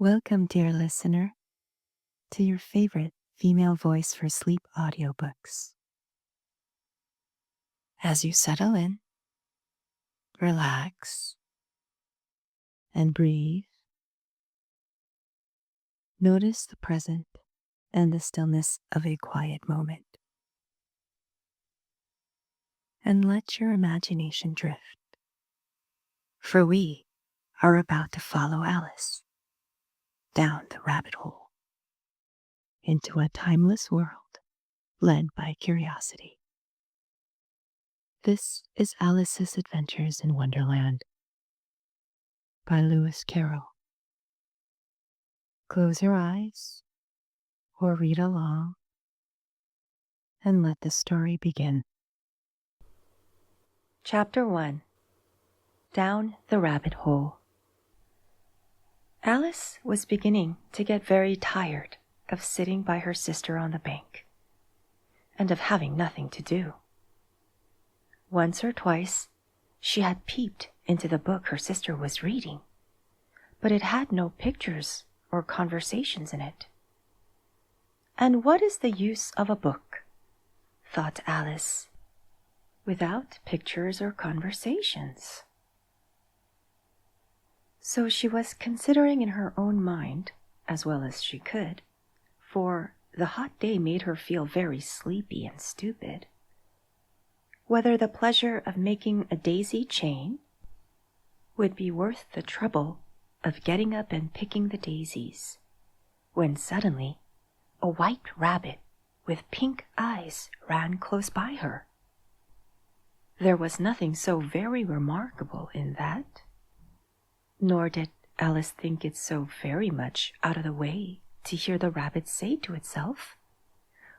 Welcome, dear listener, to your favorite female voice for sleep audiobooks. As you settle in, relax, and breathe, notice the present and the stillness of a quiet moment. And let your imagination drift. For we are about to follow Alice down the rabbit hole into a timeless world led by curiosity. This is Alice's Adventures in Wonderland by Lewis Carroll. Close your eyes or read along and let the story begin. Chapter 1. Down the Rabbit Hole. Alice was beginning to get very tired of sitting by her sister on the bank and of having nothing to do. Once or twice she had peeped into the book her sister was reading, but it had no pictures or conversations in it. And what is the use of a book, thought Alice, without pictures or conversations? So she was considering in her own mind, as well as she could, for the hot day made her feel very sleepy and stupid, whether the pleasure of making a daisy chain would be worth the trouble of getting up and picking the daisies, when suddenly a white rabbit with pink eyes ran close by her. There was nothing so very remarkable in that, nor did Alice think it so very much out of the way to hear the rabbit say to itself,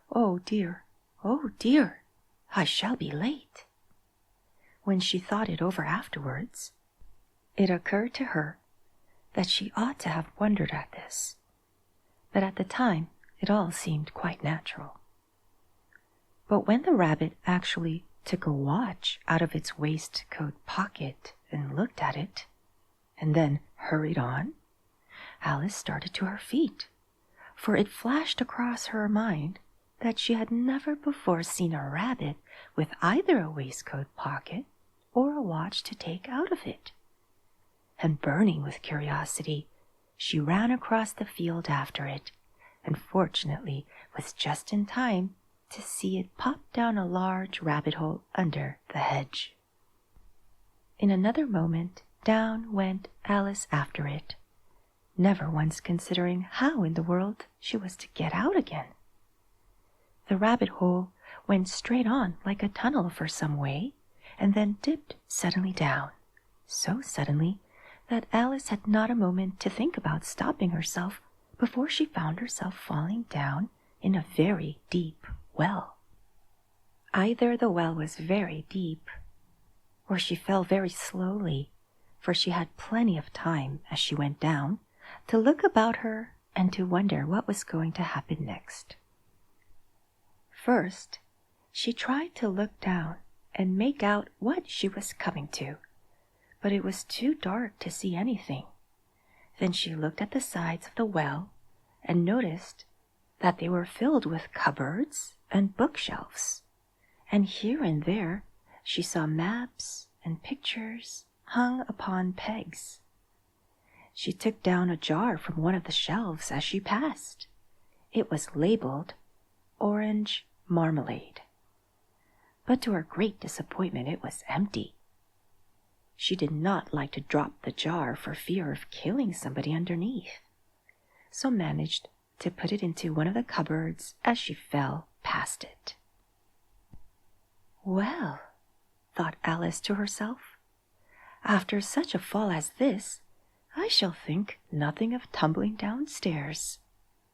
oh dear, I shall be late." When she thought it over afterwards, it occurred to her that she ought to have wondered at this, but at the time it all seemed quite natural. But when the rabbit actually took a watch out of its waistcoat pocket and looked at it, and then hurried on, Alice started to her feet, for it flashed across her mind that she had never before seen a rabbit with either a waistcoat pocket or a watch to take out of it. And burning with curiosity, she ran across the field after it, and fortunately was just in time to see it pop down a large rabbit hole under the hedge. In another moment, down went Alice after it, never once considering how in the world she was to get out again. The rabbit hole went straight on like a tunnel for some way, and then dipped suddenly down, so suddenly that Alice had not a moment to think about stopping herself before she found herself falling down in a very deep well. Either the well was very deep, or she fell very slowly, for she had plenty of time as she went down to look about her and to wonder what was going to happen next. First, she tried to look down and make out what she was coming to, but it was too dark to see anything. Then she looked at the sides of the well and noticed that they were filled with cupboards and bookshelves, and here and there she saw maps and pictures hung upon pegs. She took down a jar from one of the shelves as she passed. It was labeled orange marmalade, but to her great disappointment it was empty. She did not like to drop the jar for fear of killing somebody underneath, so managed to put it into one of the cupboards as she fell past it. Well, thought Alice to herself, after such a fall as this, I shall think nothing of tumbling downstairs.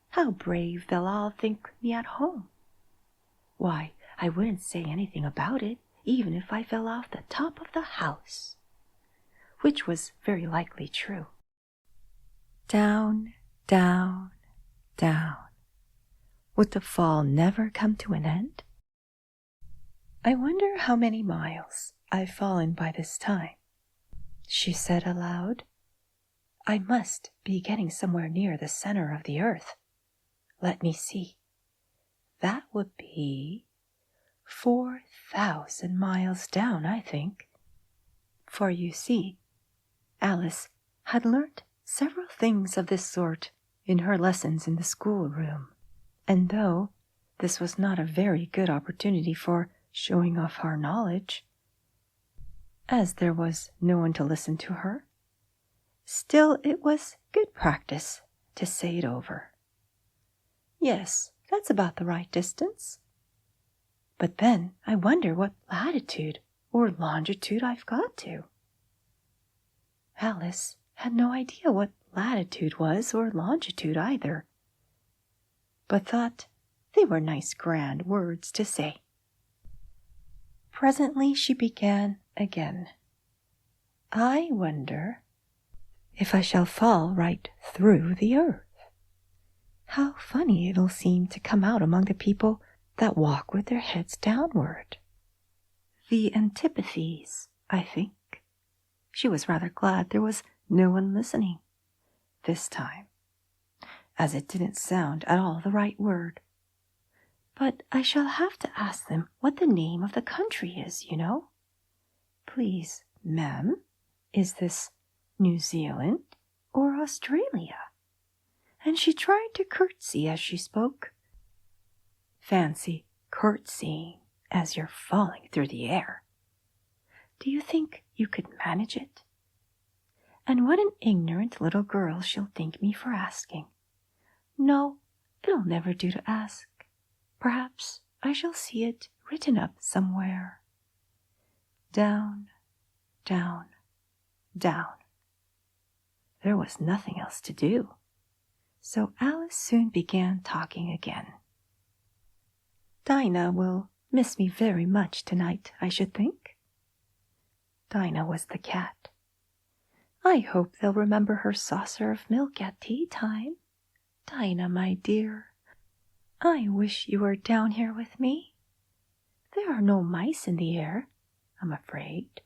How brave they'll all think me at home. Why, I wouldn't say anything about it, even if I fell off the top of the house. Which was very likely true. Down, down, down. Would the fall never come to an end? I wonder how many miles I've fallen by this time, she said aloud. I must be getting somewhere near the center of the earth. Let me see. That would be 4,000 miles down, I think. For you see, Alice had learnt several things of this sort in her lessons in the schoolroom, and though this was not a very good opportunity for showing off her knowledge, as there was no one to listen to her, still it was good practice to say it over. Yes, that's about the right distance. But then I wonder what latitude or longitude I've got to. Alice had no idea what latitude was or longitude either, but thought they were nice grand words to say. Presently she began again. I wonder if I shall fall right through the earth. How funny it'll seem to come out among the people that walk with their heads downward. The antipathies, I think. She was rather glad there was no one listening this time, as it didn't sound at all the right word. But I shall have to ask them what the name of the country is, you know. Please, ma'am, is this New Zealand or Australia? And she tried to curtsy as she spoke. Fancy curtsying as you're falling through the air. Do you think you could manage it? And what an ignorant little girl she'll think me for asking. No, it'll never do to ask. Perhaps I shall see it written up somewhere. Down, down, down. There was nothing else to do, so Alice soon began talking again. Dinah will miss me very much tonight, I should think. Dinah was the cat. I hope they'll remember her saucer of milk at tea time. Dinah, my dear, I wish you were down here with me. There are no mice in the air, I'm afraid.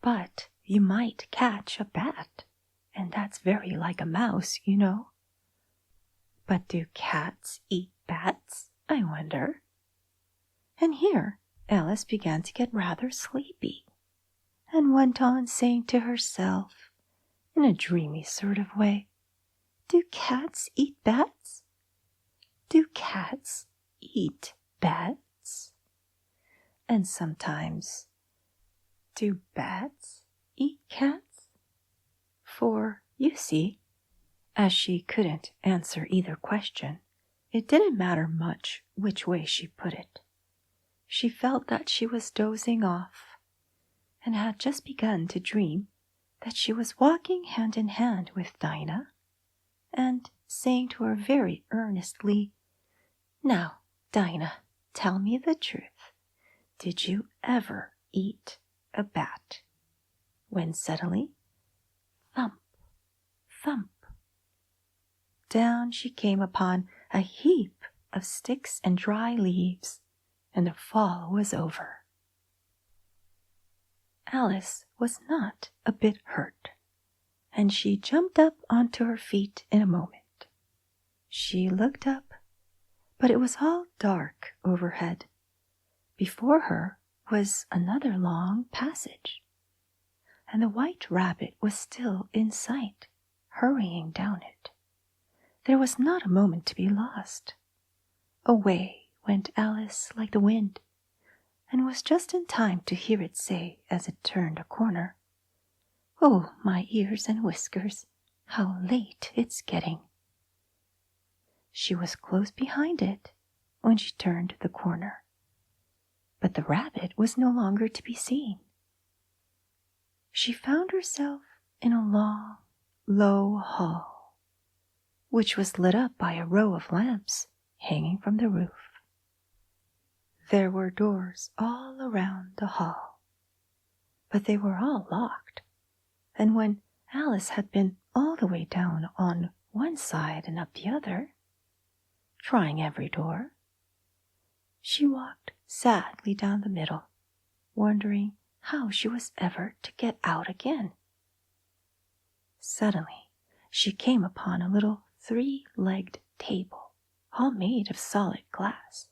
But you might catch a bat, and that's very like a mouse, you know. But do cats eat bats, I wonder? And here Alice began to get rather sleepy, and went on saying to herself, in a dreamy sort of way, do cats eat bats? Do cats eat bats? And sometimes, do bats eat cats? For, you see, as she couldn't answer either question, it didn't matter much which way she put it. She felt that she was dozing off, and had just begun to dream that she was walking hand in hand with Dinah, and saying to her very earnestly, Now, Dinah, tell me the truth. Did you ever eat a bat? When suddenly, thump, thump, down she came upon a heap of sticks and dry leaves, and the fall was over. Alice was not a bit hurt, and she jumped up onto her feet in a moment. She looked up, but it was all dark overhead. Before her was another long passage, and the white rabbit was still in sight, hurrying down it. There was not a moment to be lost. Away went Alice like the wind, and was just in time to hear it say as it turned a corner, Oh, my ears and whiskers, how late it's getting. She was close behind it when she turned the corner, but the rabbit was no longer to be seen. She found herself in a long, low hall, which was lit up by a row of lamps hanging from the roof. There were doors all around the hall, but they were all locked, and when Alice had been all the way down on one side and up the other, trying every door, she walked sadly down the middle, wondering how she was ever to get out again. Suddenly, she came upon a little three-legged table, all made of solid glass.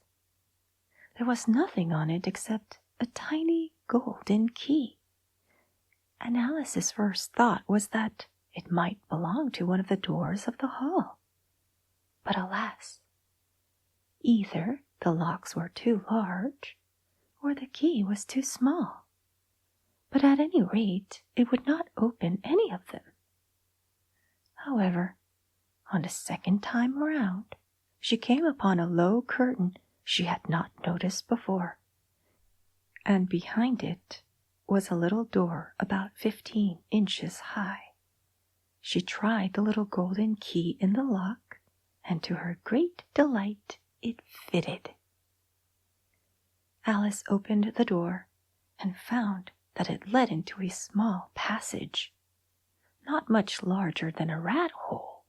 There was nothing on it except a tiny golden key, and Alice's first thought was that it might belong to one of the doors of the hall. But alas, either the locks were too large, or the key was too small. But at any rate, it would not open any of them. However, on the second time round, she came upon a low curtain she had not noticed before, and behind it was a little door about 15 inches high. She tried the little golden key in the lock, and to her great delight it fitted. Alice opened the door and found that it led into a small passage, not much larger than a rat hole.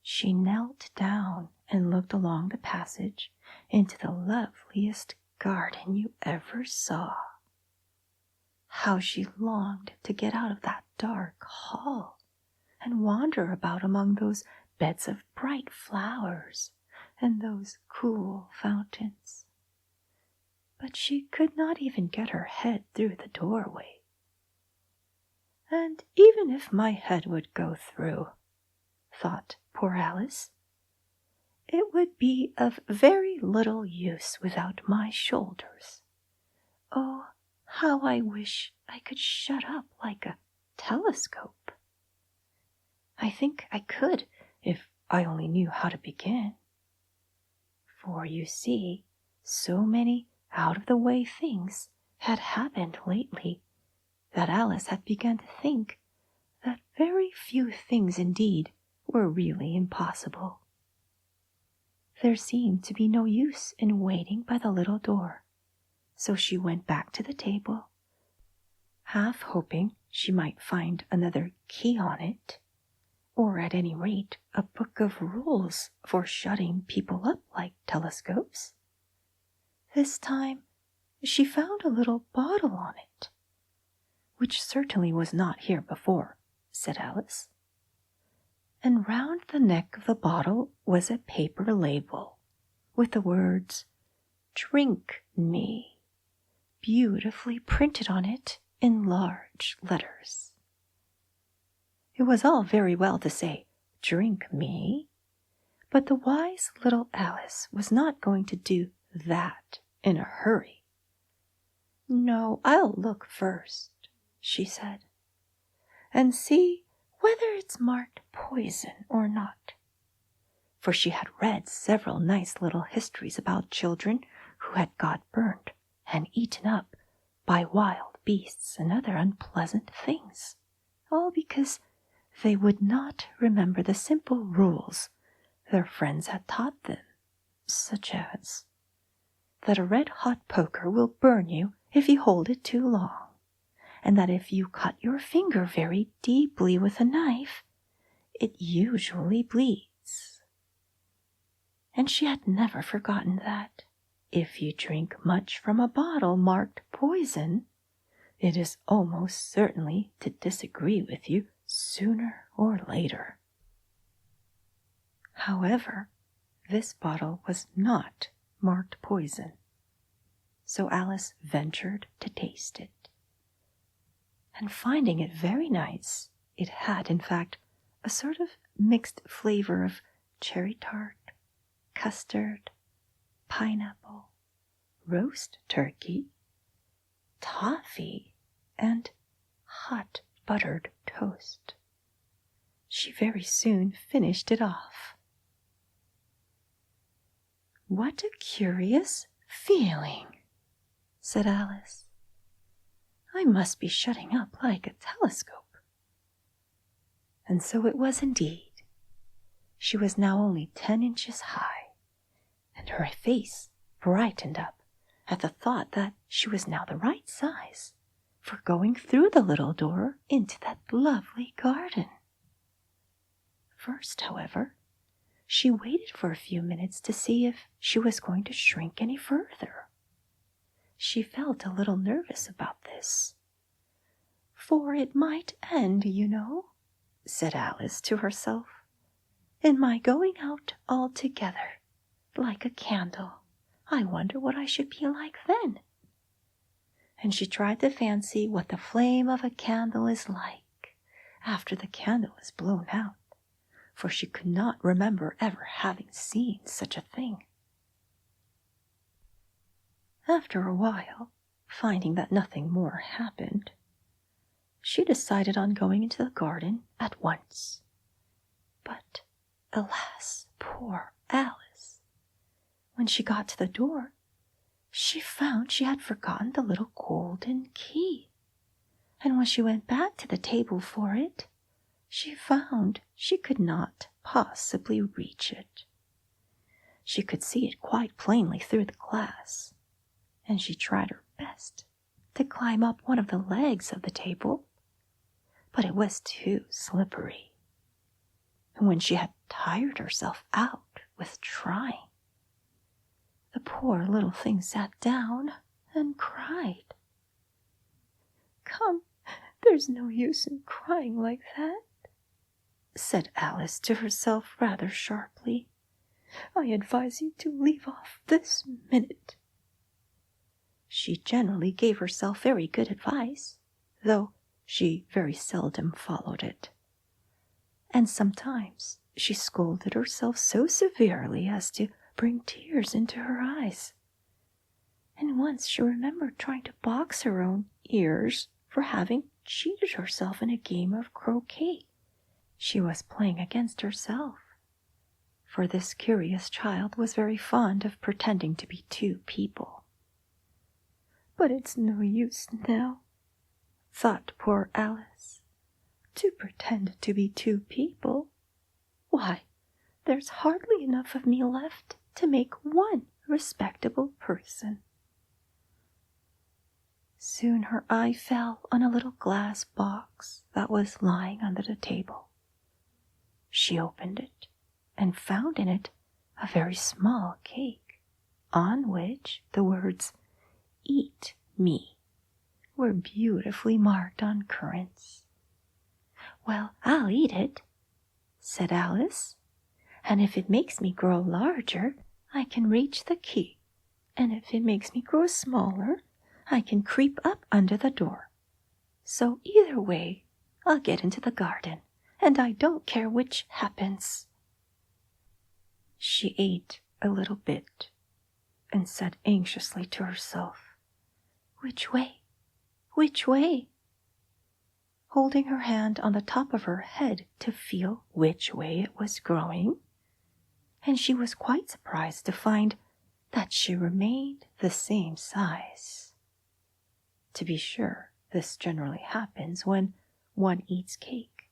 She knelt down and looked along the passage into the loveliest garden you ever saw. How she longed to get out of that dark hall and wander about among those beds of bright flowers and those cool fountains. But she could not even get her head through the doorway. And even if my head would go through, thought poor Alice, it would be of very little use without my shoulders. Oh, how I wish I could shut up like a telescope. I think I could if I only knew how to begin. For you see, so many out-of-the-way things had happened lately that Alice had begun to think that very few things indeed were really impossible. There seemed to be no use in waiting by the little door, so she went back to the table, half hoping she might find another key on it, or at any rate a book of rules for shutting people up like telescopes. This time she found a little bottle on it, which certainly was not here before, said Alice. And round the neck of the bottle was a paper label with the words, "Drink me," beautifully printed on it in large letters. It was all very well to say, "Drink me," but the wise little Alice was not going to do that in a hurry. "No, I'll look first," she said, "and see whether it's marked poison or not." For she had read several nice little histories about children who had got burnt and eaten up by wild beasts and other unpleasant things, all because they would not remember the simple rules their friends had taught them, such as that a red-hot poker will burn you if you hold it too long, and that if you cut your finger very deeply with a knife, it usually bleeds. And she had never forgotten that if you drink much from a bottle marked poison, it is almost certainly to disagree with you sooner or later. However, this bottle was not marked poison, so Alice ventured to taste it. And finding it very nice, it had, in fact, a sort of mixed flavor of cherry tart, custard, pineapple, roast turkey, toffee, and hot buttered toast. She very soon finished it off. "What a curious feeling," said Alice. "I must be shutting up like a telescope." And so it was indeed. She was now only 10 inches high, and her face brightened up at the thought that she was now the right size for going through the little door into that lovely garden. First, however, she waited for a few minutes to see if she was going to shrink any further. She felt a little nervous about this, for it might end, you know, said Alice to herself, "in my going out altogether, like a candle. I wonder what I should be like then." And she tried to fancy what the flame of a candle is like after the candle is blown out, for she could not remember ever having seen such a thing. After a while, finding that nothing more happened, she decided on going into the garden at once. But, alas, poor Alice! When she got to the door, she found she had forgotten the little golden key, and when she went back to the table for it, she found she could not possibly reach it. She could see it quite plainly through the glass, and she tried her best to climb up one of the legs of the table, but it was too slippery. And when she had tired herself out with trying, the poor little thing sat down and cried. "Come, there's no use in crying like that," said Alice to herself rather sharply. "I advise you to leave off this minute." She generally gave herself very good advice, though she very seldom followed it. And sometimes she scolded herself so severely as to bring tears into her eyes. And once she remembered trying to box her own ears for having cheated herself in a game of croquet she was playing against herself, for this curious child was very fond of pretending to be two people. "But it's no use now," thought poor Alice, "to pretend to be two people. Why, there's hardly enough of me left to make one respectable person." Soon her eye fell on a little glass box that was lying under the table. She opened it and found in it a very small cake, on which the words "Eat me" were beautifully marked on currants. "Well, I'll eat it," said Alice, "and if it makes me grow larger, I can reach the key, and if it makes me grow smaller, I can creep up under the door. So either way, I'll get into the garden, and I don't care which happens." She ate a little bit and said anxiously to herself, "Which way? Which way?" holding her hand on the top of her head to feel which way it was growing, and she was quite surprised to find that she remained the same size. To be sure, this generally happens when one eats cake,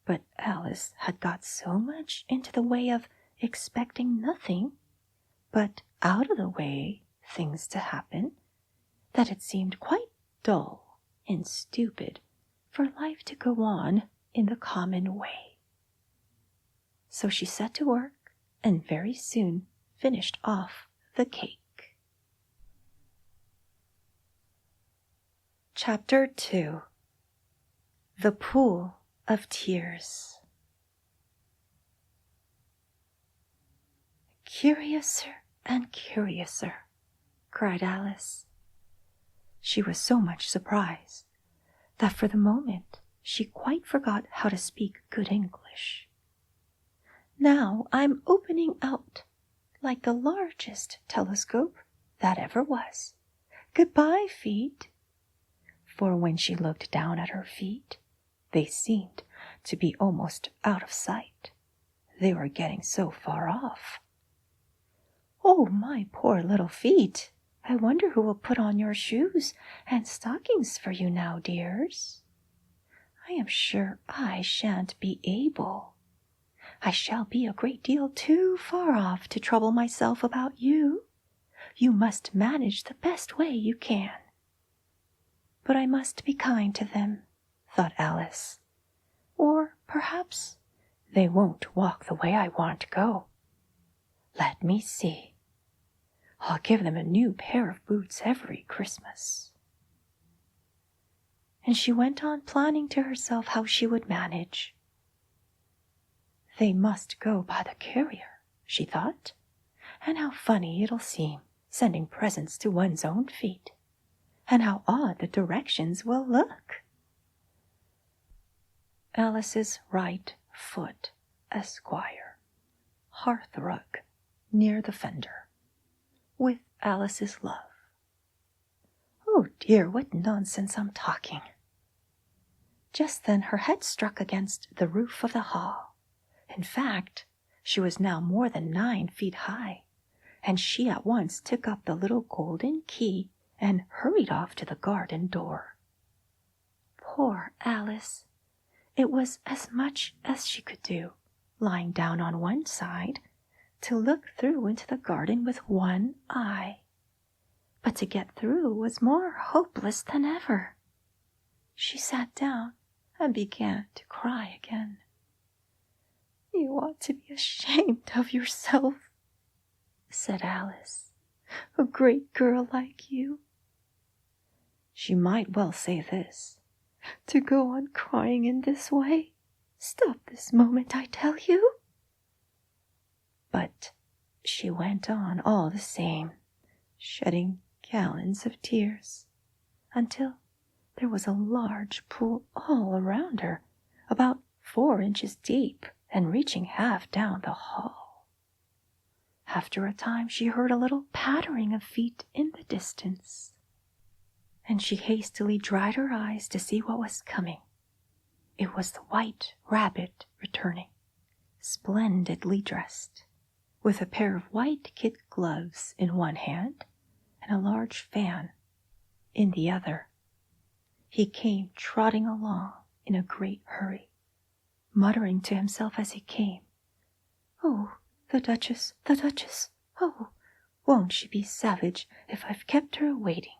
but Alice had got so much into the way of expecting nothing but out of the way things to happen that it seemed quite dull and stupid for life to go on in the common way. So she set to work and very soon finished off the cake. Chapter 2. The Pool of Tears. "Curiouser and curiouser," cried Alice. She was so much surprised that for the moment she quite forgot how to speak good English. "Now I'm opening out like the largest telescope that ever was. Goodbye, feet." For when she looked down at her feet, they seemed to be almost out of sight. They were getting so far off. "Oh, my poor little feet! I wonder who will put on your shoes and stockings for you now, dears. I am sure I shan't be able. I shall be a great deal too far off to trouble myself about you. You must manage the best way you can." But I must be kind to them, thought Alice, or perhaps they won't walk the way I want to go. Let me see. I'll give them a new pair of boots every Christmas. And she went on planning to herself how she would manage, They must go by the carrier, she thought, and how funny it'll seem, sending presents to one's own feet, and how odd the directions will look. Alice's right foot, Esquire, hearthrug, near the fender, with Alice's love. Oh dear, what nonsense I'm talking. Just then her head struck against the roof of the hall. In fact, she was now more than 9 feet high, and she at once took up the little golden key and hurried off to the garden door. Poor Alice! It was as much as she could do, lying down on one side, to look through into the garden with one eye. But to get through was more hopeless than ever. She sat down and began to cry again. "You ought to be ashamed of yourself," said Alice. "A great girl like you." She might well say this. "To go on crying in this way. Stop this moment, I tell you." But she went on all the same, shedding gallons of tears, until there was a large pool all around her, about 4 inches deep and reaching half down the hall. After a time she heard a little pattering of feet in the distance, and she hastily dried her eyes to see what was coming. It was the White Rabbit returning, splendidly dressed, with a pair of white kid gloves in one hand and a large fan in the other. He came trotting along in a great hurry, muttering to himself as he came, "Oh, the Duchess, the Duchess! Oh, won't she be savage if I've kept her waiting?"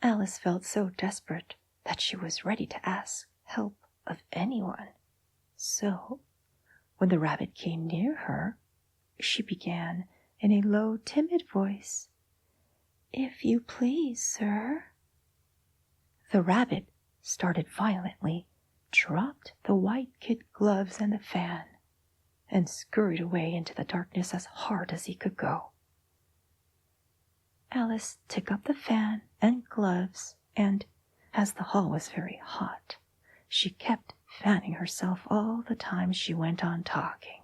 Alice felt so desperate that she was ready to ask help of anyone. So, when the rabbit came near her, she began in a low, timid voice, "If you please, sir." The rabbit started violently, dropped the white kid gloves and the fan, and scurried away into the darkness as hard as he could go. Alice took up the fan and gloves, and, as the hall was very hot, she kept fanning herself all the time she went on talking.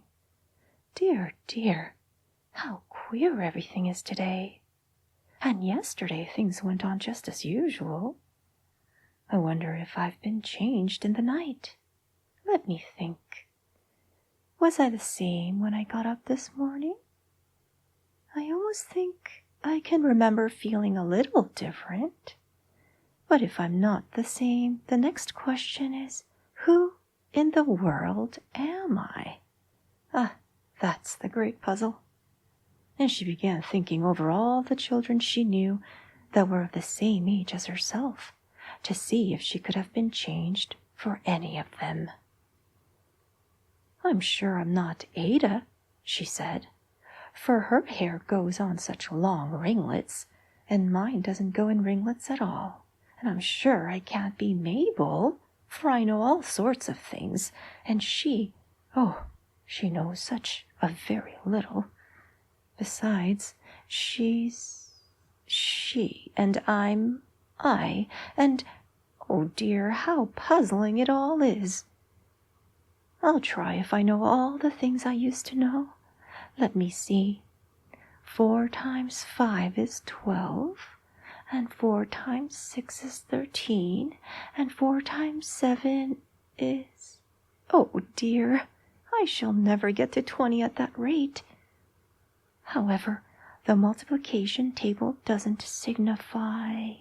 "Dear, dear, how queer everything is today. And yesterday things went on just as usual. I wonder if I've been changed in the night. Let me think. Was I the same when I got up this morning? I almost think I can remember feeling a little different. But if I'm not the same, the next question is, who in the world am I? That's the great puzzle." And she began thinking over all the children she knew that were of the same age as herself, to see if she could have been changed for any of them. "I'm sure I'm not Ada," she said, "for her hair goes on such long ringlets, and mine doesn't go in ringlets at all. And I'm sure I can't be Mabel, for I know all sorts of things, and she knows such a very little. Besides, she's she, and I'm I, and oh dear, how puzzling it all is. I'll try if I know all the things I used to know. Let me see. 4 times 5 is 12, and 4 times 6 is 13, and 4 times 7 is... Oh dear, I shall never get to 20 at that rate. However, the multiplication table doesn't signify.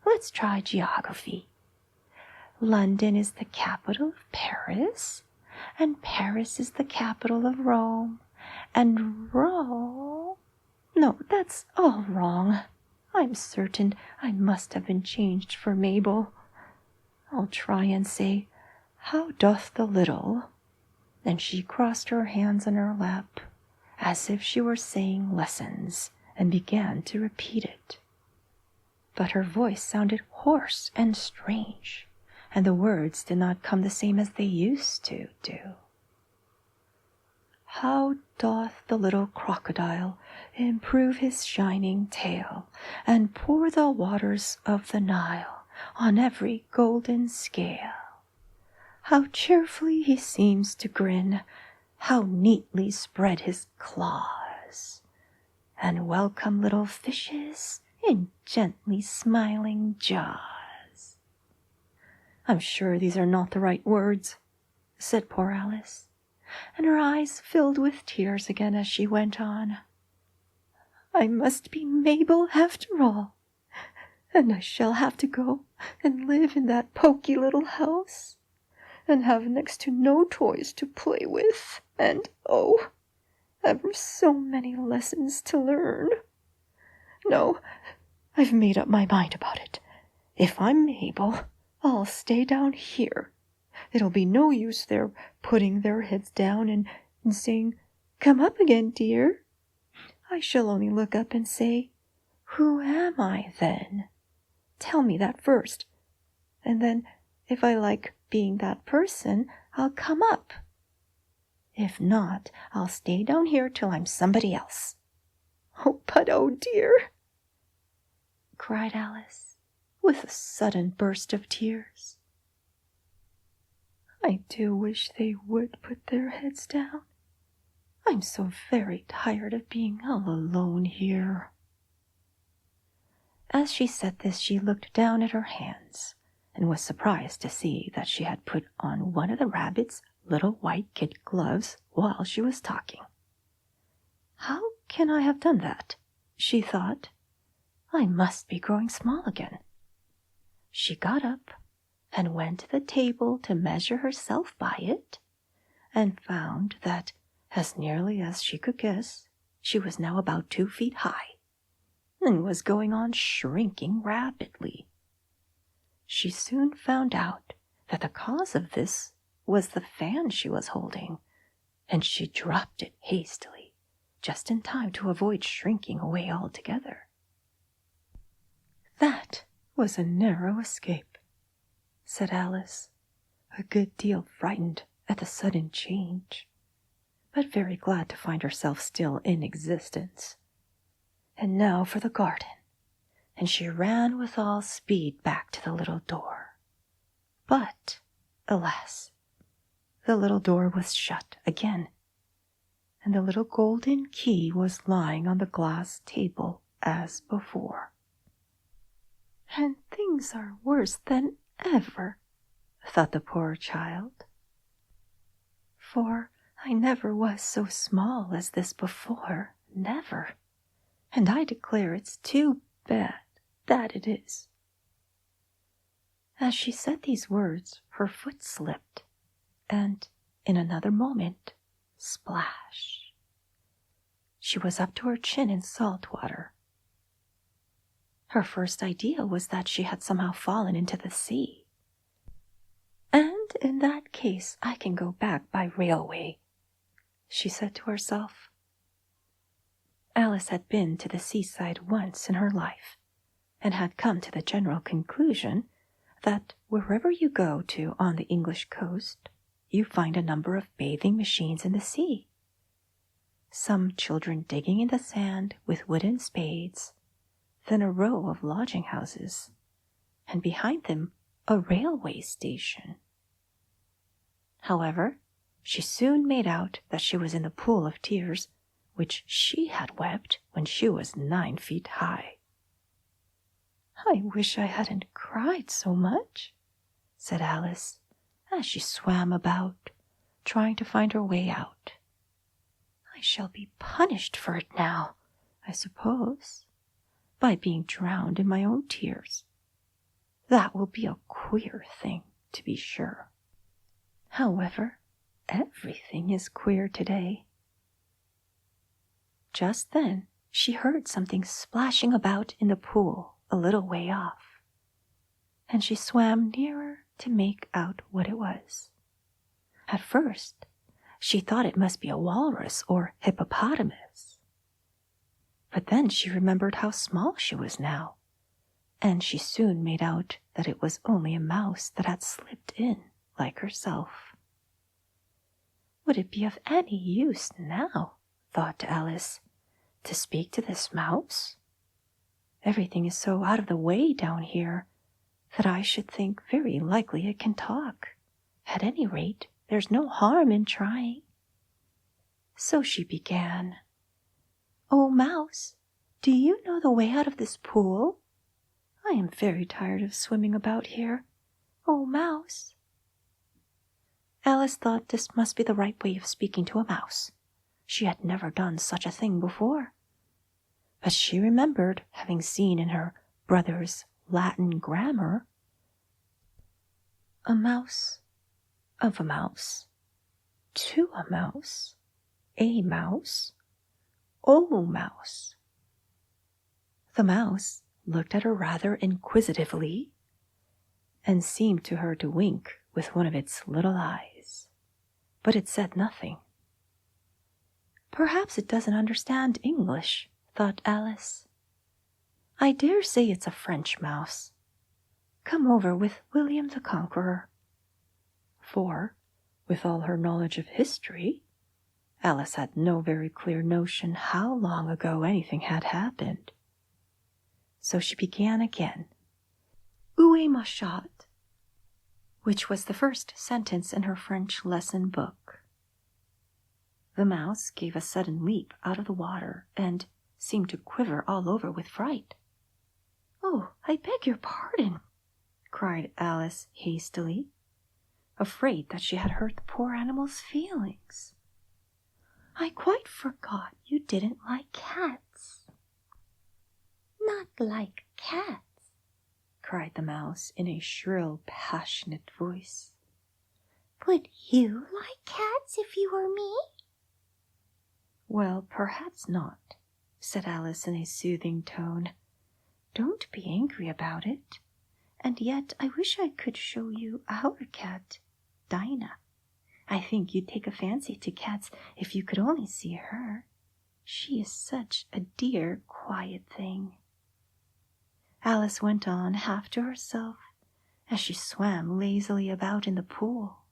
Let's try geography. London is the capital of Paris, and Paris is the capital of Rome, and Rome... No, that's all wrong. I'm certain I must have been changed for Mabel. I'll try and say, how doth the little... And she crossed her hands on her lap, as if she were saying lessons, and began to repeat it. But her voice sounded hoarse and strange, and the words did not come the same as they used to do. How doth the little crocodile improve his shining tail, and pour the waters of the Nile on every golden scale? How cheerfully he seems to grin, how neatly spread his claws, and welcome little fishes in gently smiling jaws. I'm sure these are not the right words, said poor Alice, and her eyes filled with tears again as she went on. I must be Mabel after all, and I shall have to go and live in that poky little house, and have next to no toys to play with, and, oh, ever so many lessons to learn. No, I've made up my mind about it. If I'm Mabel, I'll stay down here. It'll be no use their putting their heads down and saying, "Come up again, dear." I shall only look up and say, "Who am I, then? Tell me that first, and then, if I like being that person, I'll come up. If not, I'll stay down here till I'm somebody else." "Oh, but oh dear," cried Alice, with a sudden burst of tears. "I do wish they would put their heads down. I'm so very tired of being all alone here." As she said this, she looked down at her hands, and was surprised to see that she had put on one of the rabbit's little white kid gloves while she was talking. "How can I have done that?" she thought. "I must be growing small again." She got up and went to the table to measure herself by it, and found that, as nearly as she could guess, she was now about 2 feet high, and was going on shrinking rapidly. She soon found out that the cause of this was the fan she was holding, and she dropped it hastily, just in time to avoid shrinking away altogether. "That was a narrow escape," said Alice, a good deal frightened at the sudden change, but very glad to find herself still in existence. "And now for the garden," and she ran with all speed back to the little door. But, alas, the little door was shut again, and the little golden key was lying on the glass table as before. "And things are worse than ever," thought the poor child, "for I never was so small as this before, never, and I declare it's too bad, that it is." As she said these words, her foot slipped, and in another moment, splash! She was up to her chin in salt water. Her first idea was that she had somehow fallen into the sea. "And in that case I can go back by railway," she said to herself. Alice had been to the seaside once in her life, and had come to the general conclusion that wherever you go to on the English coast, you find a number of bathing machines in the sea. Some children digging in the sand with wooden spades, then a row of lodging houses, and behind them a railway station. However, she soon made out that she was in the pool of tears which she had wept when she was 9 feet high. "I wish I hadn't cried so much," said Alice, as she swam about, trying to find her way out. "I shall be punished for it now, I suppose, by being drowned in my own tears. That will be a queer thing, to be sure. However, everything is queer today." Just then she heard something splashing about in the pool a little way off, and she swam nearer to make out what it was. At first she thought it must be a walrus or hippopotamus, but then she remembered how small she was now, and she soon made out that it was only a mouse that had slipped in like herself. Would it be of any use now, thought Alice, to speak to this mouse? Everything is so out of the way down here that I should think very likely it can talk. At any rate, there's no harm in trying. So she began. "Oh, Mouse, do you know the way out of this pool? I am very tired of swimming about here. Oh, Mouse." Alice thought this must be the right way of speaking to a mouse. She had never done such a thing before. But she remembered having seen in her brother's Latin grammar, a mouse, of a mouse, to a mouse, a mouse, oh mouse. The mouse looked at her rather inquisitively and seemed to her to wink with one of its little eyes, but it said nothing. "Perhaps it doesn't understand English," thought Alice. "I dare say it's a French mouse, come over with William the Conqueror." For, with all her knowledge of history, Alice had no very clear notion how long ago anything had happened. So she began again, "Où est ma chatte?" which was the first sentence in her French lesson book. The mouse gave a sudden leap out of the water and seemed to quiver all over with fright. "Oh, I beg your pardon," cried Alice hastily, afraid that she had hurt the poor animal's feelings. "I quite forgot you didn't like cats." "Not like cats?" cried the mouse in a shrill, passionate voice. "Would you like cats if you were me?" "Well, perhaps not," said Alice in a soothing tone. "Don't be angry about it. And yet I wish I could show you our cat, Dinah. I think you'd take a fancy to cats if you could only see her. She is such a dear, quiet thing." Alice went on, half to herself, as she swam lazily about in the pool.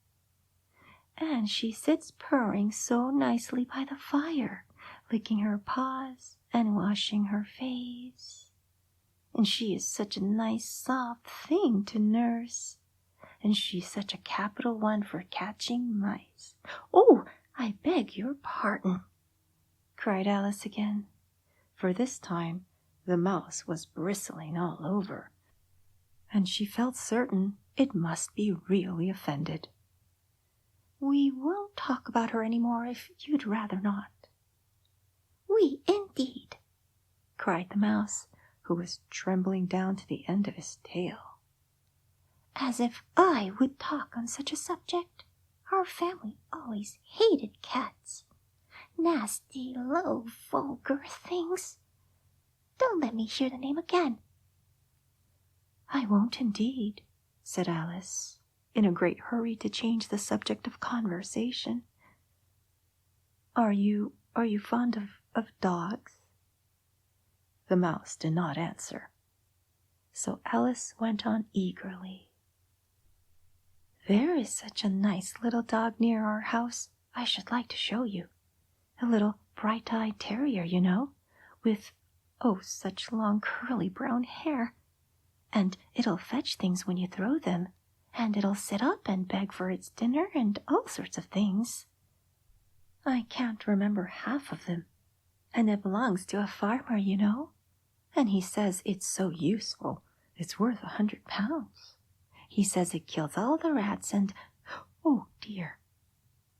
"And she sits purring so nicely by the fire, licking her paws and washing her face. And she is such a nice, soft thing to nurse. And she's such a capital one for catching mice." "Oh, I beg your pardon," cried Alice again, for this time the mouse was bristling all over, and she felt certain it must be really offended. "We won't talk about her any more if you'd rather not." "We indeed," cried the mouse, who was trembling down to the end of his tail. "As if I would talk on such a subject. Our family always hated cats. Nasty, low, vulgar things. Don't let me hear the name again." "I won't indeed," said Alice, in a great hurry to change the subject of conversation. Are you fond of dogs?" The mouse did not answer, so Alice went on eagerly. "There is such a nice little dog near our house I should like to show you. A little bright-eyed terrier, you know, with, oh, such long curly brown hair. And it'll fetch things when you throw them, and it'll sit up and beg for its dinner and all sorts of things. I can't remember half of them, and it belongs to a farmer, you know, and he says it's so useful it's worth 100 pounds. He says it kills all the rats and—" "Oh, dear,"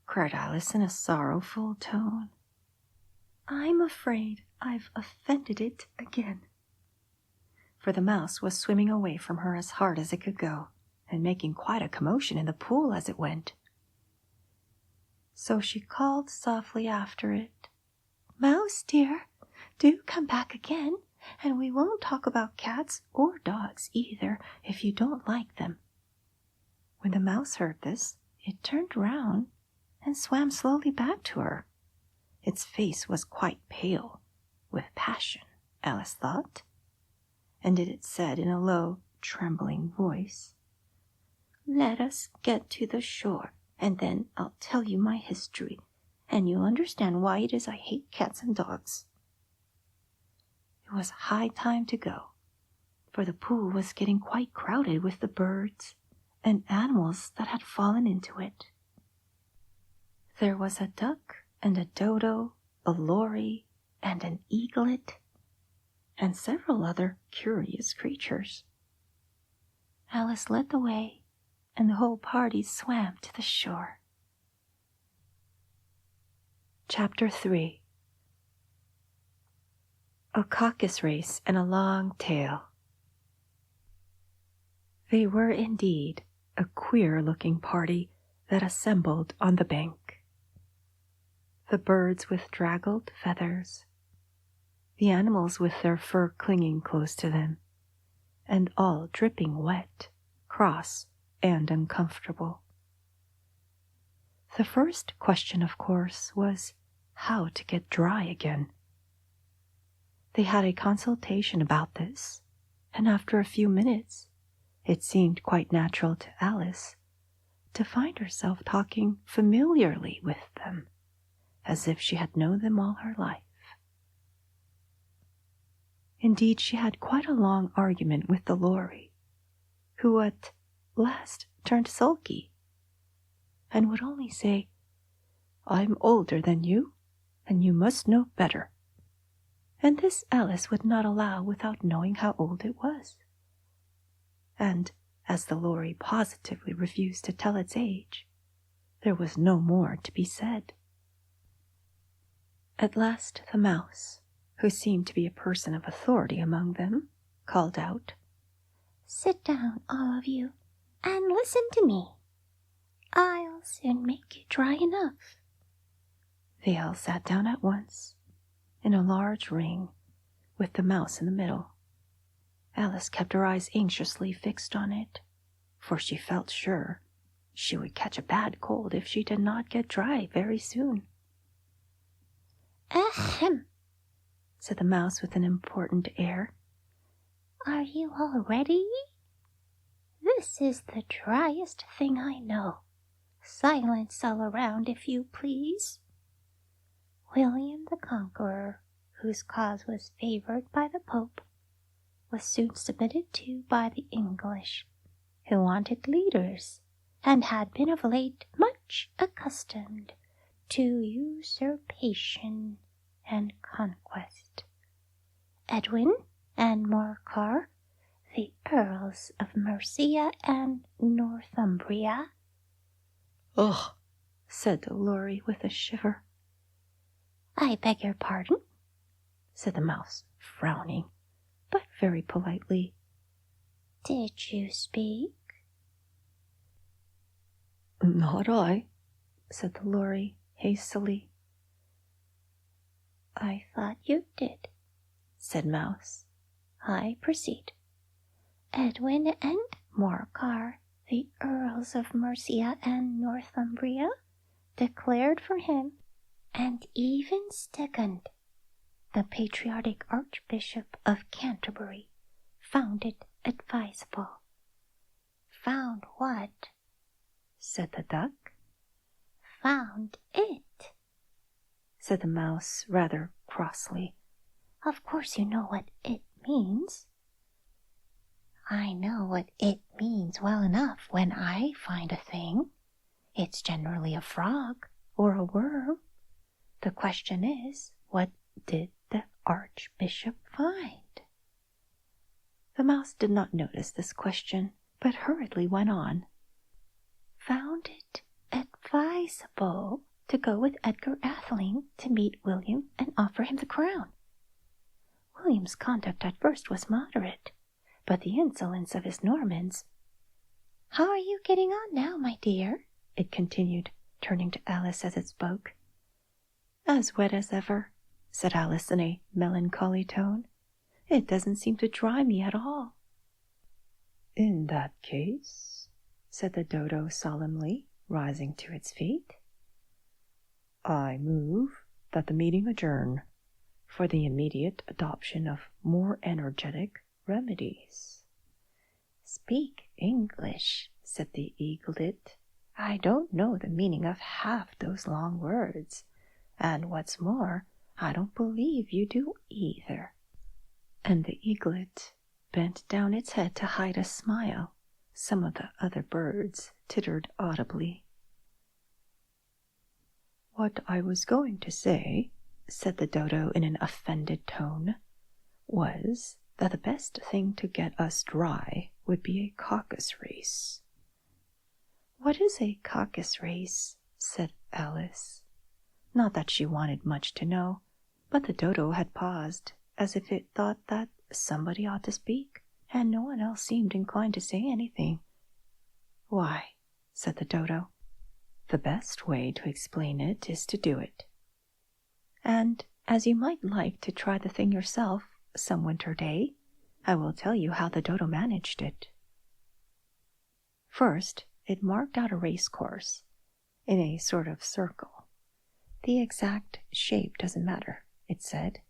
cried Alice in a sorrowful tone. "I'm afraid I've offended it again." For the mouse was swimming away from her as hard as it could go, and making quite a commotion in the pool as it went. So she called softly after it, "Mouse, dear, do come back again, and we won't talk about cats or dogs either, if you don't like them." When the mouse heard this, it turned round and swam slowly back to her. Its face was quite pale, with passion, Alice thought, and it said in a low, trembling voice, "Let us get to the shore and then I'll tell you my history, and you'll understand why it is I hate cats and dogs." It was high time to go, for the pool was getting quite crowded with the birds and animals that had fallen into it. There was a duck and a dodo, a lory, and an eaglet, and several other curious creatures. Alice led the way, and the whole party swam to the shore. Chapter 3. A Caucus-Race and a Long Tail. They were indeed a queer-looking party that assembled on the bank. The birds with draggled feathers, the animals with their fur clinging close to them, and all dripping wet, cross, and uncomfortable. The first question, of course, was how to get dry again. They had a consultation about this, and after a few minutes, it seemed quite natural to Alice to find herself talking familiarly with them, as if she had known them all her life. Indeed, she had quite a long argument with the lory, who at last turned sulky, and would only say, "I'm older than you, and you must know better." And this Alice would not allow without knowing how old it was. And as the lory positively refused to tell its age, there was no more to be said. At last the mouse, who seemed to be a person of authority among them, called out, "Sit down, all of you, and listen to me. I'll soon make you dry enough." They all sat down at once, in a large ring, with the mouse in the middle. Alice kept her eyes anxiously fixed on it, for she felt sure she would catch a bad cold if she did not get dry very soon. "Ahem," said the mouse with an important air. "Are you all ready? This is the driest thing I know. Silence all around, if you please. William the Conqueror, whose cause was favored by the Pope, was soon submitted to by the English, who wanted leaders, and had been of late much accustomed to usurpation and conquest. Edwin and Morcar, the Earls of Mercia and Northumbria." "Ugh," said the lory with a shiver. "I beg your pardon?" said the mouse, frowning, but very politely. "Did you speak?" "Not I," said the lory hastily. "I thought you did," said Mouse. "I proceed. Edwin and Morcar, the Earls of Mercia and Northumbria, declared for him, and even Stigand, the patriotic Archbishop of Canterbury, found it advisable." "Found what?" said the duck. "Found it," said the mouse rather crossly. "Of course you know what it means." "I know what it means well enough when I find a thing. It's generally a frog or a worm. The question is, what did the Archbishop find?" The mouse did not notice this question, but hurriedly went on. "Found it advisable to go with Edgar Atheling to meet William and offer him the crown. William's conduct at first was moderate, but the insolence of his Normans— How are you getting on now, my dear?" it continued, turning to Alice as it spoke. "As wet as ever," said Alice in a melancholy tone. "It doesn't seem to dry me at all." "In that case," said the dodo solemnly, rising to its feet, "I move that the meeting adjourn for the immediate adoption of more energetic remedies." "Speak English," said the eaglet, I don't know the meaning of half those long words, and what's more, I don't believe you do either." And the eaglet bent down its head to hide a smile. Some of the other birds tittered audibly. "What I was going to say," said the dodo in an offended tone, "was that the best thing to get us dry would be a caucus-race." "What is a caucus-race?" said Alice. Not that she wanted much to know, but the dodo had paused, as if it thought that somebody ought to speak, and no one else seemed inclined to say anything. "Why," said the dodo, "the best way to explain it is to do it. And as you might like to try the thing yourself some winter day, I will tell you how the dodo managed it." First, it marked out a race course in a sort of circle. "The exact shape doesn't matter," it said.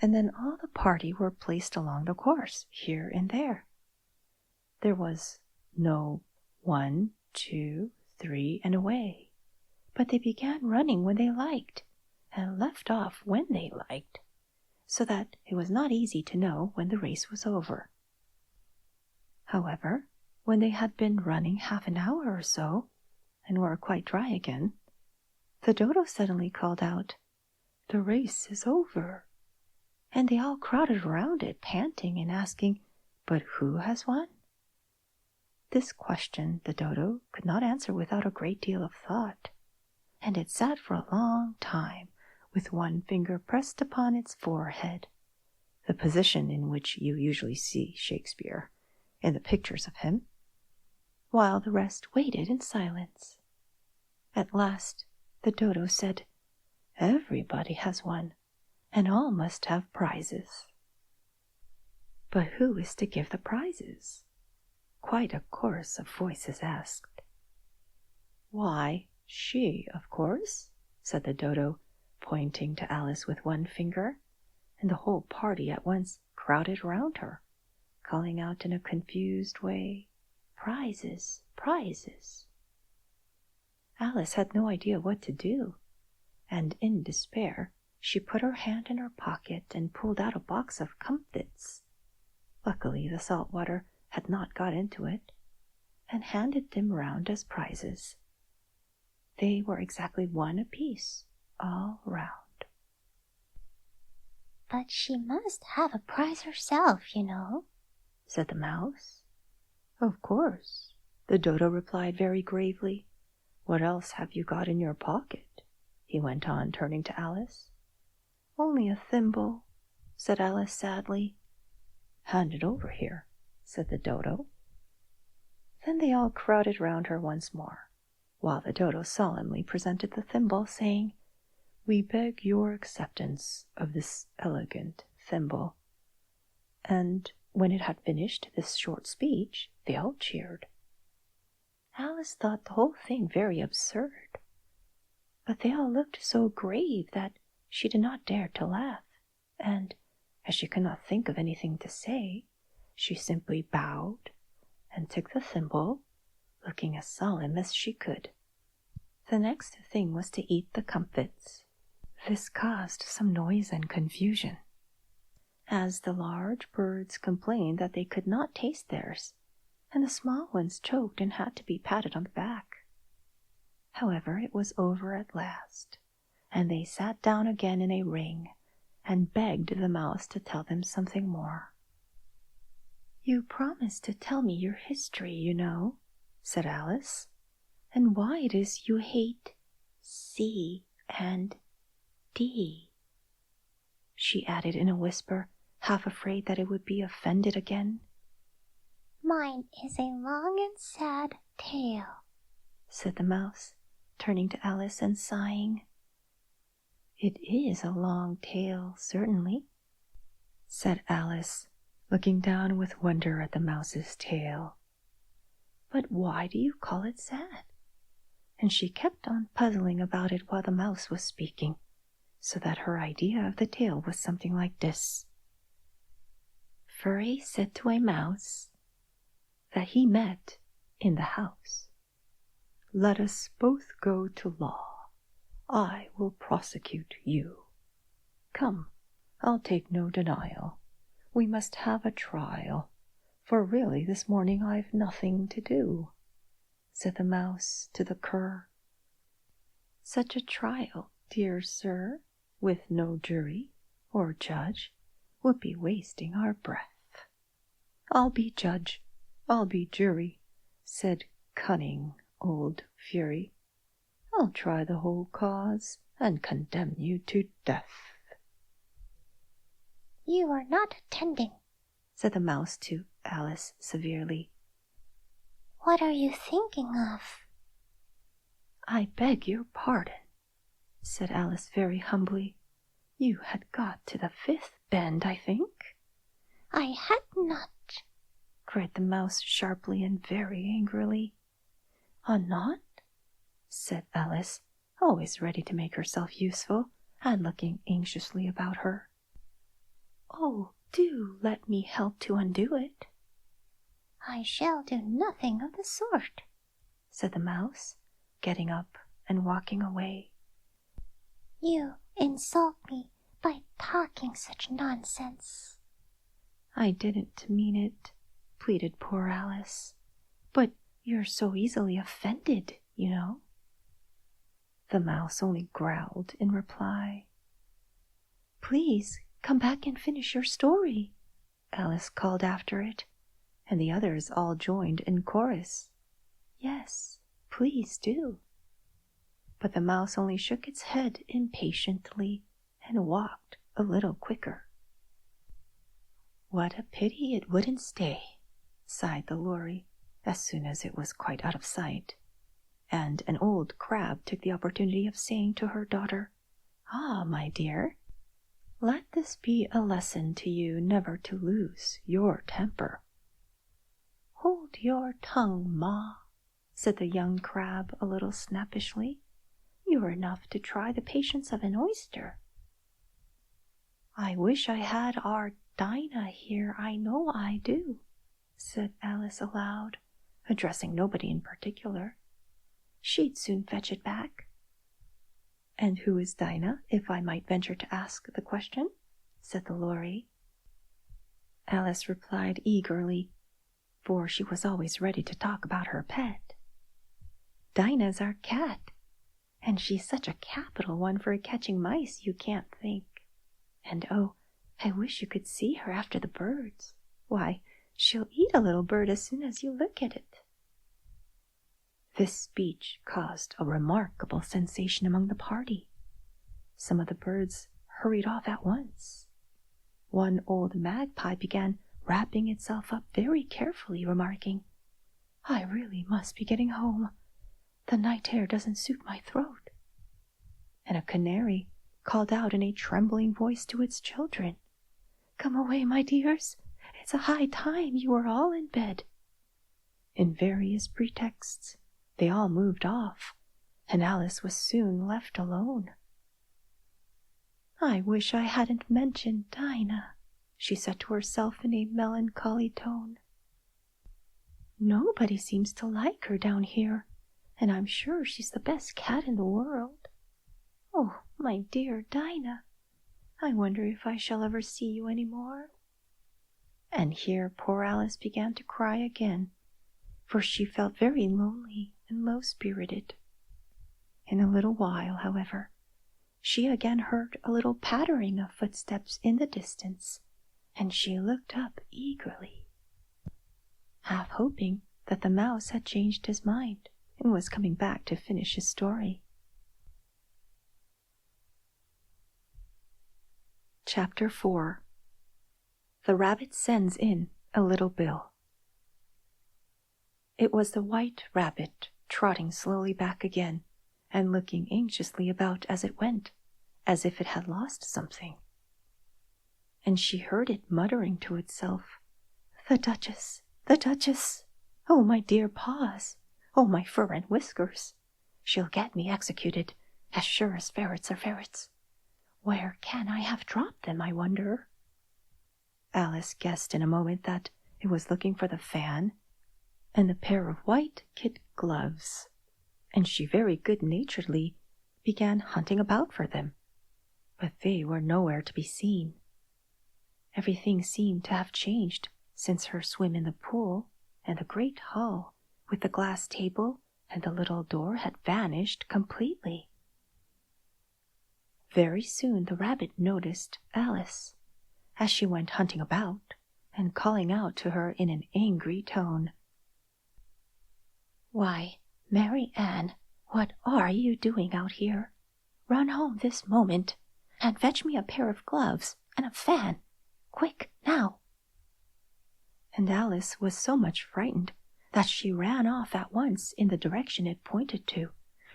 And then all the party were placed along the course, here and there. There was no 1, 2, 3, and away, but they began running when they liked, and left off when they liked, so that it was not easy to know when the race was over. However, when they had been running half an hour or so, and were quite dry again, the dodo suddenly called out, "The race is over." And they all crowded around it, panting and asking, "But who has won?" This question the dodo could not answer without a great deal of thought, and it sat for a long time with one finger pressed upon its forehead, the position in which you usually see Shakespeare in the pictures of him, while the rest waited in silence. At last the dodo said, "Everybody has won, and all must have prizes." "But who is to give the prizes?" quite a chorus of voices asked. "Why, she, of course," said the dodo, pointing to Alice with one finger, and the whole party at once crowded round her, calling out in a confused way, "Prizes, prizes." Alice had no idea what to do, and in despair she put her hand in her pocket and pulled out a box of comfits. Luckily the salt water had not got into it, and handed them round as prizes. They were exactly 1 apiece, all round. "But she must have a prize herself, you know," said the mouse. "Of course," the dodo replied very gravely. "What else have you got in your pocket?" he went on, turning to Alice. "Only a thimble," said Alice sadly. "Hand it over here," said the dodo. Then they all crowded round her once more, while the dodo solemnly presented the thimble, saying, "We beg your acceptance of this elegant thimble." And when it had finished this short speech, they all cheered. Alice thought the whole thing very absurd, but they all looked so grave that she did not dare to laugh, and, as she could not think of anything to say, she simply bowed and took the thimble, looking as solemn as she could. The next thing was to eat the comfits. This caused some noise and confusion, as the large birds complained that they could not taste theirs, and the small ones choked and had to be patted on the back. However, it was over at last, and they sat down again in a ring and begged the mouse to tell them something more. "You promised to tell me your history, you know," said Alice, "and why it is you hate C and D," she added in a whisper, half afraid that it would be offended again. "Mine is a long and sad tale," said the mouse, turning to Alice and sighing. "It is a long tale, certainly," said Alice, looking down with wonder at the mouse's tail. "But why do you call it sad?" And she kept on puzzling about it while the mouse was speaking, so that her idea of the tale was something like this. Furry said to a mouse that he met in the house. let us both go to law. I will prosecute you. Come, I'll take no denial. We must have a trial, for really this morning I've nothing to do, said the mouse to the cur. Such a trial, dear sir, with no jury or judge, would be wasting our breath. I'll be judge, I'll be jury, said cunning old Fury. I'll try the whole cause and condemn you to death. You are not attending, said the mouse to Alice severely. What are you thinking of? I beg your pardon, said Alice very humbly. You had got to the 5th bend, I think. I had not, cried the mouse sharply and very angrily. Not? Said Alice, always ready to make herself useful, and looking anxiously about her. Oh, do let me help to undo it. I shall do nothing of the sort, said the mouse, getting up and walking away. You insult me by talking such nonsense. I didn't mean it, pleaded poor Alice. But you're so easily offended, you know. The mouse only growled in reply. Please come back and finish your story, Alice called after it, and the others all joined in chorus. Yes, please do. But the mouse only shook its head impatiently and walked a little quicker. What a pity it wouldn't stay, sighed the lory, as soon as it was quite out of sight. And an old crab took the opportunity of saying to her daughter, Ah, my dear, let this be a lesson to you never to lose your temper. Hold your tongue, Ma, said the young crab a little snappishly. You are enough to try the patience of an oyster. I wish I had our Dinah here, I know I do, said Alice aloud, addressing nobody in particular. She'd soon fetch it back. And who is Dinah, if I might venture to ask the question? Said the lory. Alice replied eagerly, for she was always ready to talk about her pet. Dinah's our cat, and she's such a capital one for catching mice you can't think. And oh, I wish you could see her after the birds. Why, she'll eat a little bird as soon as you look at it. This speech caused a remarkable sensation among the party. Some of the birds hurried off at once. One old magpie began wrapping itself up very carefully, remarking, I really must be getting home. The night air doesn't suit my throat. And a canary called out in a trembling voice to its children, Come away, my dears. It's a high time you are all in bed. In various pretexts, they all moved off, and Alice was soon left alone. I wish I hadn't mentioned Dinah, she said to herself in a melancholy tone. Nobody seems to like her down here, and I'm sure she's the best cat in the world. Oh, my dear Dinah, I wonder if I shall ever see you any more. And here poor Alice began to cry again, for she felt very lonely and low-spirited. In a little while, however, she again heard a little pattering of footsteps in the distance, and she looked up eagerly, half hoping that the mouse had changed his mind and was coming back to finish his story. Chapter 4. The Rabbit Sends in a Little Bill. It was the White Rabbit trotting slowly back again and looking anxiously about as it went, as if it had lost something. And she heard it muttering to itself, The Duchess! The Duchess! Oh, my dear paws! Oh, my fur and whiskers! She'll get me executed, as sure as ferrets are ferrets. Where can I have dropped them, I wonder? Alice guessed in a moment that it was looking for the fan and the pair of white kid gloves, and she very good-naturedly began hunting about for them. But they were nowhere to be seen. Everything seemed to have changed since her swim in the pool, and the great hall with the glass table and the little door had vanished completely. Very soon the rabbit noticed Alice, as she went hunting about, and calling out to her in an angry tone, "Why, Mary Ann, what are you doing out here? Run home this moment, and fetch me a pair of gloves and a fan. Quick, now!" And Alice was so much frightened that she ran off at once in the direction it pointed to,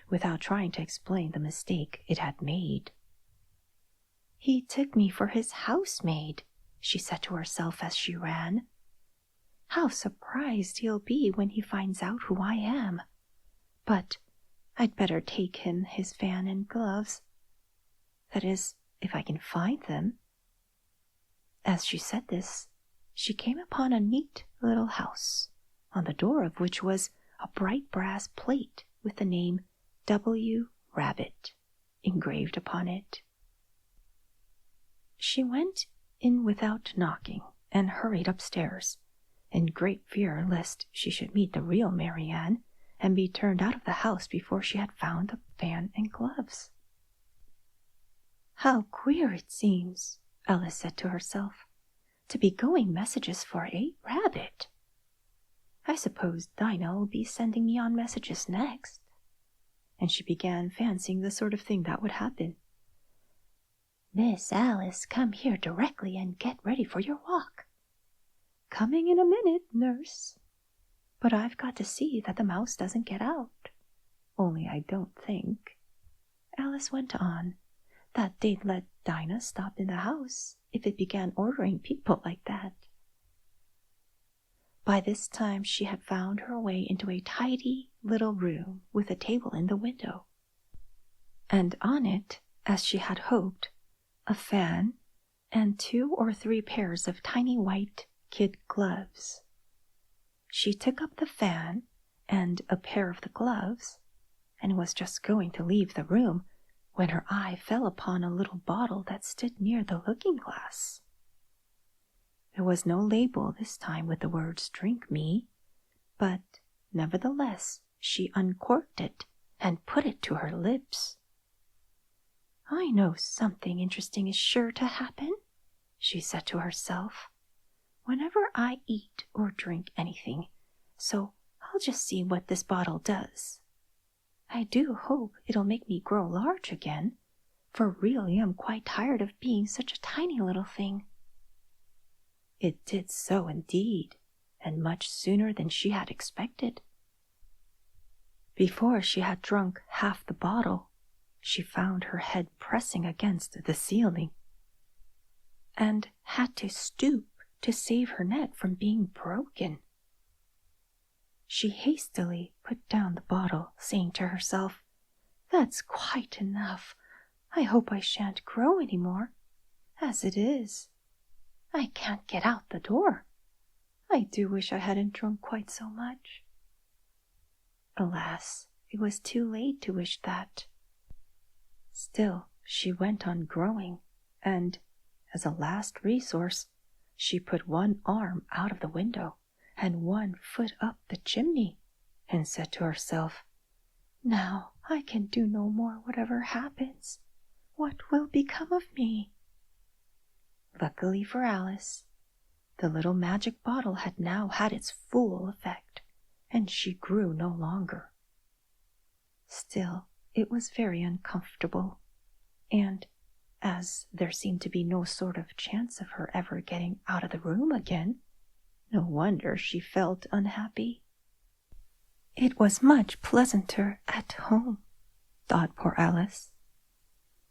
without trying to explain the mistake it had made. "He took me for his housemaid," she said to herself as she ran. "How surprised he'll be when he finds out who I am. But I'd better take him his fan and gloves. That is, if I can find them." As she said this, she came upon a neat little house, on the door of which was a bright brass plate with the name W. Rabbit engraved upon it. She went in without knocking and hurried upstairs, in great fear lest she should meet the real Mary Ann and be turned out of the house before she had found the fan and gloves. "How queer it seems," Alice said to herself, "to be going messages for a rabbit. I suppose Dinah will be sending me on messages next." And she began fancying the sort of thing that would happen. "Miss Alice, come here directly and get ready for your walk." "Coming in a minute, nurse. But I've got to see that the mouse doesn't get out. Only I don't think," Alice went on, "that they'd let Dinah stop in the house if it began ordering people like that." By this time she had found her way into a tidy little room with a table in the window, and on it, as she had hoped, a fan and 2 or 3 pairs of tiny white kid gloves. She took up the fan and a pair of the gloves, and was just going to leave the room when her eye fell upon a little bottle that stood near the looking-glass. There was no label this time with the words "Drink me," but nevertheless she uncorked it and put it to her lips. "I know something interesting is sure to happen," she said to herself, "whenever I eat or drink anything, so I'll just see what this bottle does. I do hope it'll make me grow large again, for really I'm quite tired of being such a tiny little thing." It did so indeed, and much sooner than she had expected. Before she had drunk half the bottle, she found her head pressing against the ceiling, and had to stoop to save her neck from being broken. She hastily put down the bottle, saying to herself, "That's quite enough. I hope I shan't grow any more. As it is, I can't get out the door. I do wish I hadn't drunk quite so much." Alas, it was too late to wish that. Still, she went on growing, and, as a last resource, she put one arm out of the window and one foot up the chimney, and said to herself, "Now I can do no more whatever happens. What will become of me?" Luckily for Alice, the little magic bottle had now had its full effect, and she grew no longer. Still, it was very uncomfortable, and as there seemed to be no sort of chance of her ever getting out of the room again, no wonder she felt unhappy. It was much pleasanter at home, thought poor Alice,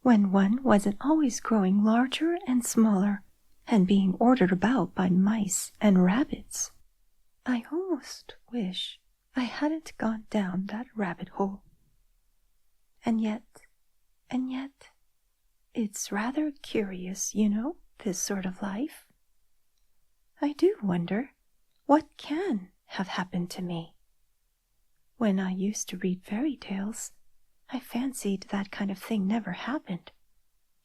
when one wasn't always growing larger and smaller and being ordered about by mice and rabbits. I almost wish I hadn't gone down that rabbit hole. And yet, it's rather curious, you know, this sort of life. I do wonder what can have happened to me. When I used to read fairy tales, I fancied that kind of thing never happened.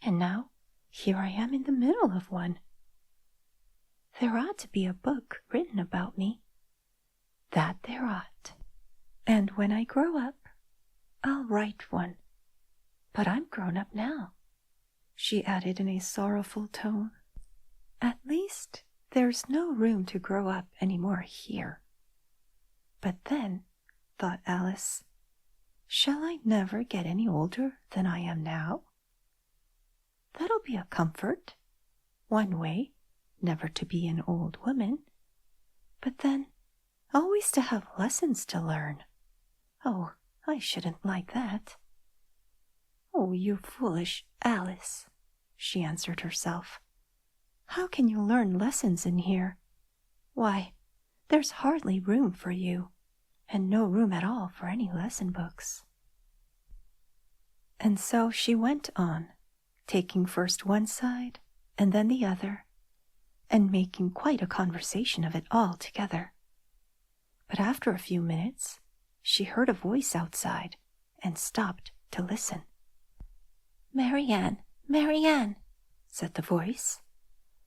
And now, here I am in the middle of one. There ought to be a book written about me. That there ought. And when I grow up, I'll write one. But I'm grown up now, she added in a sorrowful tone. At least there's no room to grow up any more here. But then, thought Alice, shall I never get any older than I am now? That'll be a comfort. One way, never to be an old woman. But then, always to have lessons to learn. Oh, I shouldn't like that. Oh, you foolish Alice, she answered herself. How can you learn lessons in here? Why, there's hardly room for you, and no room at all for any lesson books. And so she went on, taking first one side and then the other, and making quite a conversation of it all together. But after a few minutes, she heard a voice outside and stopped to listen. "Marianne, Marianne," said the voice.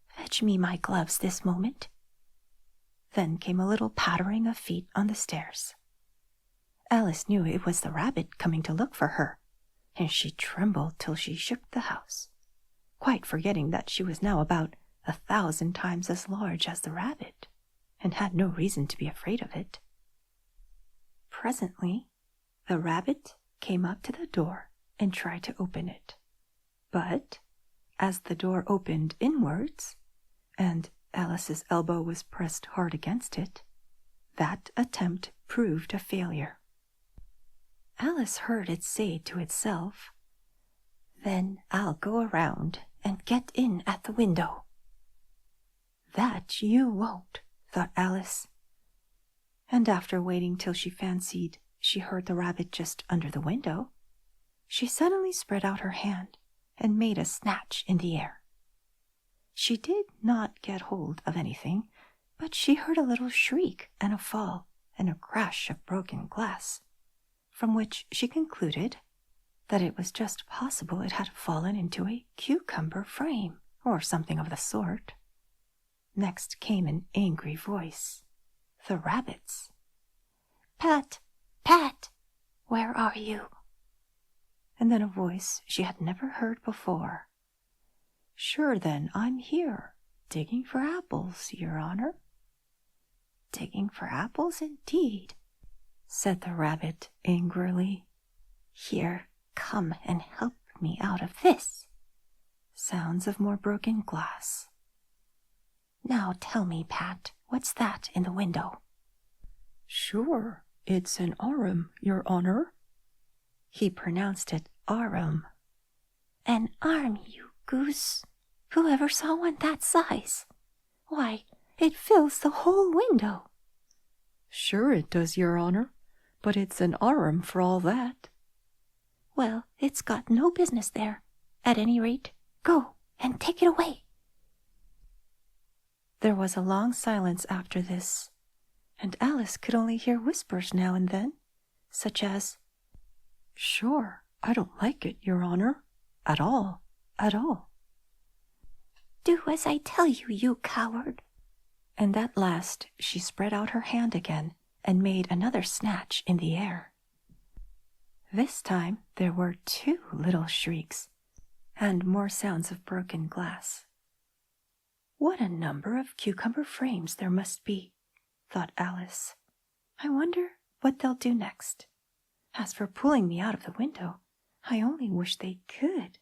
"Fetch me my gloves this moment." Then came a little pattering of feet on the stairs. Alice knew it was the rabbit coming to look for her, and she trembled till she shook the house, quite forgetting that she was now about 1,000 times as large as the rabbit, and had no reason to be afraid of it. Presently, the rabbit came up to the door and tried to open it. But, as the door opened inwards, and Alice's elbow was pressed hard against it, that attempt proved a failure. Alice heard it say to itself, "Then I'll go around and get in at the window." "That you won't," thought Alice. And after waiting till she fancied she heard the rabbit just under the window, she suddenly spread out her hand and made a snatch in the air. She did not get hold of anything, but she heard a little shriek and a fall and a crash of broken glass, from which she concluded that it was just possible it had fallen into a cucumber frame, or something of the sort. Next came an angry voice, the rabbit's. "Pat, Pat, where are you?" And then a voice she had never heard before. "Sure then, I'm here, digging for apples, your honor." "Digging for apples, indeed," said the rabbit angrily. "Here, come and help me out of this." Sounds of more broken glass. "Now tell me, Pat, what's that in the window?" "Sure, it's an arum, your honor." He pronounced it arum. "An arm, you goose! Who ever saw one that size? Why, it fills the whole window." "Sure it does, your honor, but it's an arum for all that." "Well, it's got no business there. At any rate, go and take it away." There was a long silence after this, and Alice could only hear whispers now and then, such as, "Sure, I don't like it, your honor, at all, at all." "Do as I tell you, you coward." And at last she spread out her hand again and made another snatch in the air. This time there were 2 little shrieks, and more sounds of broken glass. "What a number of cucumber frames there must be," thought Alice. "I wonder what they'll do next. As for pulling me out of the window, I only wish they could.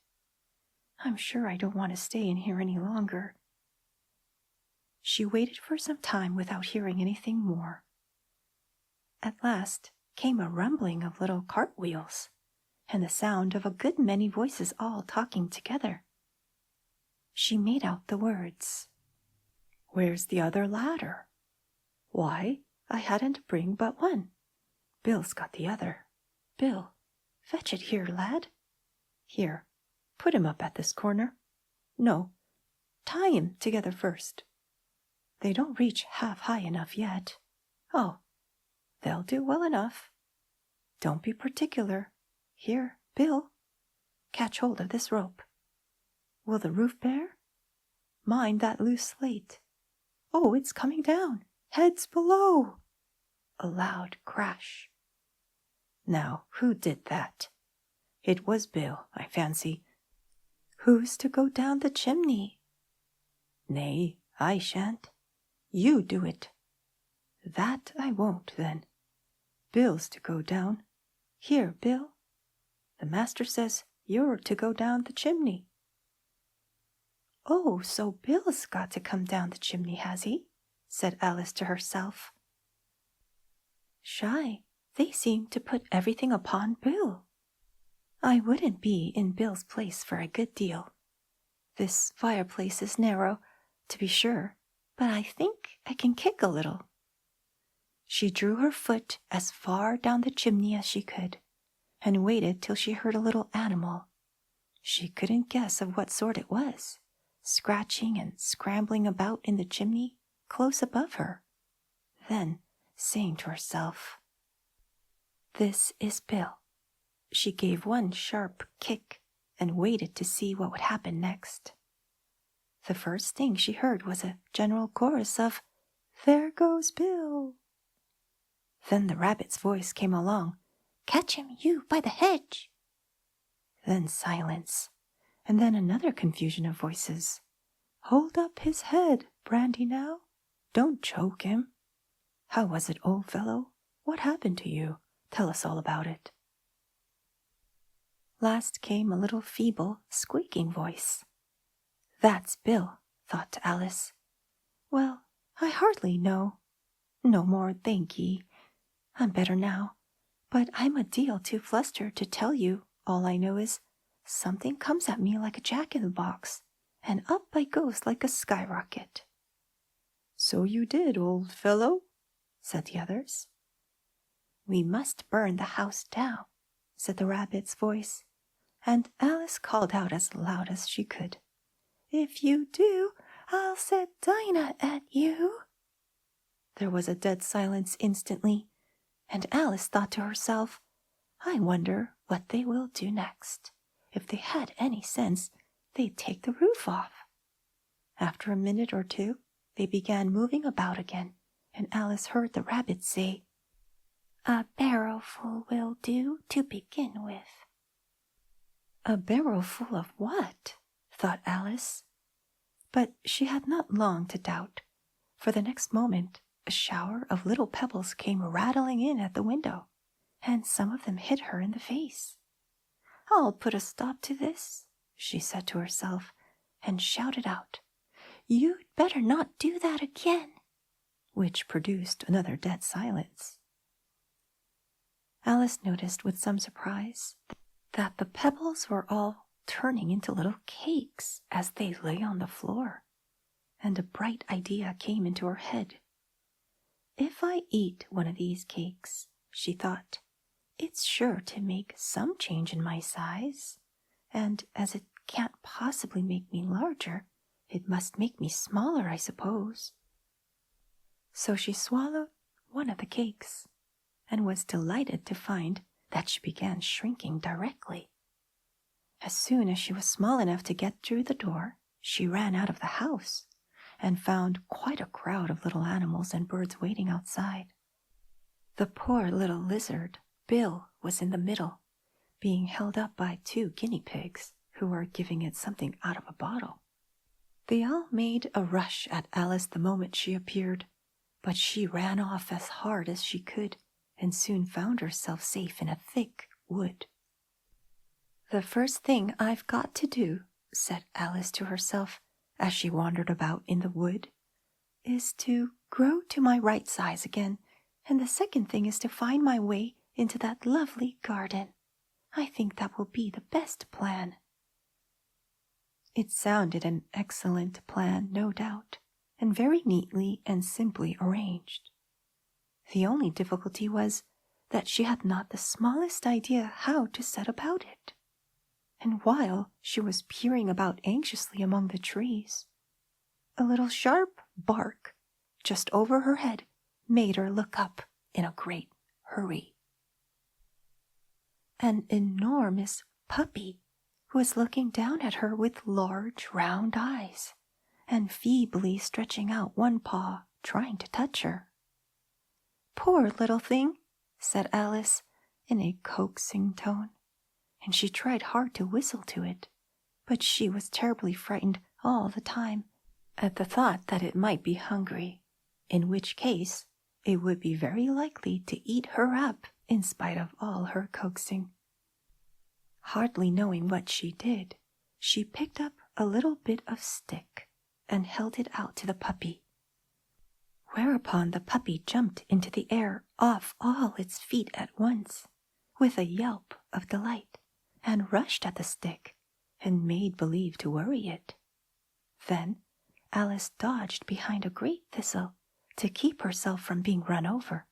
I'm sure I don't want to stay in here any longer." She waited for some time without hearing anything more. At last came a rumbling of little cartwheels, and the sound of a good many voices all talking together. She made out the words, "Where's the other ladder? Why, I hadn't bring but one. Bill's got the other. Bill, fetch it here, lad. Here, put him up at this corner. No, tie him together first. They don't reach half high enough yet. Oh, they'll do well enough. Don't be particular. Here, Bill, catch hold of this rope. Will the roof bear? Mind that loose slate. Oh, it's coming down. Heads below. A loud crash. Now, who did that? It was Bill, I fancy. Who's to go down the chimney? Nay, I shan't. You do it. That I won't, then. Bill's to go down. Here, Bill. The master says you're to go down the chimney. Oh, so Bill's got to come down the chimney, has he? Said Alice to herself. Shy, they seem to put everything upon Bill. I wouldn't be in Bill's place for a good deal. This fireplace is narrow, to be sure, but I think I can kick a little. She drew her foot as far down the chimney as she could, and waited till she heard a little animal. She couldn't guess of what sort it was, scratching and scrambling about in the chimney close above her. Then, saying to herself, "This is Bill," she gave one sharp kick and waited to see what would happen next. The first thing she heard was a general chorus of, "There goes Bill." Then the rabbit's voice came along, "Catch him, you, by the hedge." Then silence, and then another confusion of voices. "Hold up his head, Brandy, now. Don't choke him. How was it, old fellow? What happened to you? Tell us all about it." Last came a little feeble, squeaking voice. "That's Bill," thought Alice. "Well, I hardly know. No more, thank ye. I'm better now, but I'm a deal too flustered to tell you. All I know is something comes at me like a jack-in-the-box, and up I goes like a skyrocket." "So you did, old fellow," said the others. "We must burn the house down," said the rabbit's voice, and Alice called out as loud as she could, "If you do, I'll set Dinah at you." There was a dead silence instantly, and Alice thought to herself, "I wonder what they will do next. If they had any sense, they'd take the roof off." After a minute or two, they began moving about again, and Alice heard the rabbit say, "A barrowful will do to begin with." A barrowful of what? Thought Alice. But she had not long to doubt, for the next moment a shower of little pebbles came rattling in at the window, and some of them hit her in the face. "I'll put a stop to this," she said to herself, and shouted out, "You'd better not do that again," which produced another dead silence. Alice noticed with some surprise that the pebbles were all turning into little cakes as they lay on the floor, and a bright idea came into her head. "If I eat one of these cakes," she thought, "it's sure to make some change in my size, and as it can't possibly make me larger, it must make me smaller, I suppose." So she swallowed one of the cakes, and was delighted to find that she began shrinking directly. As soon as she was small enough to get through the door, she ran out of the house, and found quite a crowd of little animals and birds waiting outside. The poor little lizard, Bill, was in the middle, being held up by 2 guinea pigs, who were giving it something out of a bottle. They all made a rush at Alice the moment she appeared, but she ran off as hard as she could, and soon found herself safe in a thick wood. "The first thing I've got to do," said Alice to herself, as she wandered about in the wood, "is to grow to my right size again, and the second thing is to find my way into that lovely garden. I think that will be the best plan." It sounded an excellent plan, no doubt, and very neatly and simply arranged. The only difficulty was that she had not the smallest idea how to set about it. And while she was peering about anxiously among the trees, a little sharp bark just over her head made her look up in a great hurry. an enormous puppy who was looking down at her with large round eyes and feebly stretching out one paw, trying to touch her. "Poor little thing," said Alice in a coaxing tone, and she tried hard to whistle to it, but she was terribly frightened all the time at the thought that it might be hungry, in which case it would be very likely to eat her up in spite of all her coaxing. Hardly knowing what she did, she picked up a little bit of stick and held it out to the puppy, whereupon the puppy jumped into the air off all its feet at once, with a yelp of delight, and rushed at the stick and made believe to worry it. Then Alice dodged behind a great thistle to keep herself from being run over,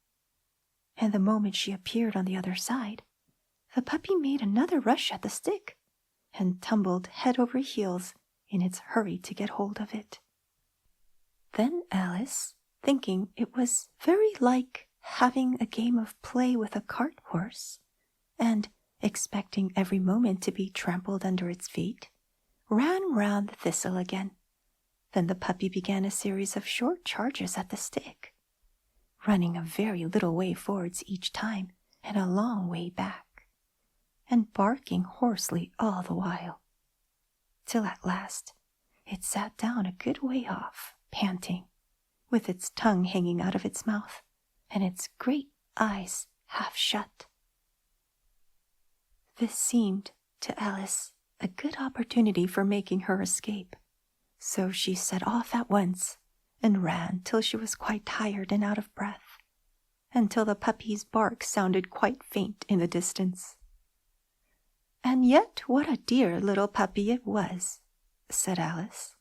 and the moment she appeared on the other side, the puppy made another rush at the stick and tumbled head over heels in its hurry to get hold of it. Then Alice, thinking it was very like having a game of play with a cart horse, and expecting every moment to be trampled under its feet, ran round the thistle again. Then the puppy began a series of short charges at the stick, running a very little way forwards each time and a long way back, and barking hoarsely all the while, till at last it sat down a good way off, panting, with its tongue hanging out of its mouth and its great eyes half shut. This seemed to Alice a good opportunity for making her escape, so she set off at once and ran till she was quite tired and out of breath, until the puppy's bark sounded quite faint in the distance. "And yet what a dear little puppy it was," said Alice,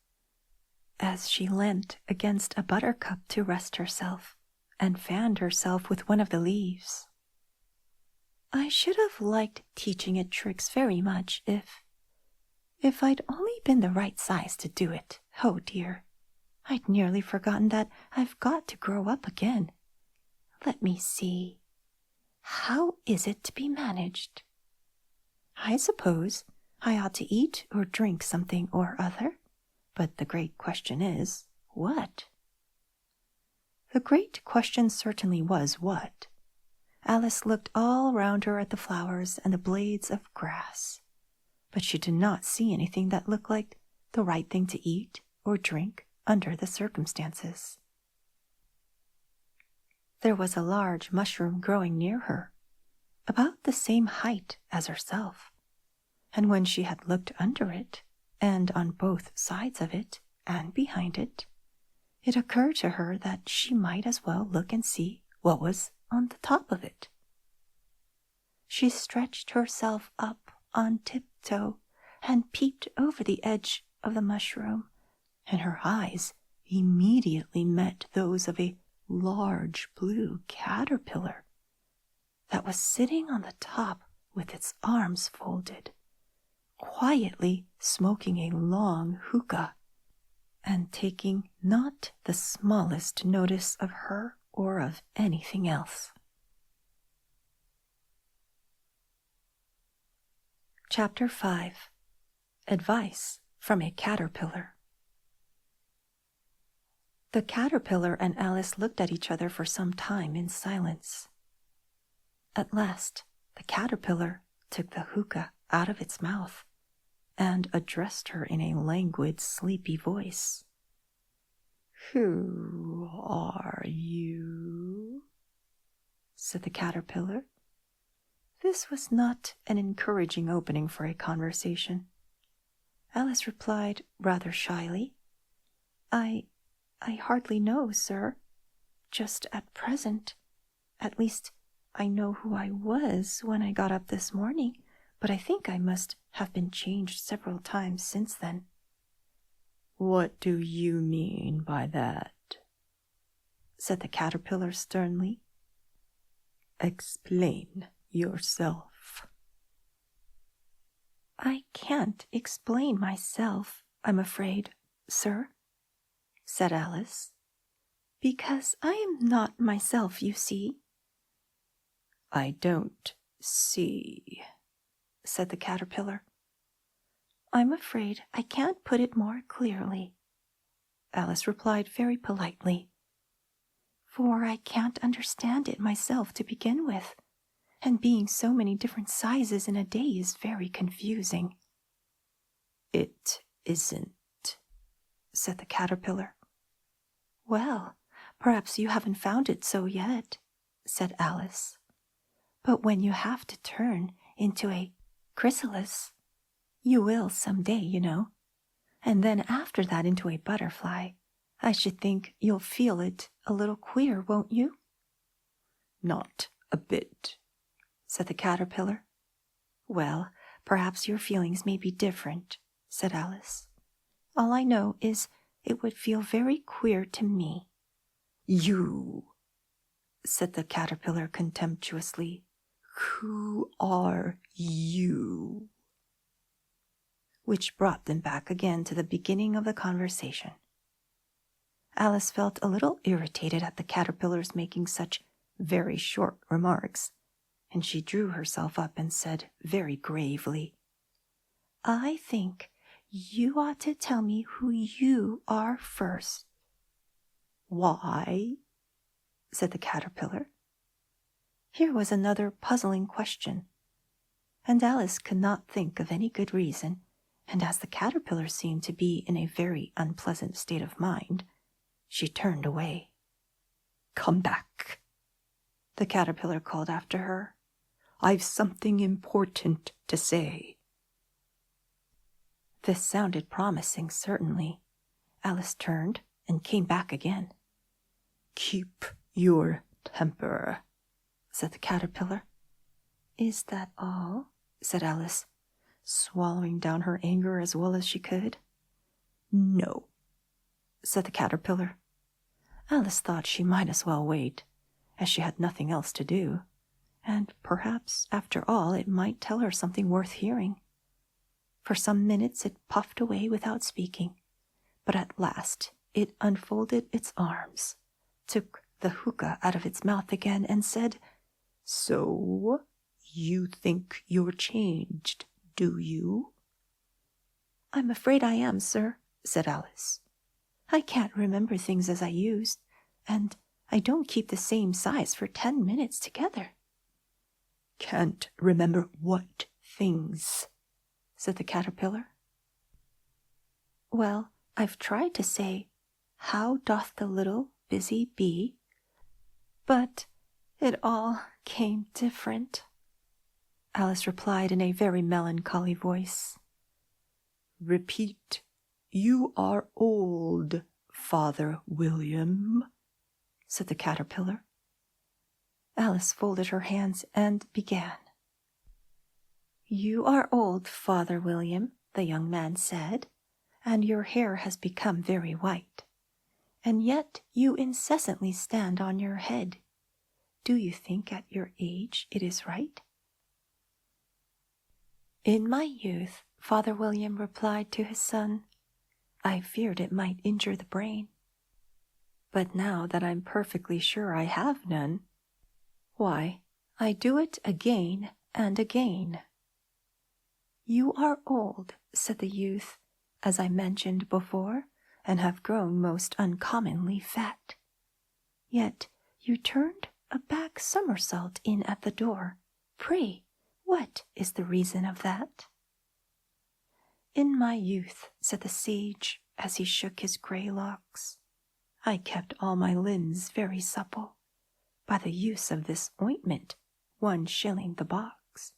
as she leant against a buttercup to rest herself and fanned herself with one of the leaves. "I should have liked teaching it tricks very much if I'd only been the right size to do it. Oh dear, I'd nearly forgotten that I've got to grow up again. Let me see. How is it to be managed? I suppose I ought to eat or drink something or other, but the great question is, what?" The great question certainly was what. Alice looked all round her at the flowers and the blades of grass, but she did not see anything that looked like the right thing to eat or drink under the circumstances. There was a large mushroom growing near her, about the same height as herself, and when she had looked under it, and on both sides of it, and behind it, it occurred to her that she might as well look and see what was on the top of it. She stretched herself up on tiptoe and peeped over the edge of the mushroom, and her eyes immediately met those of a large blue caterpillar that was sitting on the top with its arms folded, quietly smoking a long hookah, and taking not the smallest notice of her or of anything else. Chapter 5. Advice from a Caterpillar. The caterpillar and Alice looked at each other for some time in silence. At last the caterpillar took the hookah out of its mouth and addressed her in a languid, sleepy voice. "Who are you?" said the caterpillar. This was not an encouraging opening for a conversation. Alice replied rather shyly, I hardly know, sir. Just at present. At least, I know who I was when I got up this morning, but I think I must have been changed several times since then." "What do you mean by that?" said the caterpillar sternly. "Explain yourself." "I can't explain myself, I'm afraid, sir," said Alice, "because I am not myself, you see." "I don't see," said the caterpillar. "I'm afraid I can't put it more clearly," Alice replied very politely, "for I can't understand it myself to begin with, and being so many different sizes in a day is very confusing." "It isn't," said the caterpillar. "Well, perhaps you haven't found it so yet," said Alice. "But when you have to turn into a chrysalis, you will some day, you know, and then after that into a butterfly, I should think you'll feel it a little queer, won't you?" "Not a bit," said the caterpillar. "Well, perhaps your feelings may be different," said Alice. "All I know is it would feel very queer to me." "You," said the caterpillar contemptuously. "Who are you?" Which brought them back again to the beginning of the conversation. Alice felt a little irritated at the caterpillar's making such very short remarks, and she drew herself up and said very gravely, "I think you ought to tell me who you are first." "Why?" said the caterpillar. Here was another puzzling question, and Alice could not think of any good reason, and as the caterpillar seemed to be in a very unpleasant state of mind, she turned away. "Come back," the caterpillar called after her. "I've something important to say." This sounded promising, certainly. Alice turned and came back again. "Keep your temper," said the caterpillar. "Is that all?" said Alice, swallowing down her anger as well as she could. "No," said the caterpillar. Alice thought she might as well wait, as she had nothing else to do, and perhaps, after all, it might tell her something worth hearing. For some minutes it puffed away without speaking, but at last it unfolded its arms, took the hookah out of its mouth again, and said, "So you think you're changed, do you?" "I'm afraid I am, sir," said Alice. "I can't remember things as I used, and I don't keep the same size for 10 minutes together." "Can't remember what things?" said the caterpillar. "Well, I've tried to say, 'How doth the little busy bee?' but it all came different," Alice replied in a very melancholy voice. "Repeat, 'You are old, Father William,'" said the caterpillar. Alice folded her hands and began. "You are old, Father William," the young man said, "and your hair has become very white, and yet you incessantly stand on your head. Do you think at your age it is right?" "In my youth," Father William replied to his son, "I feared it might injure the brain. But now that I'm perfectly sure I have none, why, I do it again and again." "You are old," said the youth, "as I mentioned before, and have grown most uncommonly fat. Yet you turned a back somersault in at the door. Pray, what is the reason of that?" "In my youth," said the sage, as he shook his grey locks, "I kept all my limbs very supple. By the use of this ointment, 1 shilling the box.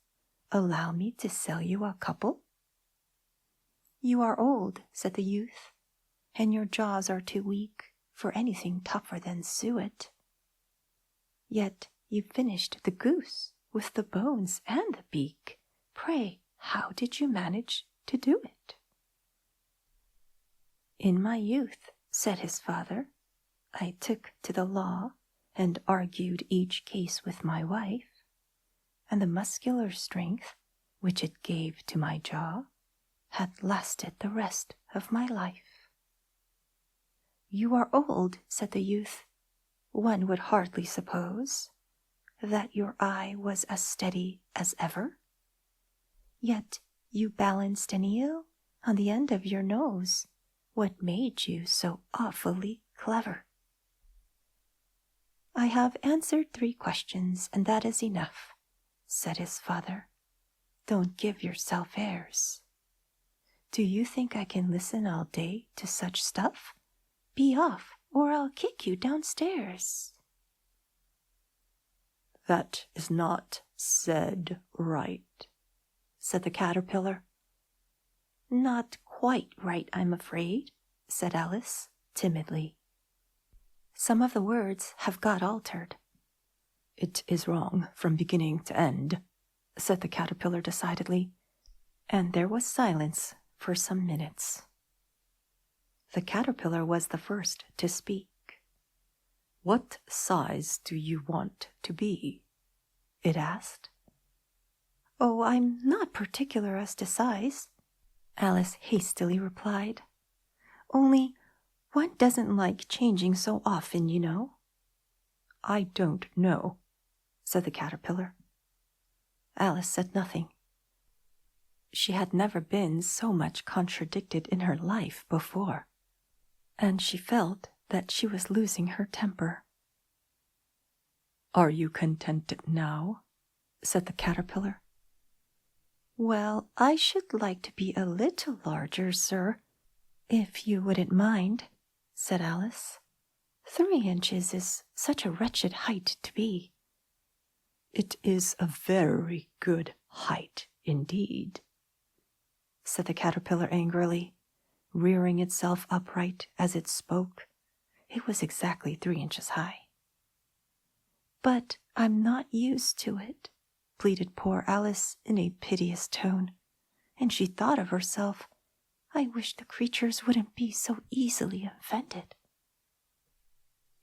Allow me to sell you a couple?" "You are old," said the youth, "and your jaws are too weak for anything tougher than suet. Yet you finished the goose with the bones and the beak. Pray, how did you manage to do it?" "In my youth," said his father, "I took to the law and argued each case with my wife, and the muscular strength which it gave to my jaw had lasted the rest of my life." "You are old," said the youth. "One would hardly suppose that your eye was as steady as ever?" Yet you balanced an eel on the end of your nose. What made you so awfully clever?" "I have answered 3 questions, and that is enough," said his father. "Don't give yourself airs. Do you think I can listen all day to such stuff? Be off, or I'll kick you downstairs." "That is not said right," said the caterpillar. "Not quite right, I'm afraid," said Alice, timidly. "Some of the words have got altered." "It is wrong from beginning to end," said the caterpillar decidedly, and there was silence for some minutes. The caterpillar was the first to speak. "What size do you want to be?" it asked. "Oh, I'm not particular as to size," Alice hastily replied. "Only one doesn't like changing so often, you know." "I don't know," said the caterpillar. Alice said nothing. She had never been so much contradicted in her life before, and she felt that she was losing her temper. "Are you contented now?" said the caterpillar. "Well, I should like to be a little larger, sir, if you wouldn't mind," said Alice. 3 inches is such a wretched height to be." "It is a very good height indeed," said the caterpillar angrily, rearing itself upright as it spoke. It was exactly 3 inches high. "But I'm not used to it," pleaded poor Alice in a piteous tone, and she thought of herself, "I wish the creatures wouldn't be so easily offended."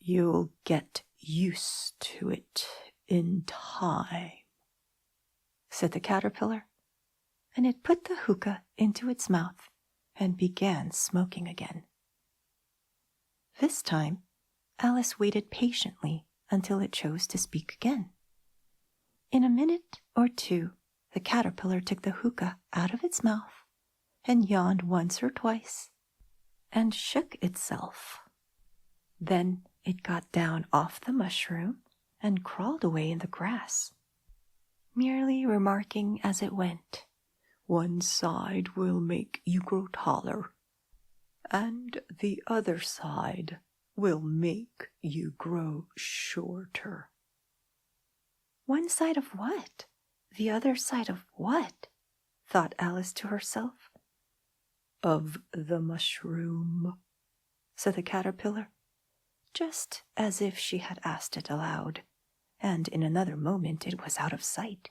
"You'll get used to it in time," said the caterpillar, and it put the hookah into its mouth and began smoking again. This time, Alice waited patiently until it chose to speak again. In a minute or 2, the caterpillar took the hookah out of its mouth and yawned once or twice and shook itself. Then it got down off the mushroom and crawled away in the grass, merely remarking as it went, "One side will make you grow taller, and the other side will make you grow shorter." "One side of what? The other side of what?" thought Alice to herself. "Of the mushroom," said the caterpillar, just as if she had asked it aloud, and in another moment it was out of sight.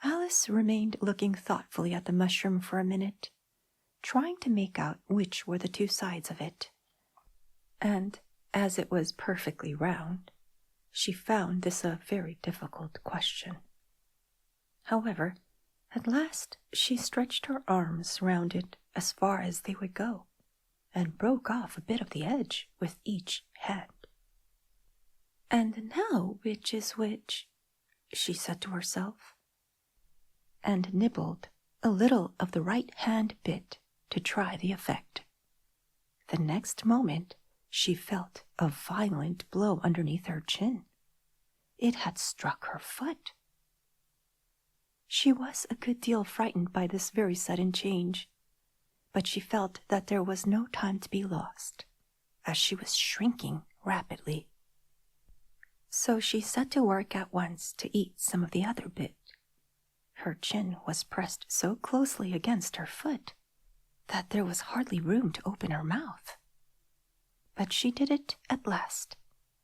Alice remained looking thoughtfully at the mushroom for a minute, trying to make out which were the 2 sides of it. And as it was perfectly round, she found this a very difficult question. However, at last she stretched her arms round it as far as they would go, and broke off a bit of the edge with each hand. "And now which is which?" she said to herself, and nibbled a little of the right hand bit to try the effect. The next moment she felt a violent blow underneath her chin. It had struck her foot. She was a good deal frightened by this very sudden change, but she felt that there was no time to be lost, as she was shrinking rapidly. So she set to work at once to eat some of the other bit. Her chin was pressed so closely against her foot that there was hardly room to open her mouth. But she did it at last,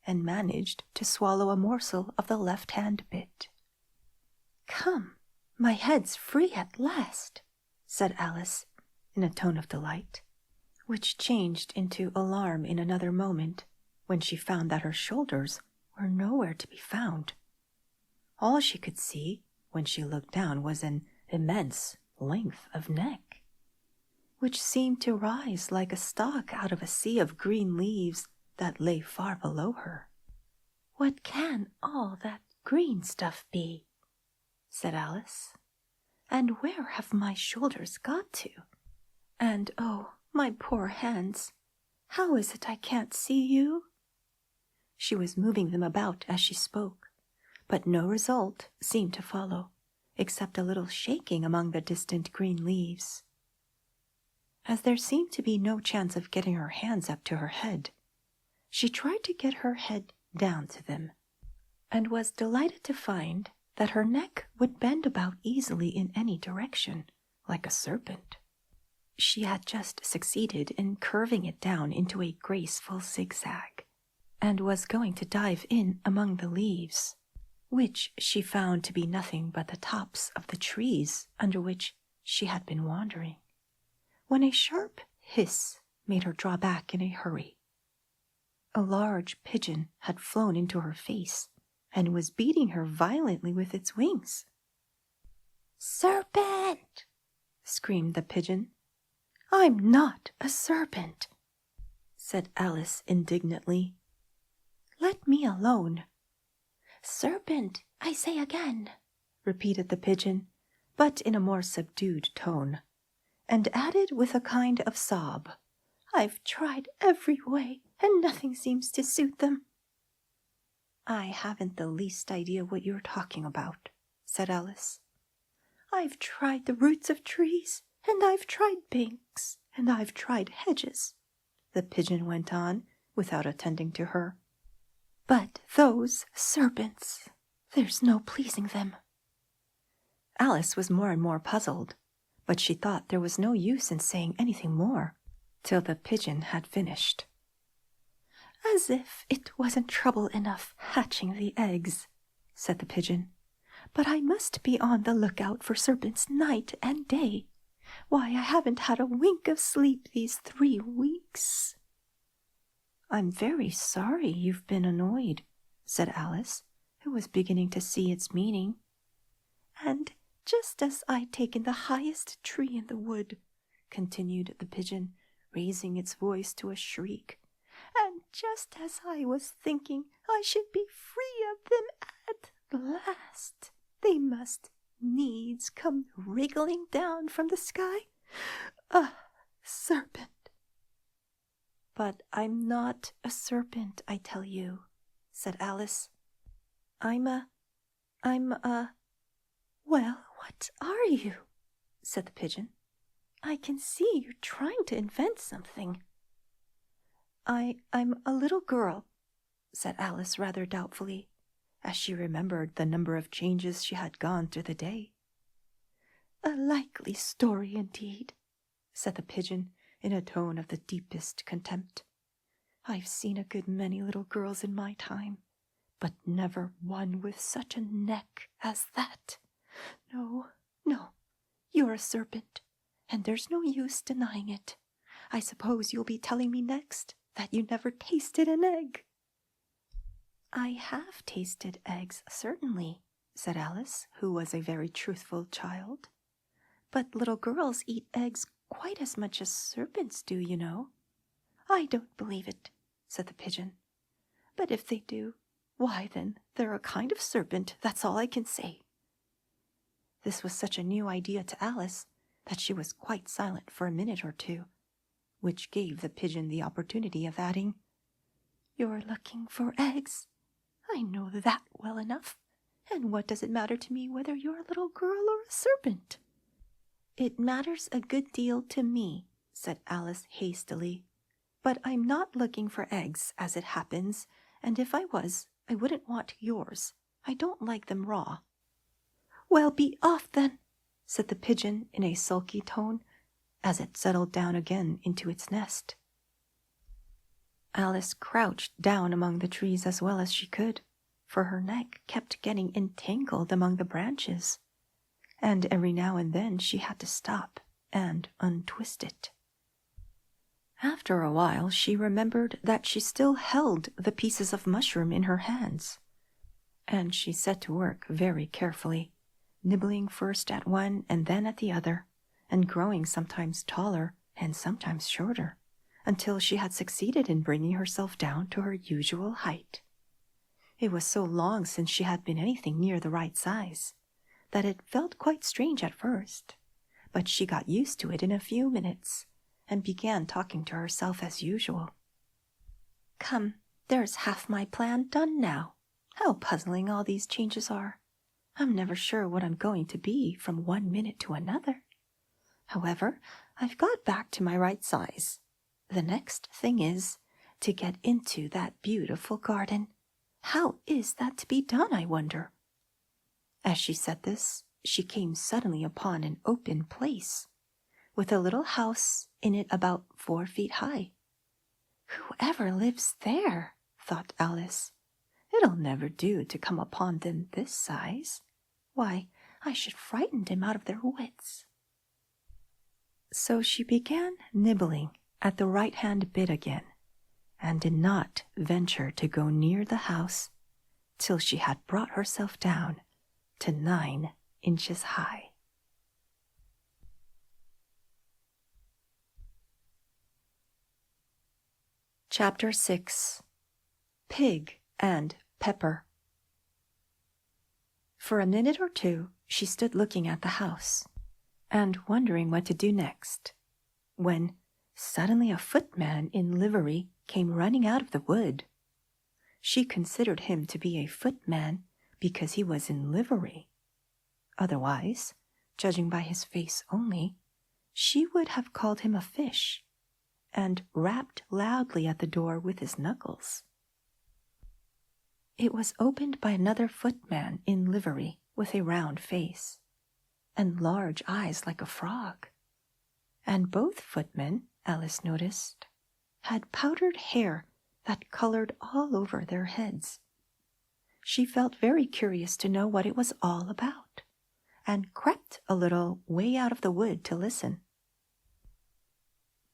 and managed to swallow a morsel of the left-hand bit. "Come, my head's free at last," said Alice, in a tone of delight, which changed into alarm in another moment, when she found that her shoulders were nowhere to be found. All she could see when she looked down was an immense length of neck, which seemed to rise like a stalk out of a sea of green leaves that lay far below her. "What can all that green stuff be?" said Alice. And where have my shoulders got to? And oh, my poor hands, how is it I can't see you?" She was moving them about as she spoke, but no result seemed to follow, except a little shaking among the distant green leaves. As there seemed to be no chance of getting her hands up to her head, she tried to get her head down to them, and was delighted to find that her neck would bend about easily in any direction, like a serpent. She had just succeeded in curving it down into a graceful zigzag, and was going to dive in among the leaves, which she found to be nothing but the tops of the trees under which she had been wandering, when a sharp hiss made her draw back in a hurry. A large pigeon had flown into her face, and was beating her violently with its wings. "Serpent!" screamed the pigeon. "I'm not a serpent," said Alice indignantly. "Let me alone." "Serpent, I say again," repeated the pigeon, but in a more subdued tone, and added with a kind of sob, "I've tried every way, and nothing seems to suit them." "I haven't the least idea what you're talking about," said Alice. "I've tried the roots of trees, and I've tried banks, and I've tried hedges," the pigeon went on, without attending to her. "But those serpents, there's no pleasing them." Alice was more and more puzzled, but she thought there was no use in saying anything more till the pigeon had finished. "As if it wasn't trouble enough hatching the eggs," said the pigeon. "But I must be on the lookout for serpents night and day. Why, I haven't had a wink of sleep these 3 weeks." "I'm very sorry you've been annoyed," said Alice, who was beginning to see its meaning. "And just as I'd taken the highest tree in the wood," continued the pigeon, raising its voice to a shriek, "and just as I was thinking I should be free of them at last, they must needs come wriggling down from the sky. A serpent." "But I'm not a serpent, I tell you," said Alice. I'm a... "Well, what are you?" said the pigeon. "I can see you're trying to invent something." I'm a little girl," said Alice rather doubtfully, as she remembered the number of changes she had gone through the day. "A likely story indeed," said the pigeon in a tone of the deepest contempt. "I've seen a good many little girls in my time, but never one with such a neck as that. No, you're a serpent, and there's no use denying it. I suppose you'll be telling me next that you never tasted an egg." "I have tasted eggs, certainly," said Alice, who was a very truthful child. "But little girls eat eggs quite as much as serpents do, you know." "I don't believe it," said the pigeon. "But if they do, why then they're a kind of serpent, that's all I can say." This was such a new idea to Alice that she was quite silent for a minute or two, which gave the pigeon the opportunity of adding, "You're looking for eggs. I know that well enough, and what does it matter to me whether you're a little girl or a serpent?" "It matters a good deal to me," said Alice hastily, "but I'm not looking for eggs, as it happens, and if I was, I wouldn't want yours. I don't like them raw." "Well, be off then," said the pigeon in a sulky tone, as it settled down again into its nest. Alice crouched down among the trees as well as she could, for her neck kept getting entangled among the branches, and every now and then she had to stop and untwist it. After a while she remembered that she still held the pieces of mushroom in her hands, and she set to work very carefully, nibbling first at one and then at the other, and growing sometimes taller and sometimes shorter, until she had succeeded in bringing herself down to her usual height. It was so long since she had been anything near the right size that it felt quite strange at first, but she got used to it in a few minutes and began talking to herself as usual. Come, there's half my plan done now. How puzzling all these changes are. I'm never sure what I'm going to be from one minute to another. However, I've got back to my right size. The next thing is to get into that beautiful garden. How is that to be done, I wonder? As she said this, she came suddenly upon an open place, with a little house in it about 4 feet high. Whoever lives there, thought Alice. It'll never do to come upon them this size. Why, I should frighten them out of their wits. So she began nibbling at the right-hand bit again, and did not venture to go near the house till she had brought herself down to 9 inches high. Chapter 6. Pig and Pepper. For a minute or two she stood looking at the house and wondering what to do next, when suddenly a footman in livery came running out of the wood. She considered him to be a footman because he was in livery. Otherwise, judging by his face only, she would have called him a fish, and rapped loudly at the door with his knuckles. It was opened by another footman in livery with a round face, and large eyes like a frog. And both footmen, Alice noticed, had powdered hair that colored all over their heads. She felt very curious to know what it was all about, and crept a little way out of the wood to listen.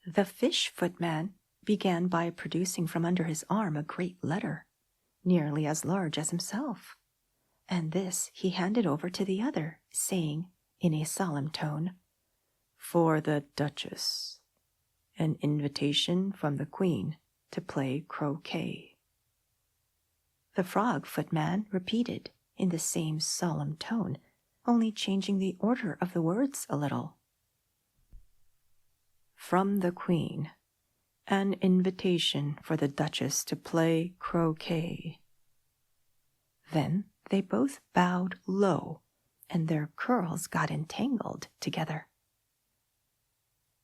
The fish footman began by producing from under his arm a great letter, nearly as large as himself, and this he handed over to the other, saying in a solemn tone, "For the Duchess, an invitation from the Queen to play croquet." The frog footman repeated in the same solemn tone, only changing the order of the words a little. "From the Queen, an invitation for the Duchess to play croquet." Then they both bowed low, and their curls got entangled together.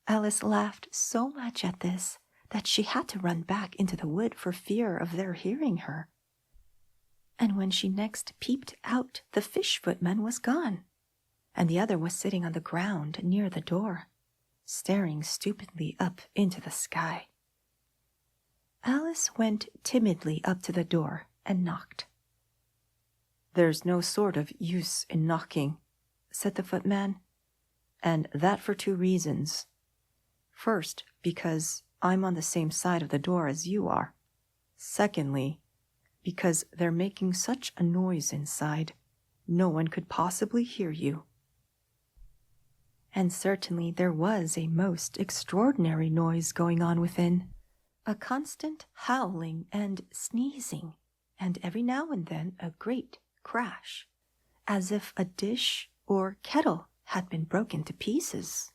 Alice laughed so much at this that she had to run back into the wood for fear of their hearing her. And when she next peeped out, the fish footman was gone, and the other was sitting on the ground near the door, staring stupidly up into the sky. Alice went timidly up to the door and knocked. "There's no sort of use in knocking," said the footman, "and that for 2 reasons. First, because I'm on the same side of the door as you are. Secondly, because they're making such a noise inside, no one could possibly hear you." And certainly there was a most extraordinary noise going on within, a constant howling and sneezing, and every now and then a great crash, as if a dish or kettle had been broken to pieces.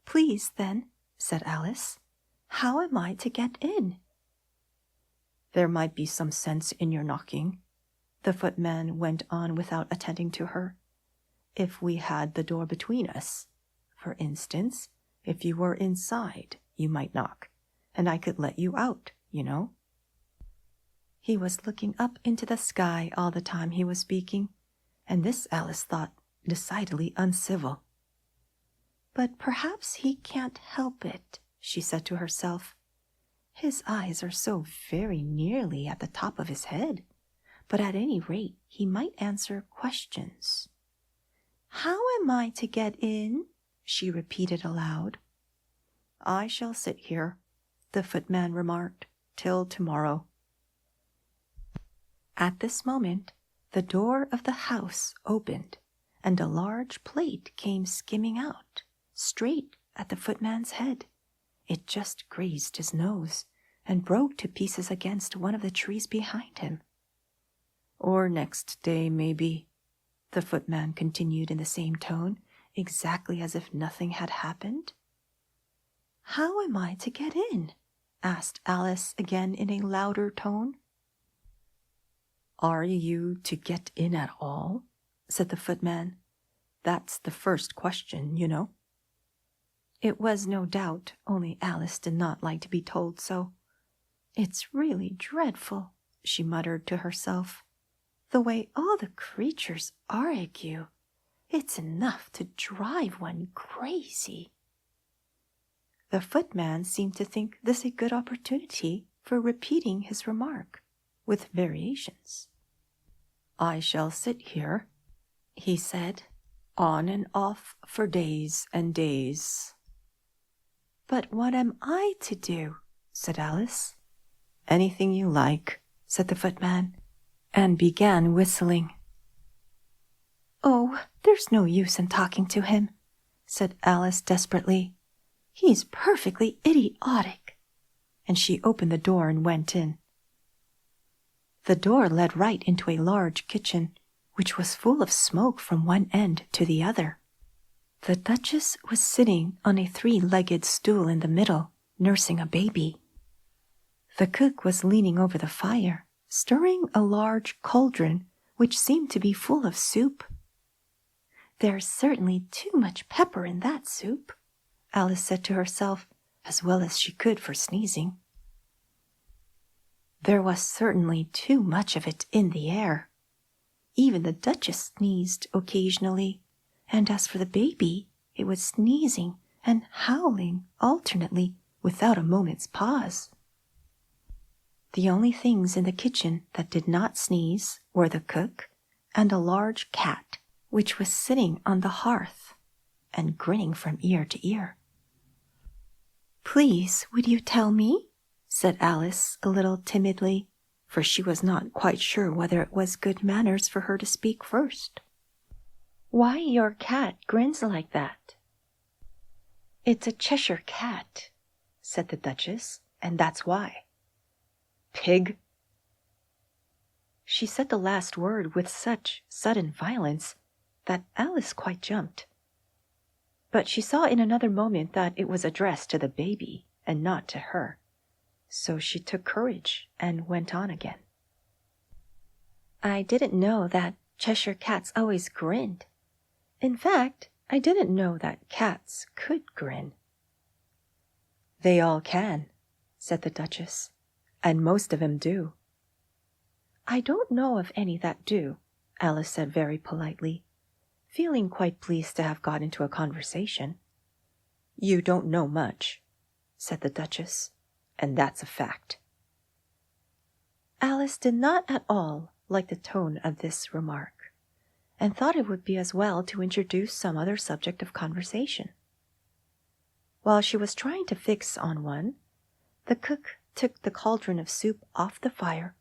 "Please, then," said Alice, "how am I to get in?" "There might be some sense in your knocking," the footman went on without attending to her, "if we had the door between us. For instance, if you were inside, you might knock, and I could let you out, you know." He was looking up into the sky all the time he was speaking, and this Alice thought decidedly uncivil. "But perhaps he can't help it," she said to herself. "His eyes are so very nearly at the top of his head, but at any rate he might answer questions. How am I to get in?" she repeated aloud. "I shall sit here," the footman remarked, "till tomorrow." At this moment the door of the house opened, and a large plate came skimming out, straight at the footman's head. It just grazed his nose, and broke to pieces against one of the trees behind him. "Or next day, maybe," the footman continued in the same tone, exactly as if nothing had happened. How am I to get in? Asked Alice again in a louder tone. Are you to get in at all? Said the footman. That's the first question, you know. It was no doubt, only Alice did not like to be told so. It's really dreadful, she muttered to herself, the way all the creatures argue. It's enough to drive one crazy. The footman seemed to think this a good opportunity for repeating his remark, with variations. I shall sit here, he said, on and off for days and days. But what am I to do? Said Alice. Anything you like, said the footman, and began whistling. Oh, there's no use in talking to him, said Alice desperately. He's perfectly idiotic. And she opened the door and went in. The door led right into a large kitchen, which was full of smoke from one end to the other. The Duchess was sitting on a three-legged stool in the middle, nursing a baby. The cook was leaning over the fire, stirring a large cauldron which seemed to be full of soup. There's certainly too much pepper in that soup, Alice said to herself, as well as she could for sneezing. There was certainly too much of it in the air. Even the Duchess sneezed occasionally, and as for the baby, it was sneezing and howling alternately without a moment's pause. The only things in the kitchen that did not sneeze were the cook and a large cat, which was sitting on the hearth and grinning from ear to ear. Please, would you tell me? Said Alice a little timidly, for she was not quite sure whether it was good manners for her to speak first. Why your cat grins like that? It's a Cheshire cat, said the Duchess, and that's why. Pig! She said the last word with such sudden violence that Alice quite jumped. But she saw in another moment that it was addressed to the baby and not to her, so she took courage and went on again. I didn't know that Cheshire cats always grinned. In fact, I didn't know that cats could grin. They all can, said the Duchess, and most of 'em do. I don't know of any that do, Alice said very politely, feeling quite pleased to have got into a conversation. You don't know much, said the Duchess, and that's a fact. Alice did not at all like the tone of this remark, and thought it would be as well to introduce some other subject of conversation. While she was trying to fix on one, the cook took the cauldron of soup off the fire,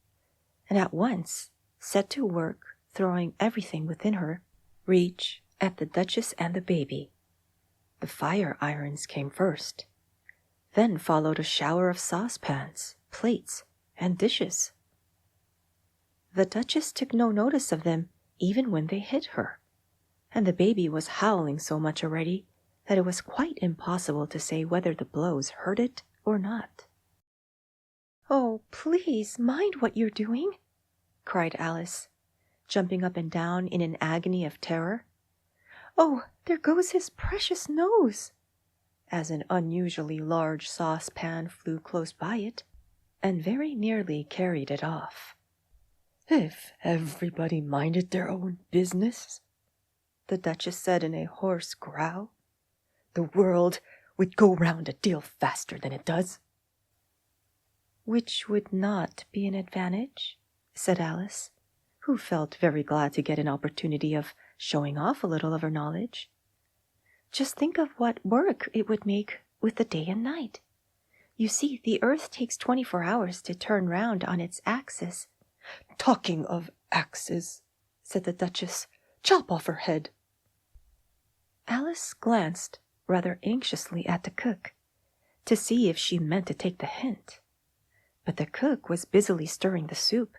and at once set to work throwing everything within her reach at the Duchess and the baby. The fire irons came first. Then followed a shower of saucepans, plates, and dishes. The Duchess took no notice of them even when they hit her, and the baby was howling so much already that it was quite impossible to say whether the blows hurt it or not. Oh, please mind what you're doing, cried Alice, jumping up and down in an agony of terror. Oh, there goes his precious nose, as an unusually large saucepan flew close by it, and very nearly carried it off. If everybody minded their own business, the Duchess said in a hoarse growl, the world would go round a deal faster than it does. Which would not be an advantage, said Alice, who felt very glad to get an opportunity of showing off a little of her knowledge. Just think of what work it would make with the day and night. You see, the earth takes 24 hours to turn round on its axis. Talking of axes, said the Duchess, chop off her head. Alice glanced rather anxiously at the cook, to see if she meant to take the hint. But the cook was busily stirring the soup,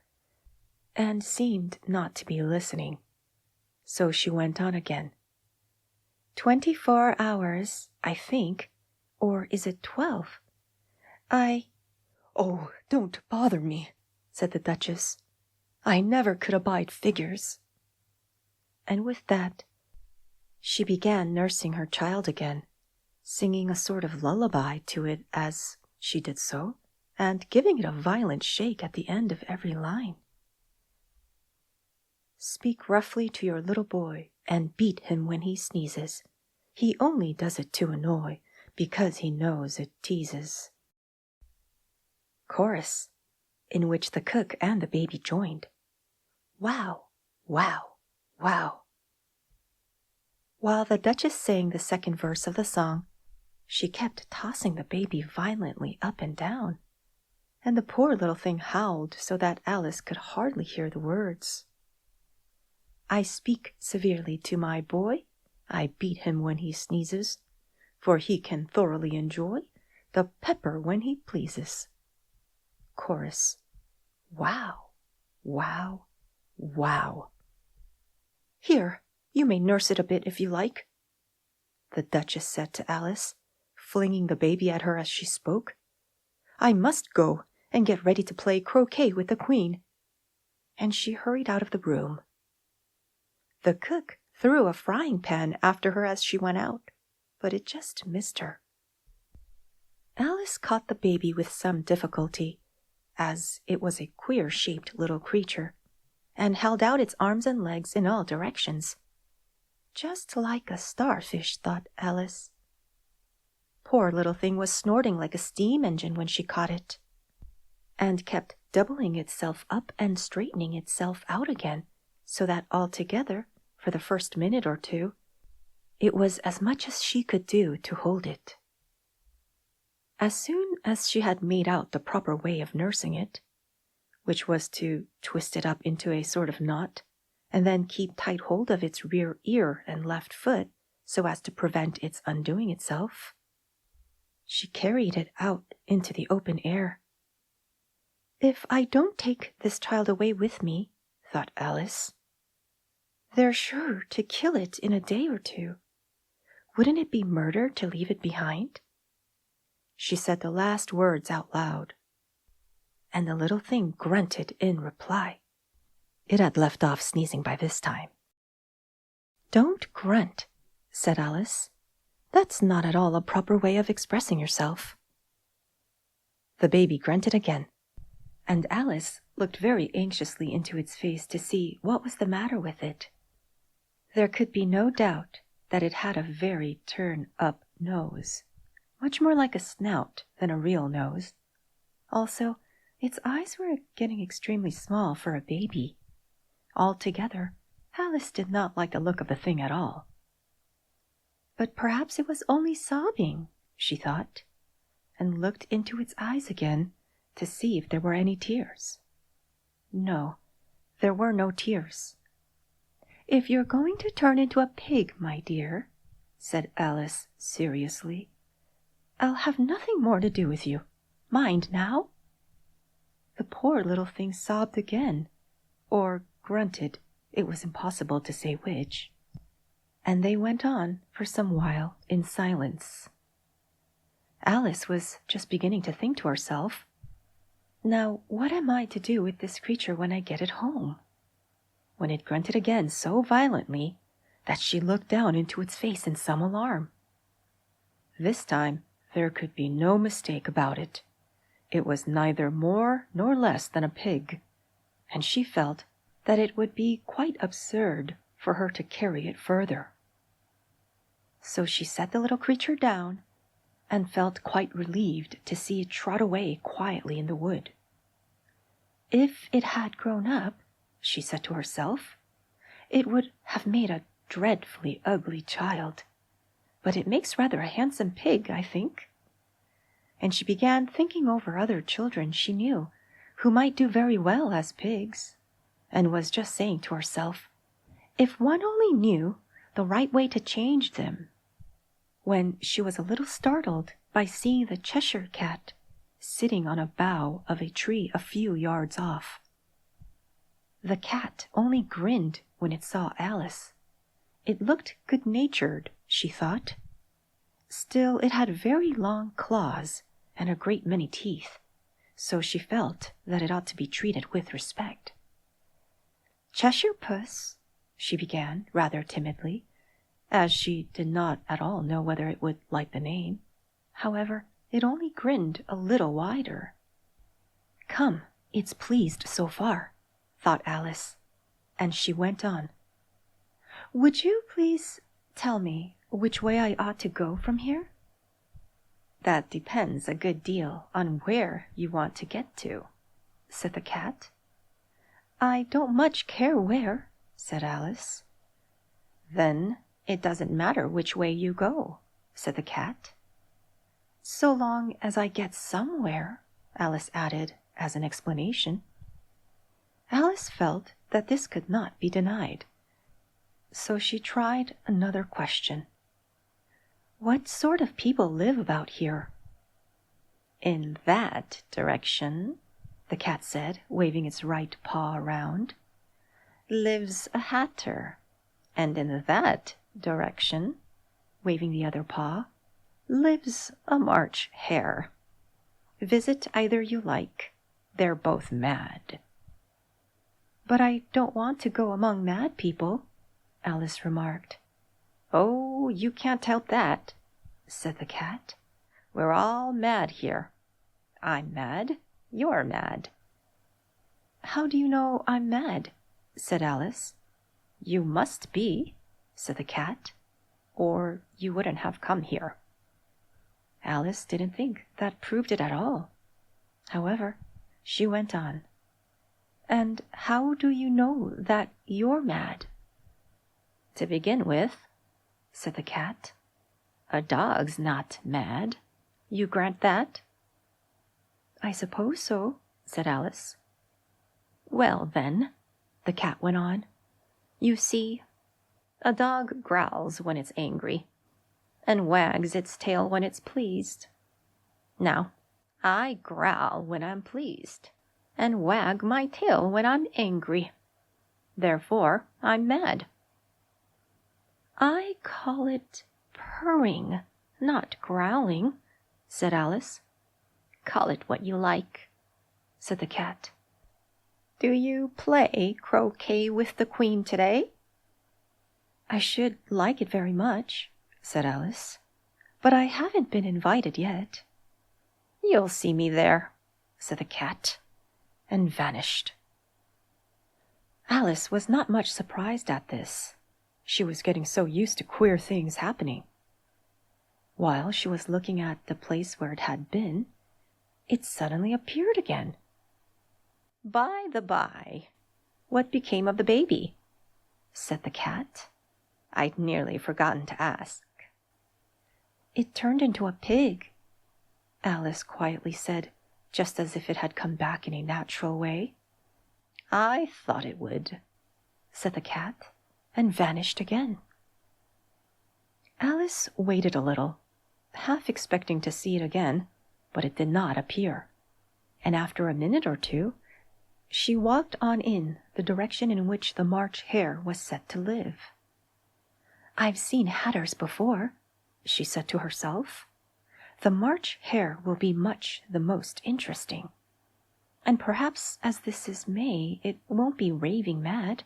and seemed not to be listening. So she went on again. 24 hours, I think, or is it 12? Oh, don't bother me, said the Duchess. I never could abide figures. And with that, she began nursing her child again, singing a sort of lullaby to it as she did so, and giving it a violent shake at the end of every line. Speak roughly to your little boy, and beat him when he sneezes. He only does it to annoy, because he knows it teases. Chorus, in which the cook and the baby joined. Wow, wow, wow. While the Duchess sang the second verse of the song, she kept tossing the baby violently up and down, and the poor little thing howled so that Alice could hardly hear the words. I speak severely to my boy, I beat him when he sneezes, for he can thoroughly enjoy the pepper when he pleases. Chorus. Wow, wow, wow. Here, you may nurse it a bit if you like, the Duchess said to Alice, flinging the baby at her as she spoke. I must go and get ready to play croquet with the Queen. And she hurried out of the room. The cook threw a frying pan after her as she went out, but it just missed her. Alice caught the baby with some difficulty, as it was a queer-shaped little creature, and held out its arms and legs in all directions. Just like a starfish, thought Alice. Poor little thing was snorting like a steam engine when she caught it, and kept doubling itself up and straightening itself out again, so that altogether, for the first minute or two, it was as much as she could do to hold it. As soon as she had made out the proper way of nursing it, which was to twist it up into a sort of knot, and then keep tight hold of its rear ear and left foot so as to prevent its undoing itself, she carried it out into the open air. If I don't take this child away with me, thought Alice, they're sure to kill it in a day or two. Wouldn't it be murder to leave it behind? She said the last words out loud, and the little thing grunted in reply. It had left off sneezing by this time. Don't grunt, said Alice. That's not at all a proper way of expressing yourself. The baby grunted again, and Alice looked very anxiously into its face to see what was the matter with it. There could be no doubt that it had a very turn-up nose, much more like a snout than a real nose. Also, its eyes were getting extremely small for a baby. Altogether, Alice did not like the look of the thing at all. But perhaps it was only sobbing, she thought, and looked into its eyes again to see if there were any tears. No, there were no tears. If you're going to turn into a pig, my dear, said Alice seriously, I'll have nothing more to do with you. Mind now? The poor little thing sobbed again, or grunted, it was impossible to say which, and they went on for some while in silence. Alice was just beginning to think to herself, now what am I to do with this creature when I get it home? When it grunted again so violently that she looked down into its face in some alarm. This time there could be no mistake about it. It was neither more nor less than a pig, and she felt that it would be quite absurd for her to carry it further. So she set the little creature down and felt quite relieved to see it trot away quietly in the wood. If it had grown up, she said to herself, it would have made a dreadfully ugly child, but it makes rather a handsome pig, I think. And she began thinking over other children she knew who might do very well as pigs, and was just saying to herself, if one only knew the right way to change them, when she was a little startled by seeing the Cheshire Cat sitting on a bough of a tree a few yards off. The cat only grinned when it saw Alice, It looked good-natured, she thought. Still, it had very long claws and a great many teeth, so she felt that it ought to be treated with respect. "Cheshire Puss," she began, rather timidly, as she did not at all know whether it would like the name. However, it only grinned a little wider. "Come, it's pleased so far," thought Alice, and she went on. "Would you please tell me which way I ought to go from here?" "That depends a good deal on where you want to get to," said the cat. "I don't much care where," said Alice. "Then it doesn't matter which way you go," said the cat. "So long as I get somewhere," Alice added as an explanation. Alice felt that this could not be denied, so she tried another question. "What sort of people live about here?" "In that direction," the cat said, waving its right paw around, "lives a hatter, and in that direction," waving the other paw, "lives a March hare. Visit either you like. They're both mad." "But I don't want to go among mad people," Alice remarked. "Oh, you can't help that," said the cat. "We're all mad here. I'm mad. You're mad." "How do you know I'm mad?" said Alice. "You must be," said the cat, "or you wouldn't have come here." Alice didn't think that proved it at all. However, she went on. "And how do you know that you're mad?" "To begin with," said the cat, "a dog's not mad. You grant that?" "I suppose so," said Alice. "Well, then," the cat went on, "you see, a dog growls when it's angry, and wags its tail when it's pleased. Now, I growl when I'm pleased, and wag my tail when I'm angry. Therefore, I'm mad." "I call it purring, not growling," said Alice. "Call it what you like," said the cat. "Do you play croquet with the queen today?" "I should like it very much," said Alice, "but I haven't been invited yet." "You'll see me there," said the cat, and vanished. Alice was not much surprised at this. She was getting so used to queer things happening. While she was looking at the place where it had been, it suddenly appeared again. "By the by, what became of the baby?" said the cat. "I'd nearly forgotten to ask." "It turned into a pig," Alice quietly said, just as if it had come back in a natural way. "I thought it would," said the cat, and vanished again. Alice waited a little, half expecting to see it again, but it did not appear, and after a minute or two, she walked on in the direction in which the March hare was said to live. "I've seen hatters before," she said to herself. "The March hare will be much the most interesting. And perhaps as this is May, it won't be raving mad,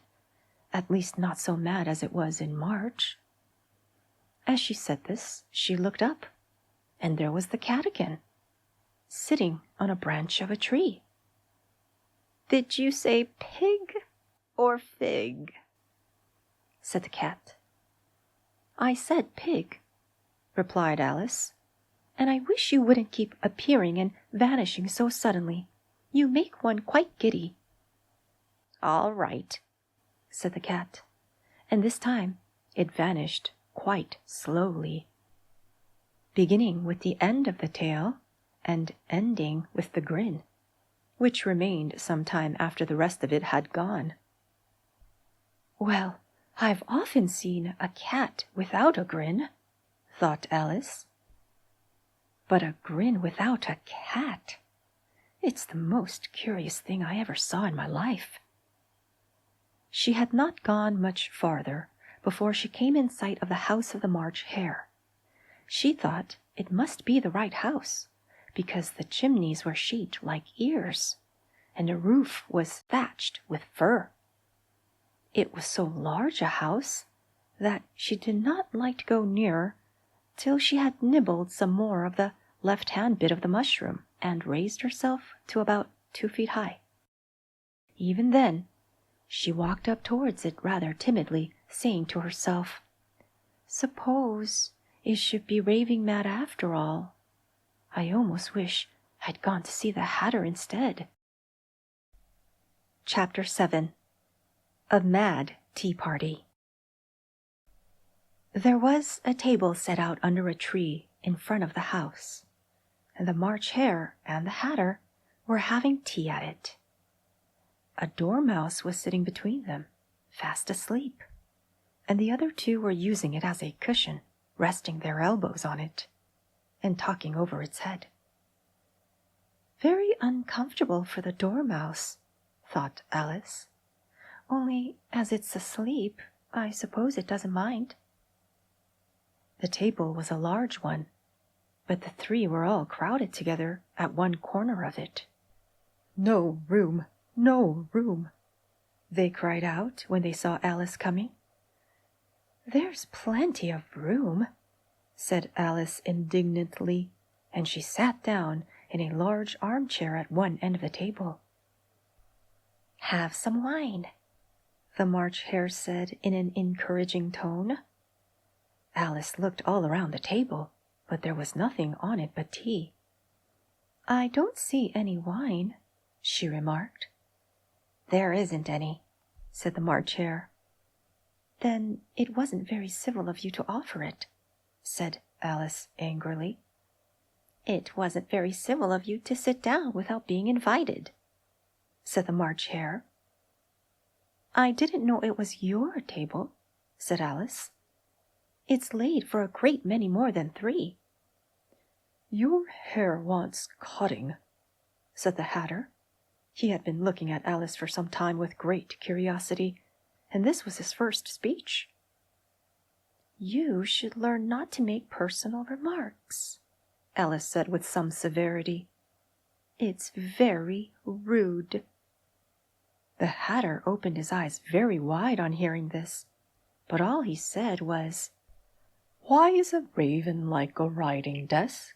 at least not so mad as it was in March." As she said this, she looked up, and there was the cat again, sitting on a branch of a tree. "Did you say pig or fig?" said the cat. "I said pig," replied Alice, "and I wish you wouldn't keep appearing and vanishing so suddenly. You make one quite giddy." "All right," said the cat, and this time it vanished quite slowly, beginning with the end of the tail and ending with the grin, which remained some time after the rest of it had gone. "Well, I've often seen a cat without a grin," thought Alice. "But a grin without a cat! It's the most curious thing I ever saw in my life." She had not gone much farther before she came in sight of the house of the March Hare. She thought it must be the right house, because the chimneys were shaped like ears, and the roof was thatched with fur. It was so large a house that she did not like to go nearer till she had nibbled some more of the left-hand bit of the mushroom and raised herself to about 2 feet high. Even then, she walked up towards it rather timidly, saying to herself, "Suppose it should be raving mad after all. I almost wish I'd gone to see the Hatter instead." Chapter 7. A Mad Tea Party. There was a table set out under a tree in front of the house, and the March Hare and the Hatter were having tea at it. A dormouse was sitting between them, fast asleep, and the other two were using it as a cushion, resting their elbows on it, and talking over its head. Very uncomfortable for the dormouse, thought Alice. Only, as it's asleep, I suppose it doesn't mind. The table was a large one, but the three were all crowded together at one corner of it. "No room, no room," they cried out when they saw Alice coming. "There's plenty of room," said Alice indignantly, and she sat down in a large armchair at one end of the table. "Have some wine," the March Hare said in an encouraging tone. Alice looked all around the table, but there was nothing on it but tea. "I don't see any wine," she remarked. "There isn't any," said the March Hare. "Then it wasn't very civil of you to offer it," said Alice angrily. "It wasn't very civil of you to sit down without being invited," said the March Hare. "I didn't know it was your table," said Alice. "It's laid for a great many more than 3. "Your hair wants cutting," said the Hatter. He had been looking at Alice for some time with great curiosity, and this was his first speech. "You should learn not to make personal remarks," Alice said with some severity. "It's very rude." The Hatter opened his eyes very wide on hearing this, but all he said was, "Why is a raven like a writing desk?"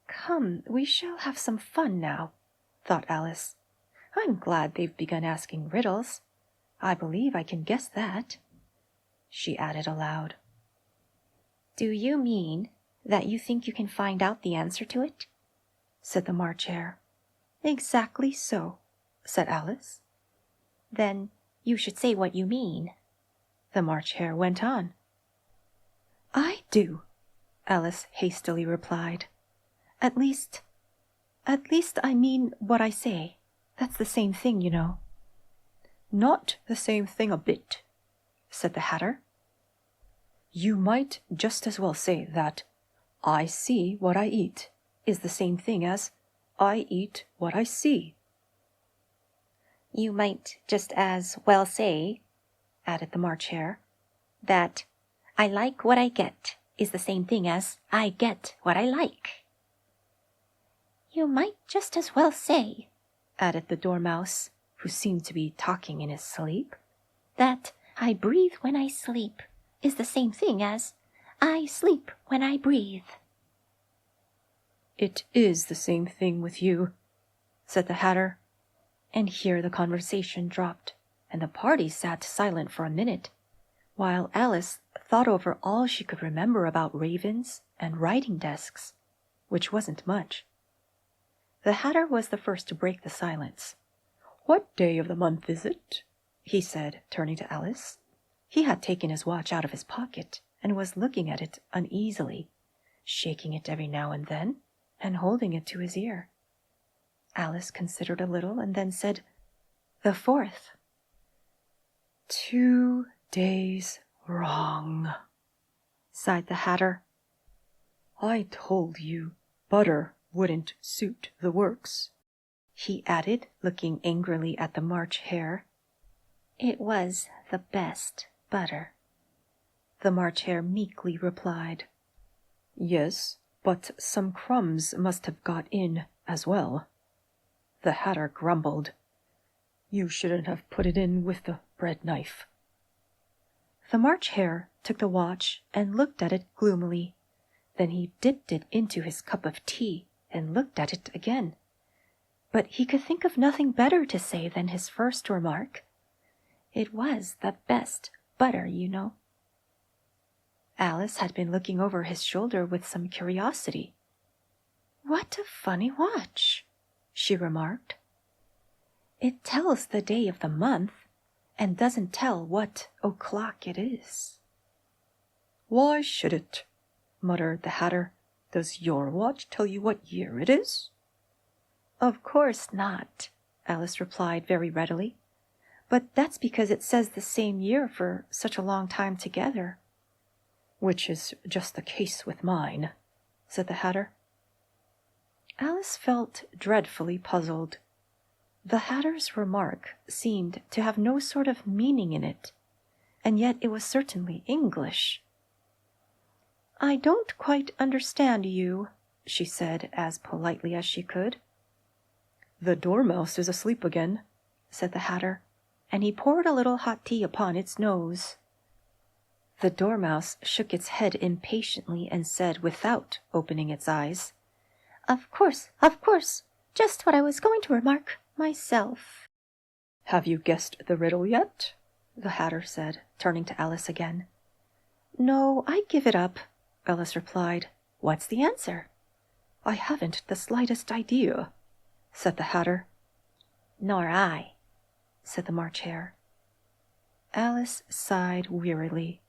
"Come, we shall have some fun now," thought Alice. "I'm glad they've begun asking riddles. I believe I can guess that," she added aloud. "Do you mean that you think you can find out the answer to it?" said the March Hare. "Exactly so," said Alice. "Then you should say what you mean," the March Hare went on. "I do," Alice hastily replied. At least I mean what I say. That's the same thing, you know." "Not the same thing a bit," said the Hatter. "You might just as well say that 'I see what I eat' is the same thing as 'I eat what I see.'" "You might just as well say," added the March Hare, "that 'I like what I get' is the same thing as 'I get what I like.'" "You might just as well say," added the Dormouse, who seemed to be talking in his sleep, "that 'I breathe when I sleep' is the same thing as 'I sleep when I breathe.'" "It is the same thing with you," said the Hatter. And here the conversation dropped, and the party sat silent for a minute, while Alice thought over all she could remember about ravens and writing desks, which wasn't much. The Hatter was the first to break the silence. "What day of the month is it?" he said, turning to Alice. He had taken his watch out of his pocket and was looking at it uneasily, shaking it every now and then, and holding it to his ear. Alice considered a little and then said, "The 4th." "2 days wrong," sighed the Hatter. "I told you butter wouldn't suit the works," he added, looking angrily at the March Hare. "It was the best," butter. The March Hare meekly replied, "Yes, but some crumbs must have got in as well." The Hatter grumbled, "You shouldn't have put it in with the bread knife." The March Hare took the watch and looked at it gloomily. Then he dipped it into his cup of tea and looked at it again. But he could think of nothing better to say than his first remark. It was the best butter, you know. Alice had been looking over his shoulder with some curiosity. "What a funny watch," she remarked. "It tells the day of the month and doesn't tell what o'clock it is." "Why should it?" muttered the Hatter. "Does your watch tell you what year it is?" "Of course not," Alice replied very readily. "But that's because it says the same year for such a long time together." "Which is just the case with mine," said the Hatter. Alice felt dreadfully puzzled. The Hatter's remark seemed to have no sort of meaning in it, and yet it was certainly English. "I don't quite understand you," she said as politely as she could. "The Dormouse is asleep again," said the Hatter, and he poured a little hot tea upon its nose. The Dormouse shook its head impatiently and said, without opening its eyes, of course, just what I was going to remark myself." "Have you guessed the riddle yet?" the Hatter said, turning to Alice again. "No, I give it up," Alice replied. "What's the answer?" "I haven't the slightest idea," said the Hatter. "Nor I," said the March Hare. Alice sighed wearily.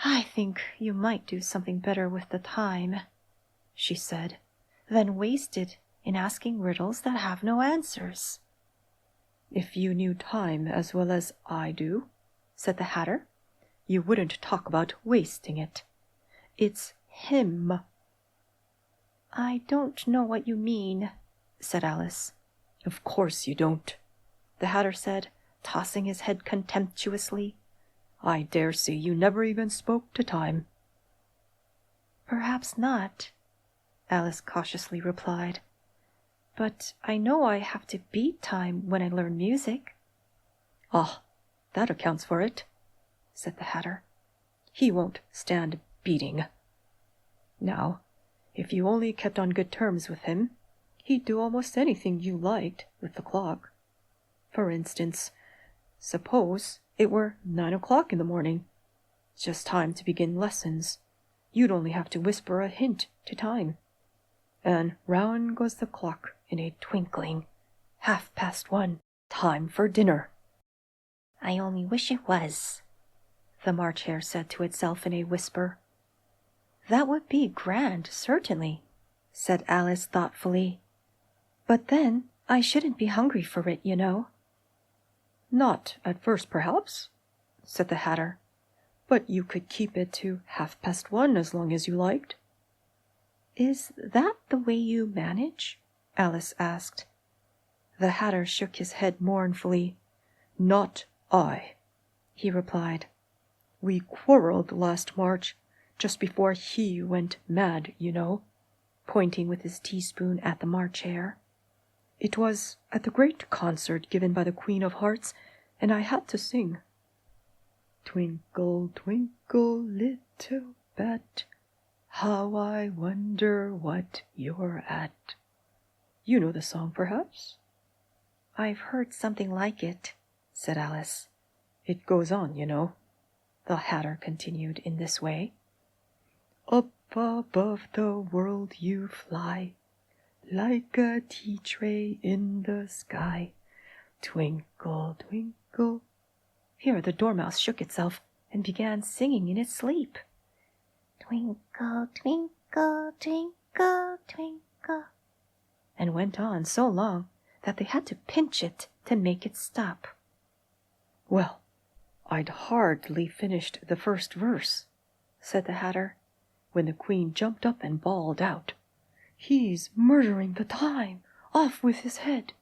"I think you might do something better with the time," she said, "than waste it in asking riddles that have no answers." "If you knew time as well as I do," said the Hatter, "you wouldn't talk about wasting it. It's him." "I don't know what you mean," said Alice. "Of course you don't," the Hatter said, tossing his head contemptuously. "I dare say you never even spoke to time." "Perhaps not," Alice cautiously replied. "But I know I have to beat time when I learn music." "Ah, that accounts for it," said the Hatter. "He won't stand beating. Now, if you only kept on good terms with him, he'd do almost anything you liked with the clock. For instance, suppose it were 9 o'clock in the morning, just time to begin lessons. You'd only have to whisper a hint to time, and round goes the clock in a twinkling. 1:30, time for dinner." "I only wish it was," the March Hare said to itself in a whisper. "That would be grand, certainly," said Alice thoughtfully. "But then I shouldn't be hungry for it, you know." "Not at first, perhaps," said the Hatter, "but you could keep it to 1:30 as long as you liked." "Is that the way you manage?" Alice asked. The Hatter shook his head mournfully. "Not I," he replied. "We quarreled last March, just before he went mad, you know," pointing with his teaspoon at the March Hare. "It was at the great concert given by the Queen of Hearts, and I had to sing, 'Twinkle, twinkle, little bat, how I wonder what you're at.' You know the song, perhaps?" "I've heard something like it," said Alice. "It goes on, you know," the Hatter continued in this way. "Up above the world you fly, like a tea tray in the sky. Twinkle, twinkle." Here the Dormouse shook itself and began singing in its sleep. "Twinkle, twinkle, twinkle, twinkle," and went on so long that they had to pinch it to make it stop. "Well, I'd hardly finished the first verse," said the Hatter, when the Queen jumped up and bawled out, "He's murdering the time! Off with his head!"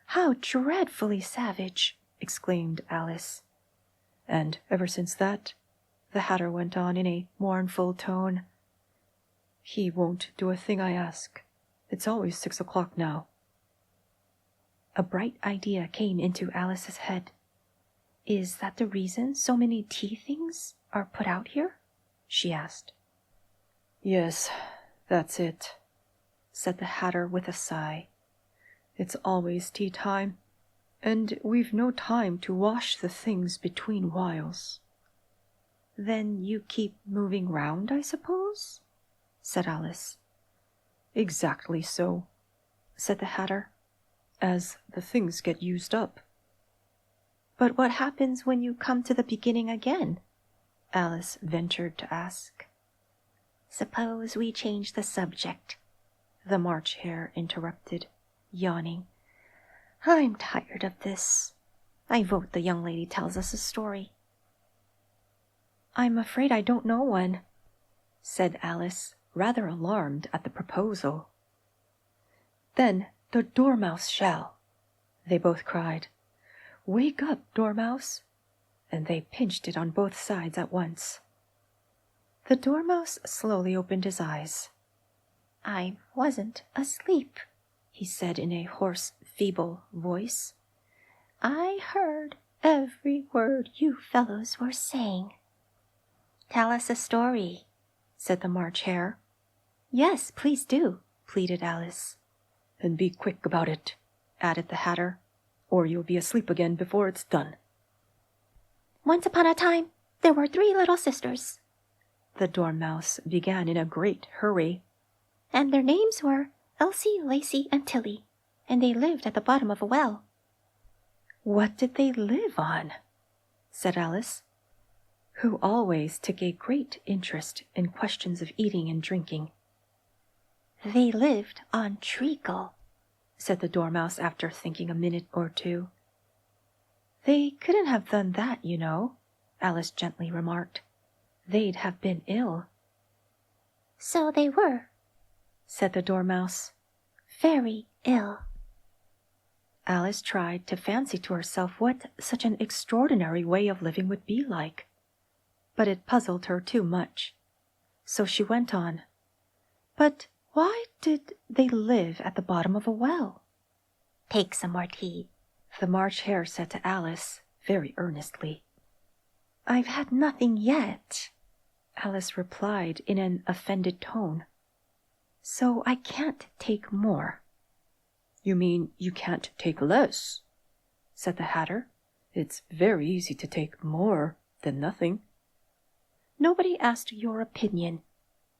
"How dreadfully savage!" exclaimed Alice. And ever since that, the Hatter went on in a mournful tone, he won't do a thing I ask. It's always 6 o'clock now. A bright idea came into Alice's head. Is that the reason so many tea things are put out here? She asked. Yes, that's it, said the Hatter with a sigh. It's always tea time, and we've no time to wash the things between whiles. Then you keep moving round, I suppose? Said Alice. Exactly so, said the Hatter, as the things get used up. But what happens when you come to the beginning again? Alice ventured to ask. Suppose we change the subject, the March Hare interrupted, yawning. I'm tired of this. I vote the young lady tells us a story. I'm afraid I don't know one, said Alice, rather alarmed at the proposal. Then the Dormouse shall, they both cried. Wake up, Dormouse! And they pinched it on both sides at once. The Dormouse slowly opened his eyes. I wasn't asleep, he said in a hoarse, feeble voice. I heard every word you fellows were saying. Tell us a story, said the March Hare. Yes, please do, pleaded Alice. And be quick about it, added the Hatter, or you'll be asleep again before it's done. Once upon a time, there were 3 little sisters. The Dormouse began in a great hurry. And their names were Elsie, Lacie, and Tilly, and they lived at the bottom of a well. What did they live on? Said Alice, who always took a great interest in questions of eating and drinking. They lived on treacle, said the Dormouse after thinking a minute or two. They couldn't have done that, you know, Alice gently remarked. They'd have been ill. So they were, said the Dormouse. Very ill. Alice tried to fancy to herself what such an extraordinary way of living would be like, but it puzzled her too much. So she went on. But why did they live at the bottom of a well? Take some more tea, the March Hare said to Alice very earnestly. I've had nothing yet, Alice replied in an offended tone. So I can't take more. You mean you can't take less, said the Hatter. It's very easy to take more than nothing. Nobody asked your opinion,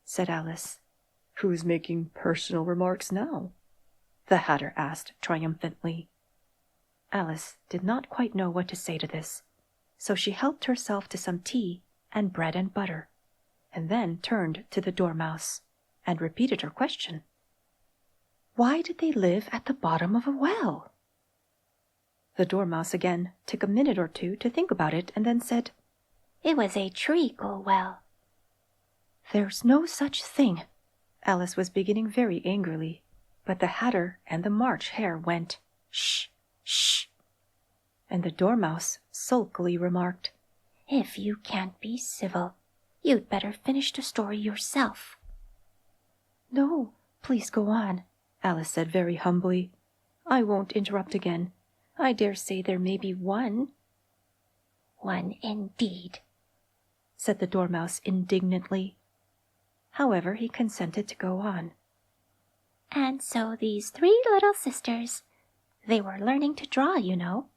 said Alice. Who's making personal remarks now? The Hatter asked triumphantly. Alice did not quite know what to say to this, so she helped herself to some tea and bread and butter, and then turned to the Dormouse and repeated her question. Why did they live at the bottom of a well? The Dormouse again took a minute or two to think about it and then said, It was a treacle well. There's no such thing. Alice was beginning very angrily, but the Hatter and the March Hare went, Shh, shh. And the Dormouse sulkily remarked, If you can't be civil, you'd better finish the story yourself. No, please go on, Alice said very humbly. I won't interrupt again. I dare say there may be one. One indeed, said the Dormouse indignantly. However, he consented to go on. And so these 3 little sisters, they were learning to draw, you know.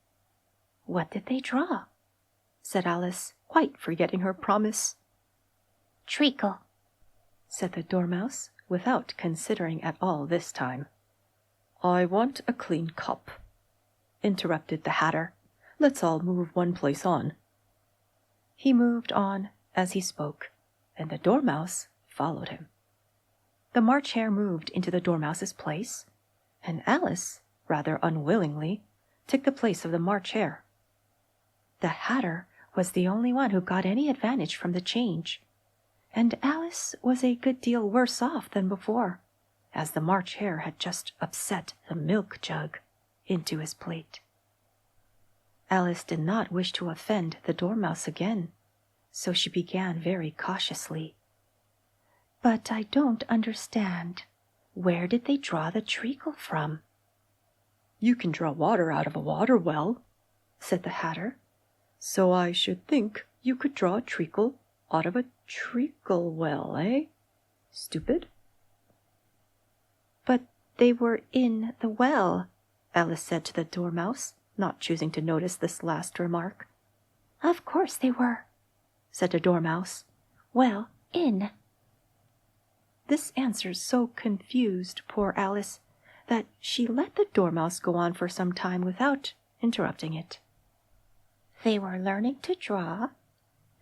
What did they draw? Said Alice, quite forgetting her promise. Treacle, said the Dormouse, without considering at all this time. I want a clean cup, interrupted the Hatter. Let's all move one place on. He moved on as he spoke, and the Dormouse followed him. The March Hare moved into the Dormouse's place, and Alice, rather unwillingly, took the place of the March Hare. The Hatter was the only one who got any advantage from the change, and Alice was a good deal worse off than before, as the March Hare had just upset the milk jug into his plate. Alice did not wish to offend the Dormouse again, so she began very cautiously. "But I don't understand. Where did they draw the treacle from?" "You can draw water out of a water well," said the Hatter. "So I should think you could draw a treacle out of a treacle well, eh? Stupid." "But they were in the well," Alice said to the Dormouse, not choosing to notice this last remark. "Of course they were," said the Dormouse. "Well, in." This answer so confused poor Alice that she let the Dormouse go on for some time without interrupting it. "They were learning to draw,"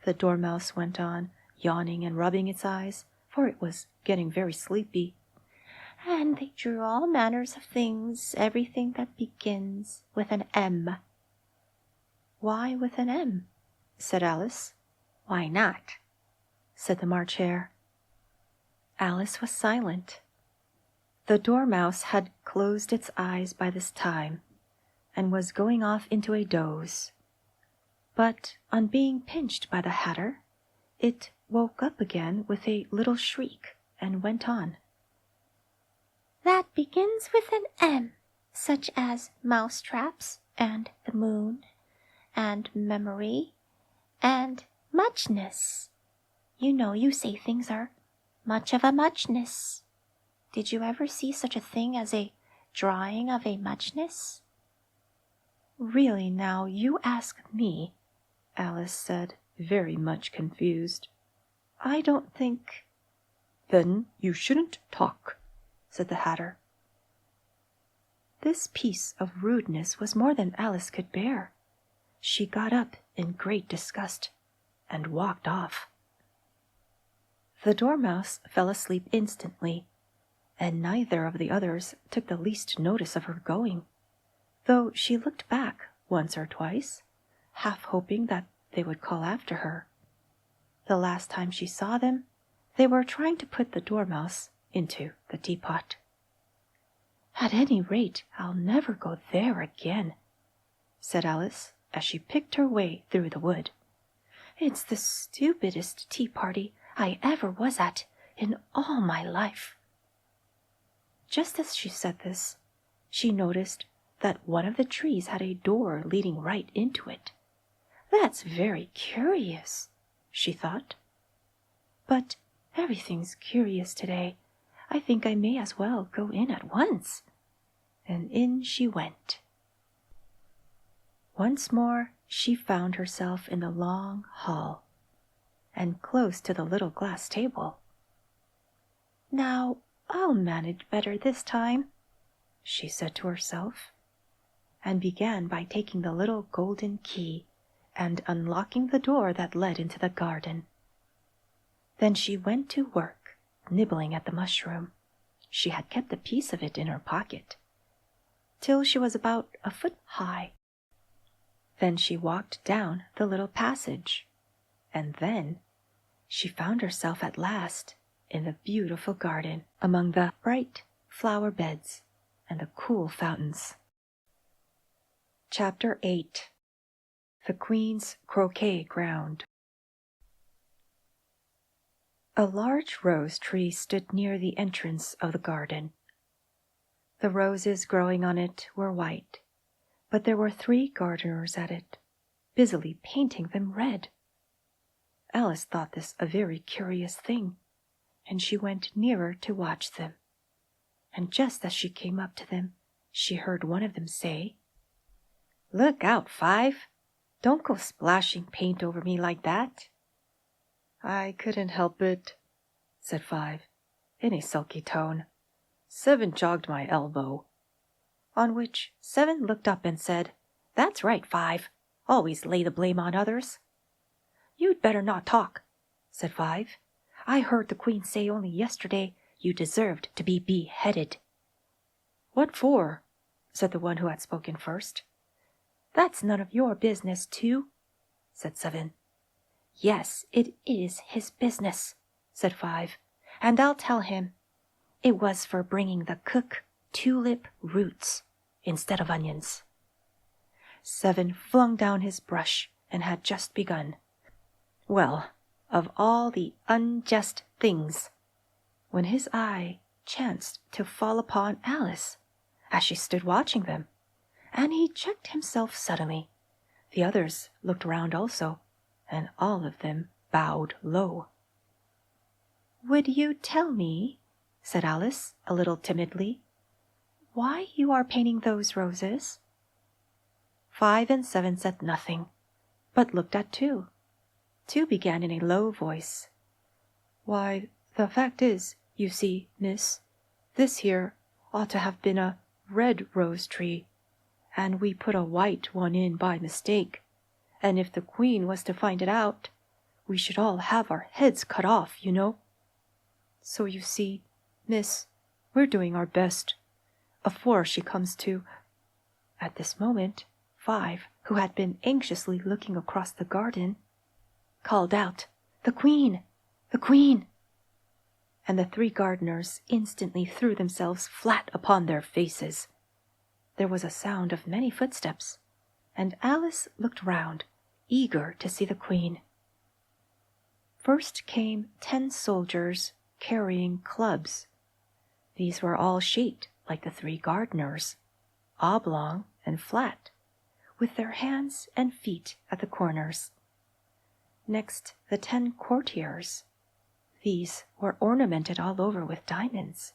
the Dormouse went on, yawning and rubbing its eyes, for it was getting very sleepy. "and they drew all manners of things, everything that begins with an M." "Why with an M?" said Alice. "Why not?" said the March Hare. Alice was silent. The Dormouse had closed its eyes by this time, and was going off into a doze. But on being pinched by the Hatter, it woke up again with a little shriek and went on. "That begins with an M, such as mousetraps, and the moon, and memory, and muchness. You know, you say things are much of a muchness. Did you ever see such a thing as a drawing of a muchness?" "Really now, you ask me," Alice said, very much confused. "I don't think—" "Then you shouldn't talk," said the Hatter. This piece of rudeness was more than Alice could bear. She got up in great disgust and walked off. The Dormouse fell asleep instantly, and neither of the others took the least notice of her going, though she looked back once or twice, half hoping that they would call after her. The last time she saw them, they were trying to put the Dormouse into the teapot. "At any rate, I'll never go there again," said Alice as she picked her way through the wood. "It's the stupidest tea party I ever was at in all my life." Just as she said this, she noticed that one of the trees had a door leading right into it. "That's very curious," she thought. "But everything's curious today. I think I may as well go in at once." And in she went. Once more she found herself in the long hall, and close to the little glass table. "Now I'll manage better this time," she said to herself, and began by taking the little golden key and unlocking the door that led into the garden. Then she went to work, nibbling at the mushroom. She had kept a piece of it in her pocket, till she was about a foot high. Then she walked down the little passage, and then she found herself at last in the beautiful garden, among the bright flower beds and the cool fountains. Chapter 8. The Queen's Croquet-Ground. A large rose tree stood near the entrance of the garden. The roses growing on it were white, but there were 3 gardeners at it, busily painting them red. Alice thought this a very curious thing, and she went nearer to watch them. And just as she came up to them, she heard one of them say, "Look out, Five! Don't go splashing paint over me like that." "I couldn't help it," said Five, in a sulky tone. 7 jogged my elbow. On which 7 looked up and said, "That's right, 5. Always lay the blame on others." "You'd better not talk," said 5. "I heard the Queen say only yesterday you deserved to be beheaded." "What for?" said the one who had spoken first. "That's none of your business, too," said 7. "Yes, it is his business," said 5, "and I'll tell him. It was for bringing the cook tulip roots instead of onions." Seven flung down his brush and had just begun. Well, of all the unjust things, when his eye chanced to fall upon Alice as she stood watching them, and he checked himself suddenly. The others looked round also, and all of them bowed low. "Would you tell me," said Alice, a little timidly, "why you are painting those roses?" 5 and 7 said nothing, but looked at 2. 2 began in a low voice. "Why, the fact is, you see, miss, this here ought to have been a red rose tree, and we put a white one in by mistake, and if the Queen was to find it out, we should all have our heads cut off, you know. So you see, miss, we're doing our best, afore she comes to—" At this moment, 5, who had been anxiously looking across the garden, called out, "The Queen! The Queen!" And the 3 gardeners instantly threw themselves flat upon their faces. There was a sound of many footsteps, and Alice looked round, eager to see the Queen. First came 10 soldiers carrying clubs. These were all shaped like the 3 gardeners, oblong and flat, with their hands and feet at the corners. Next, the 10 courtiers. These were ornamented all over with diamonds,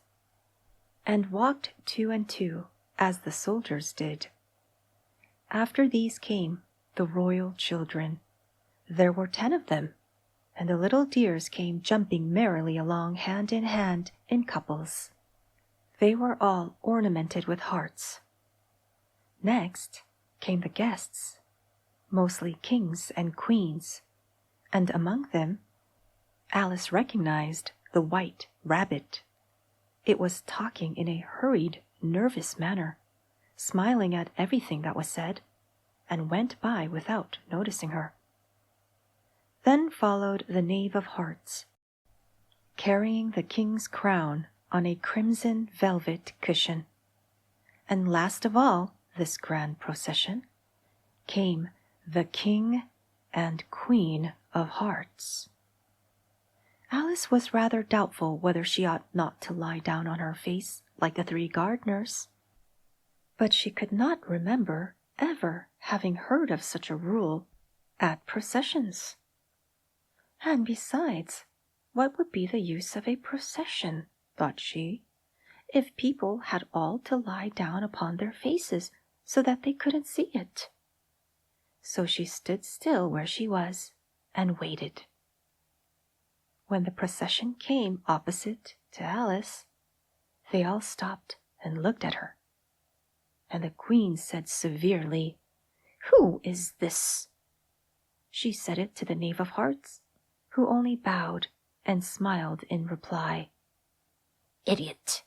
and walked 2 and 2, as the soldiers did. After these came the royal children. There were 10 of them, and the little dears came jumping merrily along hand in hand in couples. They were all ornamented with hearts. Next came the guests, mostly kings and queens, and among them Alice recognized the white rabbit. It was talking in a hurried, nervous manner, smiling at everything that was said, and went by without noticing her. Then followed the Knave of Hearts, carrying the king's crown on a crimson velvet cushion. And last of all this grand procession came the King and Queen of Hearts. Alice was rather doubtful whether she ought not to lie down on her face like the 3 gardeners, but she could not remember ever having heard of such a rule at processions. And besides, what would be the use of a procession, thought she, if people had all to lie down upon their faces so that they couldn't see it? So she stood still where she was and waited. When the procession came opposite to Alice, they all stopped and looked at her. And the Queen said severely, "Who is this?" She said it to the Knave of Hearts, who only bowed and smiled in reply. "Idiot,"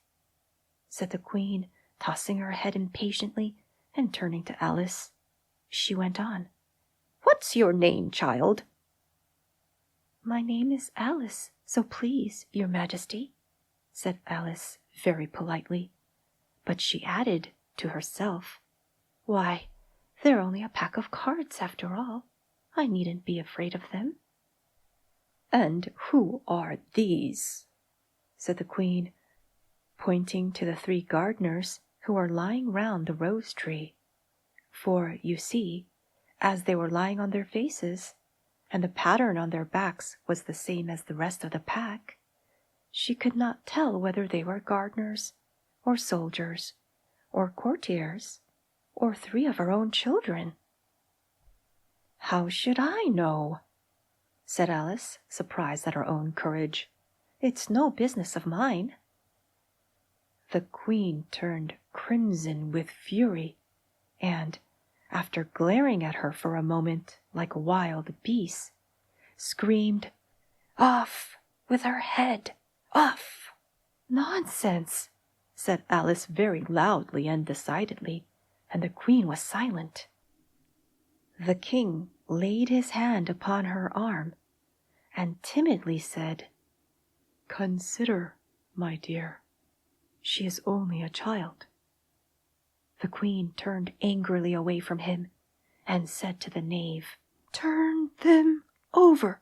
said the Queen, tossing her head impatiently, and turning to Alice, she went on, "What's your name, child?" "My name is Alice, so please, your Majesty," said Alice very politely, but she added to herself, "Why, they're only a pack of cards after all. I needn't be afraid of them." "And who are these?" said the Queen, pointing to the 3 gardeners who were lying round the rose tree. For, you see, as they were lying on their faces, and the pattern on their backs was the same as the rest of the pack, she could not tell whether they were gardeners, or soldiers, or courtiers, or 3 of her own children. "How should I know?" said Alice, surprised at her own courage. "It's no business of mine." The Queen turned crimson with fury, and, after glaring at her for a moment like a wild beast, screamed, "Off with her head! Off!" "Nonsense!" said Alice very loudly and decidedly, and the Queen was silent. The King laid his hand upon her arm and timidly said, "Consider, my dear, she is only a child." The Queen turned angrily away from him and said to the knave, "Turn them over."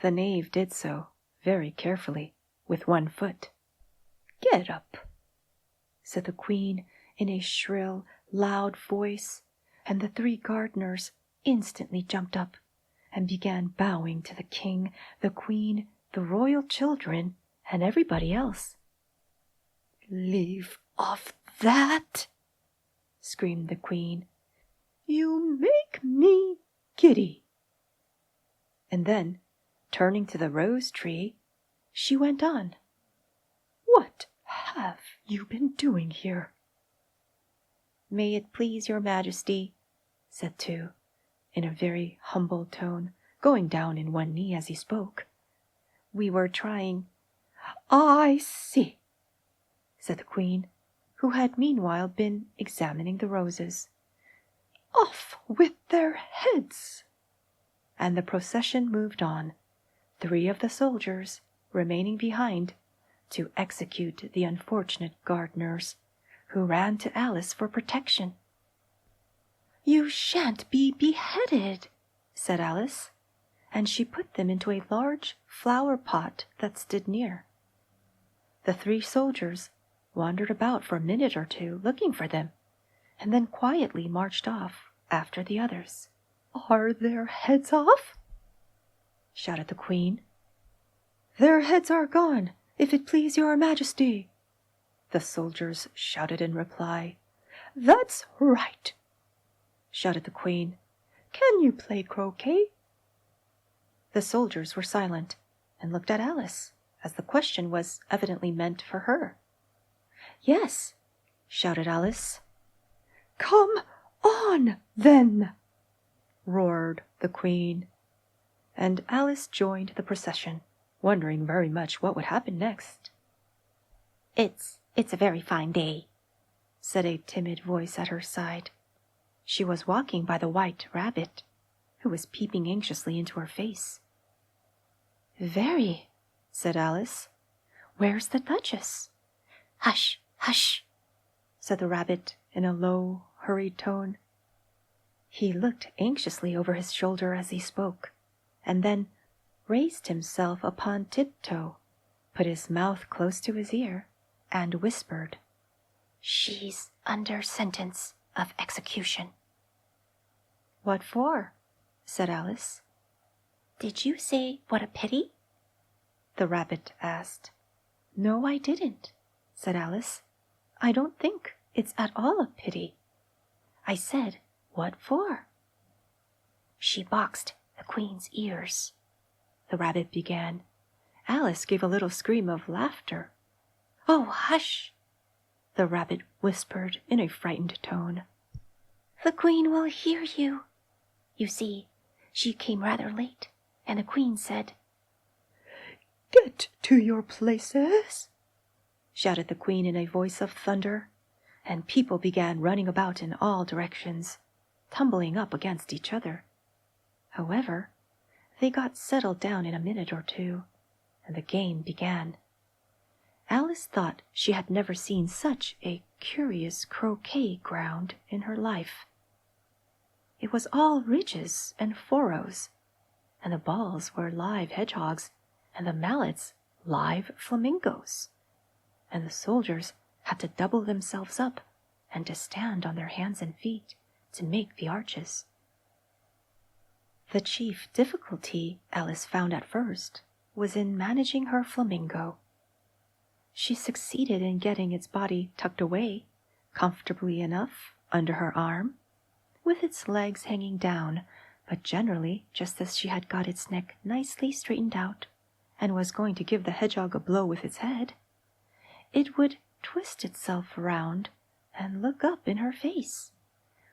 The knave did so, very carefully, with one foot. "Get up," said the queen in a shrill, loud voice, and the 3 gardeners instantly jumped up and began bowing to the king, the queen, the royal children, and everybody else. "Leave off that," screamed the queen. "You make me giddy." And then, turning to the rose tree, she went on, "What have you been doing here?" "May it please your majesty," said 2, in a very humble tone, going down in one knee as he spoke. "We were trying—" "I see," said the queen, who had meanwhile been examining the roses. "Off with their heads!" And the procession moved on, 3 of the soldiers remaining behind to execute the unfortunate gardeners, who ran to Alice for protection. "You shan't be beheaded," said Alice, and she put them into a large flower pot that stood near. The 3 soldiers wandered about for a minute or 2 looking for them, and then quietly marched off after the others. "Are their heads off?" shouted the queen. "Their heads are gone, if it please your majesty," the soldiers shouted in reply. "That's right," shouted the queen. "Can you play croquet?" The soldiers were silent and looked at Alice, as the question was evidently meant for her. "Yes," shouted Alice. "Come on, then," roared the queen. And Alice joined the procession, wondering very much what would happen next. It's a very fine day," said a timid voice at her side. She was walking by the white rabbit, who was peeping anxiously into her face. "Very," said Alice. "Where's the Duchess?" "Hush, hush," said the rabbit in a low, hurried tone. He looked anxiously over his shoulder as he spoke, and then raised himself upon tiptoe, put his mouth close to his ear, and whispered, "She's under sentence of execution." "What for?" said Alice. "Did you say what a pity?" the rabbit asked. "No, I didn't," said Alice. "I don't think it's at all a pity. I said, what for?" "She boxed the queen's ears," the rabbit began. Alice gave a little scream of laughter. "Oh, hush!" the rabbit whispered in a frightened tone. "The queen will hear you. You see, she came rather late, and the queen said—" "Get to your places!" shouted the queen in a voice of thunder, and people began running about in all directions, tumbling up against each other. However, they got settled down in a minute or 2, and the game began. Alice thought she had never seen such a curious croquet-ground in her life. It was all ridges and furrows, and the balls were live hedgehogs, and the mallets live flamingos, and the soldiers had to double themselves up and to stand on their hands and feet to make the arches. The chief difficulty Alice found at first was in managing her flamingo. She succeeded in getting its body tucked away comfortably enough under her arm, with its legs hanging down, but generally just as she had got its neck nicely straightened out and was going to give the hedgehog a blow with its head, it would twist itself around and look up in her face,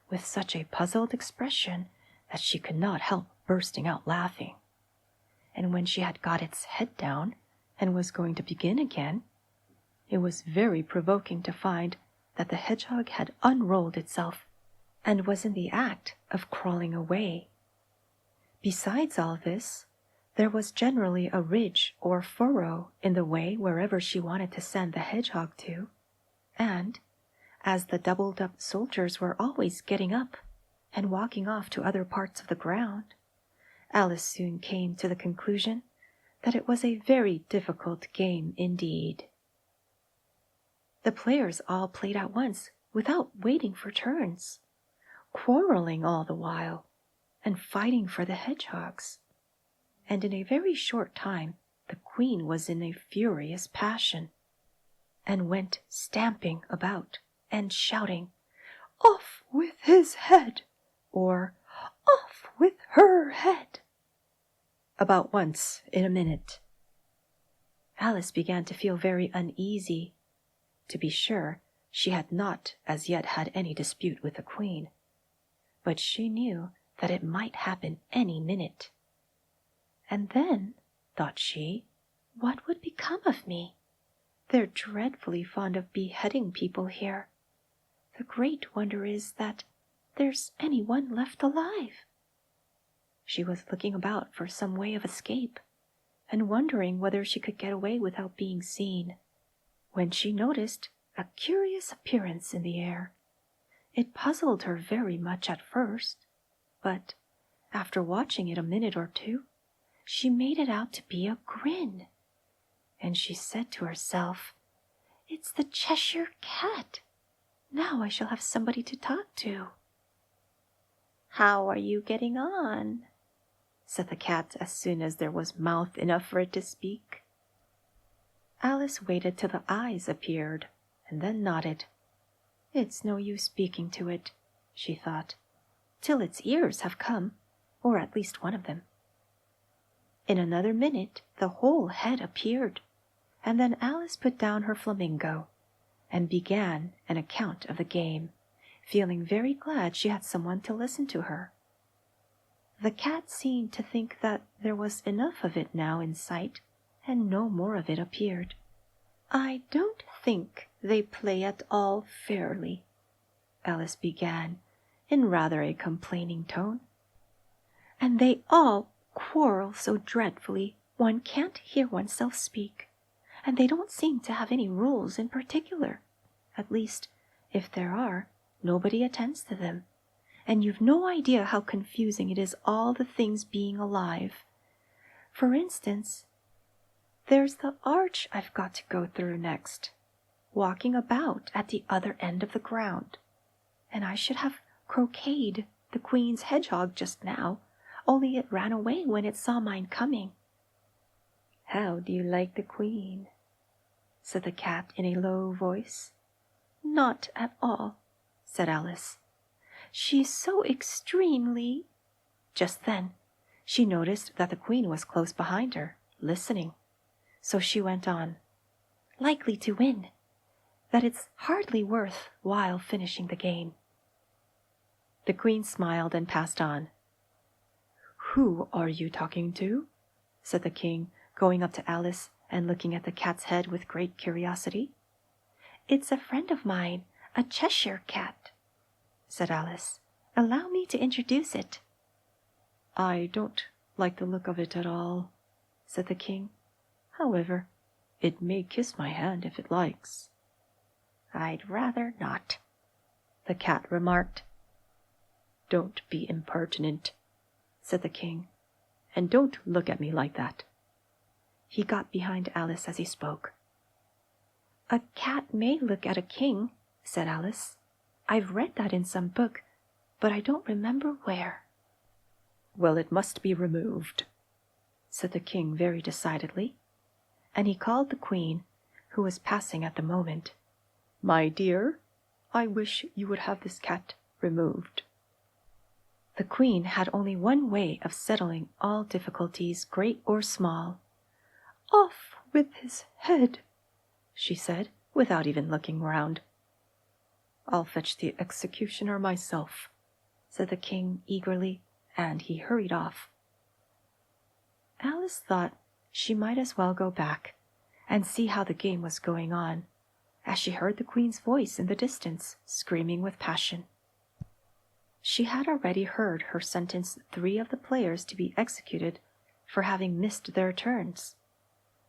with such a puzzled expression that she could not help bursting out laughing. And when she had got its head down and was going to begin again, it was very provoking to find that the hedgehog had unrolled itself and was in the act of crawling away. Besides all this, there was generally a ridge or furrow in the way wherever she wanted to send the hedgehog to, and, as the doubled-up soldiers were always getting up and walking off to other parts of the ground, Alice soon came to the conclusion that it was a very difficult game indeed. The players all played at once without waiting for turns, quarreling all the while, and fighting for the hedgehogs. And in a very short time the queen was in a furious passion, and went stamping about and shouting, "Off with his head!" or "Off with her head!" about once in a minute. Alice began to feel very uneasy. To be sure, she had not as yet had any dispute with the queen, but she knew that it might happen any minute. And then, thought she, what would become of me? They're dreadfully fond of beheading people here. The great wonder is that there's any one left alive. She was looking about for some way of escape, and wondering whether she could get away without being seen, when she noticed a curious appearance in the air. It puzzled her very much at first, but after watching it a minute or two, she made it out to be a grin, and she said to herself, "It's the Cheshire Cat. Now I shall have somebody to talk to." "How are you getting on?" said the cat as soon as there was mouth enough for it to speak. Alice waited till the eyes appeared, and then nodded. "It's no use speaking to it," she thought, "till its ears have come, or at least one of them." In another minute the whole head appeared, and then Alice put down her flamingo, and began an account of the game, feeling very glad she had someone to listen to her. The cat seemed to think that there was enough of it now in sight, and no more of it appeared. "I don't think they play at all fairly," Alice began, in rather a complaining tone. "And they all quarrel so dreadfully one can't hear oneself speak, and they don't seem to have any rules in particular. At least, if there are, nobody attends to them, and you've no idea how confusing it is all the things being alive. For instance, there's the arch I've got to go through next, walking about at the other end of the ground, and I should have croqueted the queen's hedgehog just now, only it ran away when it saw mine coming." "How do you like the queen?" said the cat in a low voice. "Not at all," said Alice. "She's so extremely—" Just then she noticed that the queen was close behind her, listening. So she went on, "Likely to win, that it's hardly worth while finishing the game." The queen smiled and passed on. "Who are you talking to?" said the king, going up to Alice and looking at the cat's head with great curiosity. "It's a friend of mine, a Cheshire cat," said Alice. "Allow me to introduce it." "I don't like the look of it at all," said the king. "However, it may kiss my hand if it likes." "I'd rather not," the cat remarked. "Don't be impertinent," said the king, "and don't look at me like that." He got behind Alice as he spoke. "A cat may look at a king," said Alice. "I've read that in some book, but I don't remember where." "Well, it must be removed," said the king very decidedly, and he called the queen, who was passing at the moment. "My dear, I wish you would have this cat removed." The queen had only one way of settling all difficulties, great or small. "Off with his head," she said, without even looking round. "I'll fetch the executioner myself," said the king eagerly, and he hurried off. Alice thought she might as well go back and see how the game was going on, as she heard the queen's voice in the distance, screaming with passion. She had already heard her sentence 3 of the players to be executed for having missed their turns,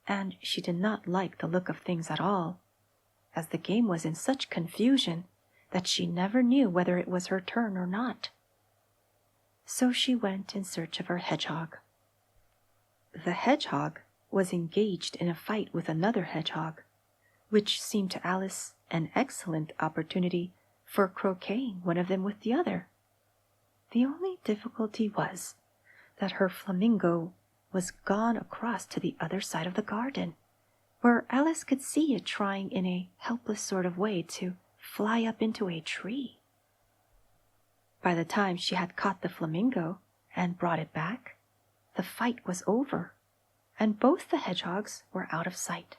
and she did not like the look of things at all, as the game was in such confusion that she never knew whether it was her turn or not. So she went in search of her hedgehog. The hedgehog was engaged in a fight with another hedgehog, which seemed to Alice an excellent opportunity for croqueting one of them with the other. The only difficulty was that her flamingo was gone across to the other side of the garden, where Alice could see it trying in a helpless sort of way to fly up into a tree. By the time she had caught the flamingo and brought it back, the fight was over, and both the hedgehogs were out of sight.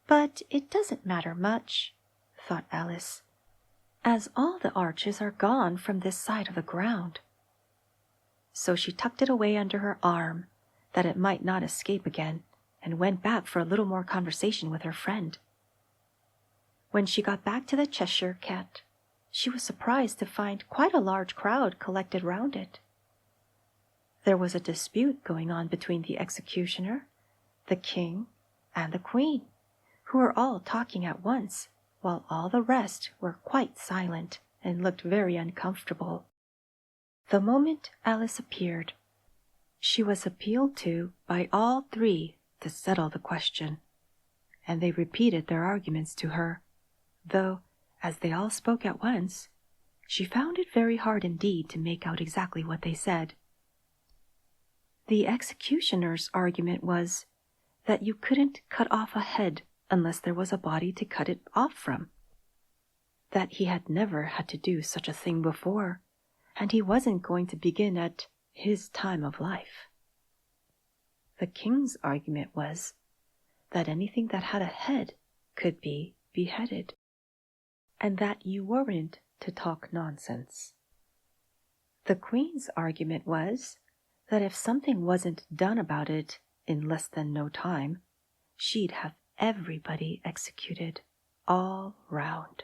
But it doesn't matter much, thought Alice, as all the arches are gone from this side of the ground. So she tucked it away under her arm, that it might not escape again, and went back for a little more conversation with her friend. When she got back to the Cheshire Cat, she was surprised to find quite a large crowd collected round it. There was a dispute going on between the executioner, the king, and the queen, who were all talking at once, while all the rest were quite silent and looked very uncomfortable. The moment Alice appeared, she was appealed to by all three to settle the question, and they repeated their arguments to her, though, as they all spoke at once, she found it very hard indeed to make out exactly what they said. The executioner's argument was that you couldn't cut off a head unless there was a body to cut it off from, that he had never had to do such a thing before, and he wasn't going to begin at his time of life. The king's argument was that anything that had a head could be beheaded, and that you weren't to talk nonsense. The queen's argument was that if something wasn't done about it in less than no time, she'd have everybody executed, all round.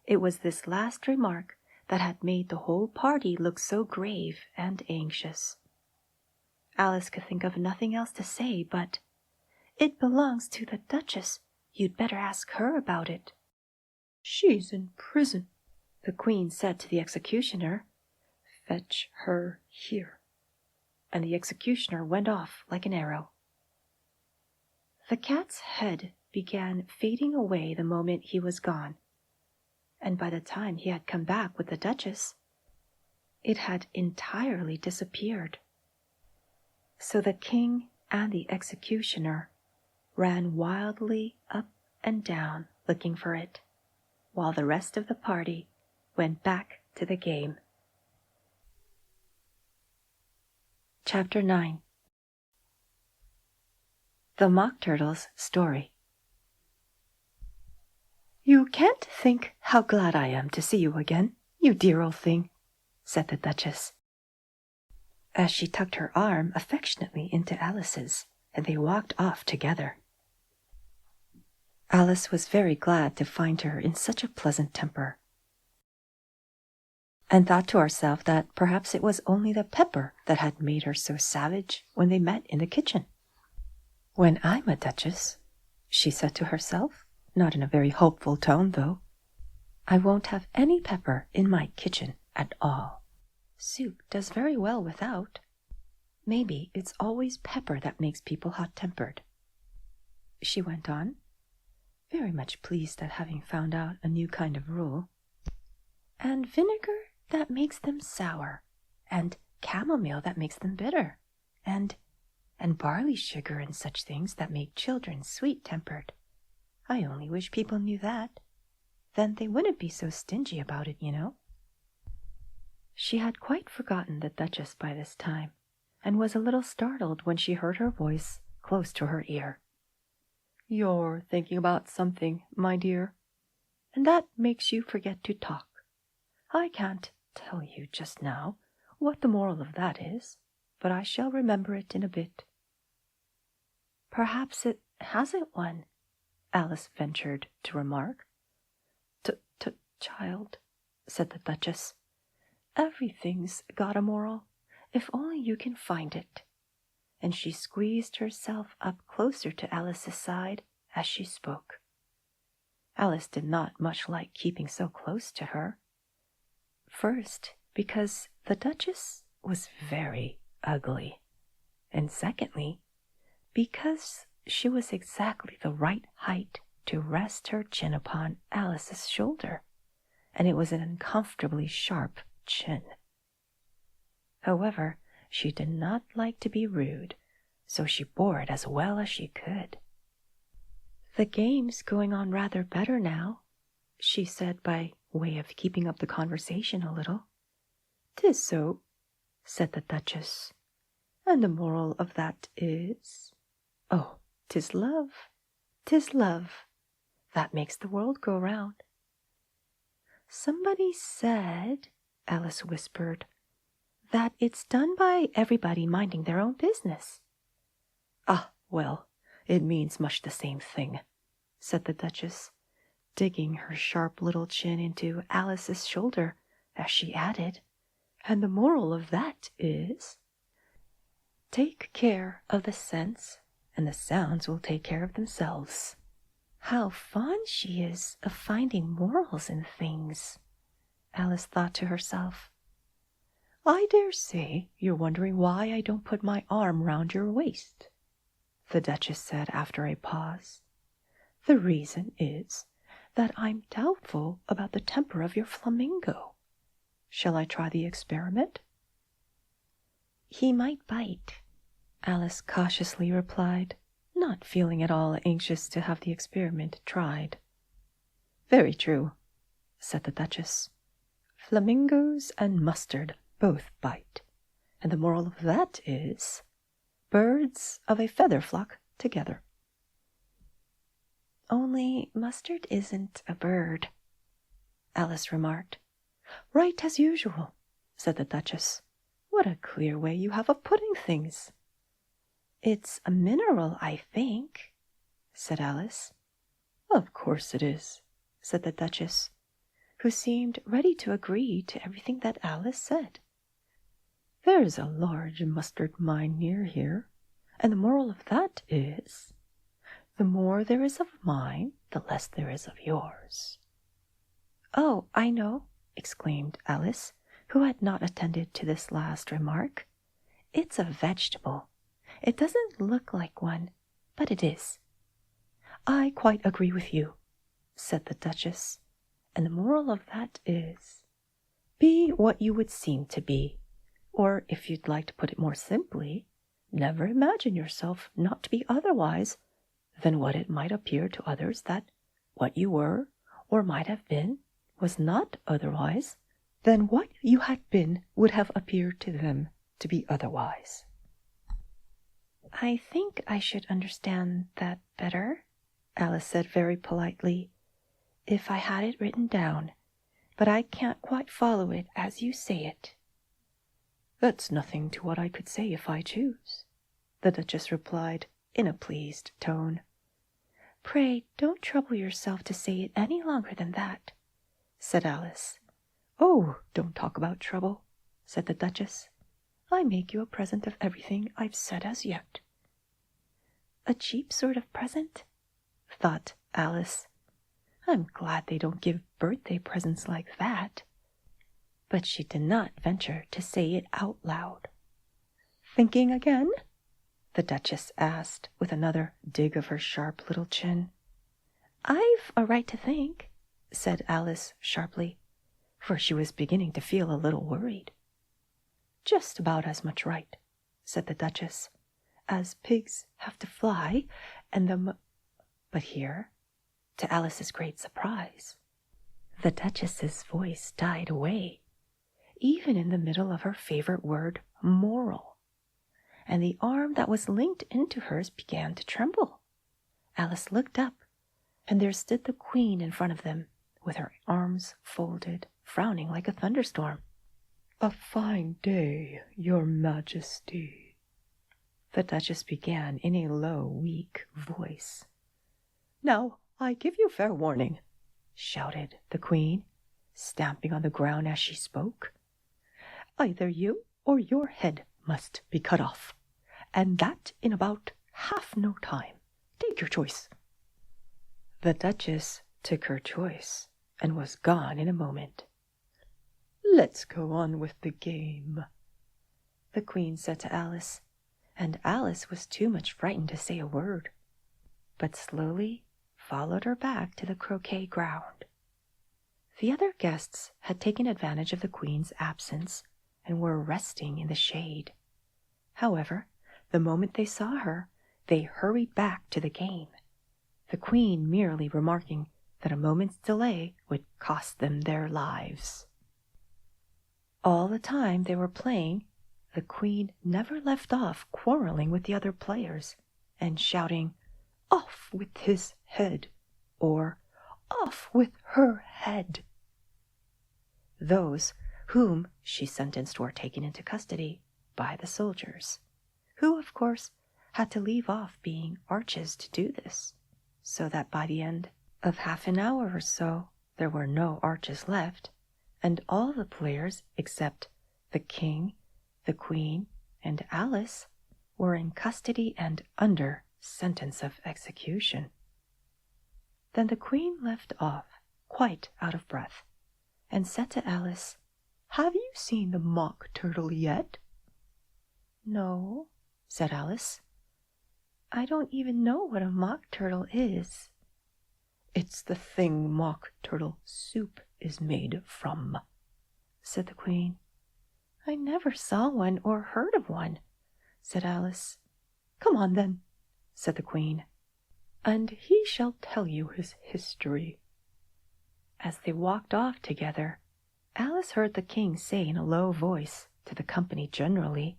It was this last remark that had made the whole party look so grave and anxious. Alice could think of nothing else to say but, "It belongs to the Duchess. You'd better ask her about it." "She's in prison," the queen said to the executioner. "Fetch her here." And the executioner went off like an arrow. The cat's head began fading away the moment he was gone, and by the time he had come back with the Duchess, it had entirely disappeared. So the king and the executioner ran wildly up and down looking for it, while the rest of the party went back to the game. Chapter 9. The Mock Turtle's Story. "You can't think how glad I am to see you again, you dear old thing," said the Duchess, as she tucked her arm affectionately into Alice's, and they walked off together. Alice was very glad to find her in such a pleasant temper, and thought to herself that perhaps it was only the pepper that had made her so savage when they met in the kitchen. "When I'm a duchess," she said to herself, not in a very hopeful tone, though, "I won't have any pepper in my kitchen at all. Soup does very well without. Maybe it's always pepper that makes people hot-tempered," she went on, very much pleased at having found out a new kind of rule. "And vinegar that makes them sour, and chamomile that makes them bitter, and barley sugar and such things that make children sweet-tempered. I only wish people knew that. Then they wouldn't be so stingy about it, you know." She had quite forgotten the Duchess by this time, and was a little startled when she heard her voice close to her ear. "You're thinking about something, my dear, and that makes you forget to talk. I can't tell you just now what the moral of that is, but I shall remember it in a bit." "Perhaps it hasn't one," Alice ventured to remark. "Child," said the Duchess, "everything's got a moral, if only you can find it." And she squeezed herself up closer to Alice's side as she spoke. Alice did not much like keeping so close to her. First, because the Duchess was very ugly, and secondly, because she was exactly the right height to rest her chin upon Alice's shoulder, and it was an uncomfortably sharp chin. However, she did not like to be rude, so she bore it as well as she could. "The game's going on rather better now," she said by way of keeping up the conversation a little. "'Tis so," said the Duchess. "And the moral of that is? Oh, 'tis love. 'Tis love. That makes the world go round." "Somebody said," Alice whispered, "that it's done by everybody minding their own business." "Ah, well, it means much the same thing," said the Duchess, digging her sharp little chin into Alice's shoulder as she added, "and the moral of that is, take care of the sense, and the sounds will take care of themselves." "How fond she is of finding morals in things," Alice thought to herself. "I dare say you're wondering why I don't put my arm round your waist," the Duchess said after a pause. "The reason is that I'm doubtful about the temper of your flamingo. Shall I try the experiment?" "He might bite," Alice cautiously replied, not feeling at all anxious to have the experiment tried. "Very true," said the Duchess. "Flamingos and mustard both bite, and the moral of that is, birds of a feather flock together." "Only mustard isn't a bird," Alice remarked. "Right as usual," said the Duchess. "What a clear way you have of putting things." "It's a mineral, I think," said Alice. "Of course it is," said the Duchess, who seemed ready to agree to everything that Alice said. "There's a large mustard mine near here, and the moral of that is, the more there is of mine, the less there is of yours." "Oh, I know," exclaimed Alice, who had not attended to this last remark. "It's a vegetable. It doesn't look like one, but it is." "I quite agree with you," said the Duchess, "and the moral of that is, be what you would seem to be, or if you'd like to put it more simply, never imagine yourself not to be otherwise than what it might appear to others that what you were or might have been was not otherwise than what you had been would have appeared to them to be otherwise." "I think I should understand that better," Alice said very politely, "if I had it written down, but I can't quite follow it as you say it." "That's nothing to what I could say if I choose," the Duchess replied in a pleased tone. "Pray don't trouble yourself to say it any longer than that," said Alice. "Oh, don't talk about trouble," said the Duchess. "I make you a present of everything I've said as yet." "A cheap sort of present?" thought Alice. "I'm glad they don't give birthday presents like that." But she did not venture to say it out loud. "Thinking again?" the Duchess asked, with another dig of her sharp little chin. "I've a right to think," said Alice sharply, for she was beginning to feel a little worried. "Just about as much right," said the Duchess, "as pigs have to fly, and But here, to Alice's great surprise, the Duchess's voice died away, even in the middle of her favorite word, moral, and the arm that was linked into hers began to tremble. Alice looked up, and there stood the Queen in front of them, with her arms folded, frowning like a thunderstorm. "A fine day, Your Majesty," the Duchess began in a low, weak voice. "Now, I give you fair warning," shouted the Queen, stamping on the ground as she spoke. "Either you or your head must be cut off, and that in about half no time. Take your choice." The Duchess took her choice and was gone in a moment. let's go on with the game," the Queen said to Alice, and Alice was too much frightened to say a word, but slowly followed her back to the Croquet-Ground. The other guests had taken advantage of the Queen's absence and were resting in the shade. However, the moment they saw her, they hurried back to the game, the Queen merely remarking that a moment's delay would cost them their lives. All the time they were playing, the Queen never left off quarreling with the other players and shouting, "Off with his head," or "Off with her head." Those whom she sentenced were taken into custody by the soldiers, who, of course, had to leave off being arches to do this, so that by the end of half an hour or so there were no arches left, and all the players except the King, the Queen, and Alice were in custody and under sentence of execution. Then the Queen left off, quite out of breath, and said to Alice, "Have you seen the Mock Turtle yet?" "No," said Alice. "I don't even know what a Mock Turtle is." "It's the thing Mock Turtle soup is made from," said the Queen. "I never saw one or heard of one," said Alice. "Come on, then," said the Queen, "and he shall tell you his history." As they walked off together, Alice heard the King say in a low voice to the company generally,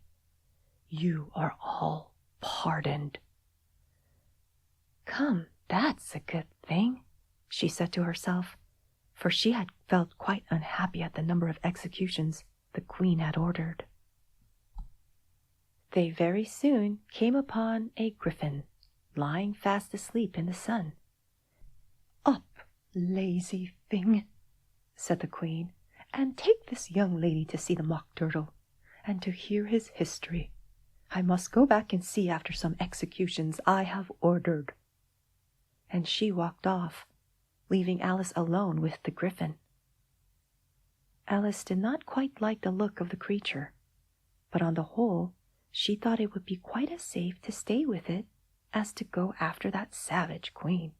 "You are all pardoned." "Come, that's a good thing," she said to herself, for she had felt quite unhappy at the number of executions the Queen had ordered. They very soon came upon a griffin lying fast asleep in the sun. "Up, lazy thing," said the Queen, "and take this young lady to see the Mock Turtle, and to hear his history. I must go back and see after some executions I have ordered." And she walked off, leaving Alice alone with the griffin. Alice did not quite like the look of the creature, but on the whole she thought it would be quite as safe to stay with it as to go after that savage Queen,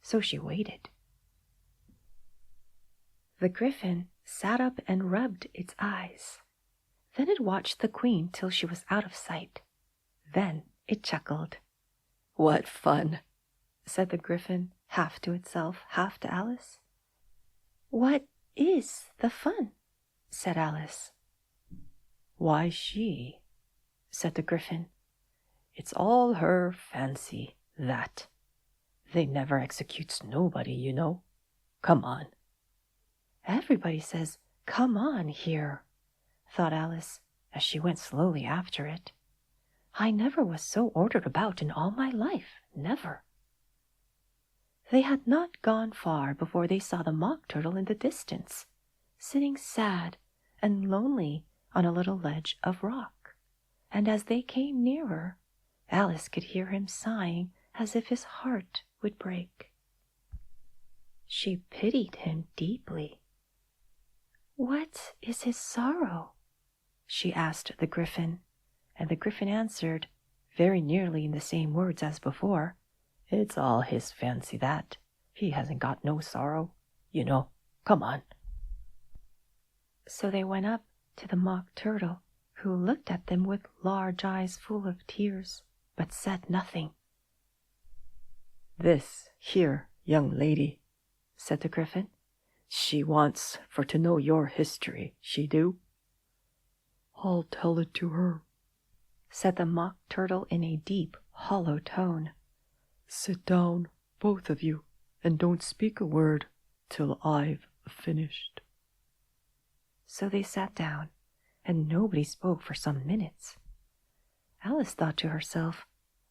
so she waited. The griffin sat up and rubbed its eyes. Then it watched the Queen till she was out of sight. Then it chuckled. "What fun!" said the griffin, half to itself, half to Alice. "What is the fun?" said Alice. "Why, she," said the griffin. "It's all her fancy, that. They never executes nobody, you know. Come on." "Everybody says, 'Come on,' here," thought Alice, as she went slowly after it. "I never was so ordered about in all my life, never." They had not gone far before they saw the Mock Turtle in the distance, sitting sad and lonely on a little ledge of rock, and as they came nearer, Alice could hear him sighing as if his heart would break. She pitied him deeply. "What is his sorrow?" she asked the griffin, and the griffin answered, very nearly in the same words as before, "It's all his fancy, that. He hasn't got no sorrow, you know. Come on." So they went up to the Mock Turtle, who looked at them with large eyes full of tears, but said nothing. "This here young lady," said the griffin, "she wants for to know your history, she do." "I'll tell it to her," said the Mock Turtle in a deep, hollow tone. "Sit down, both of you, and don't speak a word till I've finished." So they sat down, and nobody spoke for some minutes. Alice thought to herself,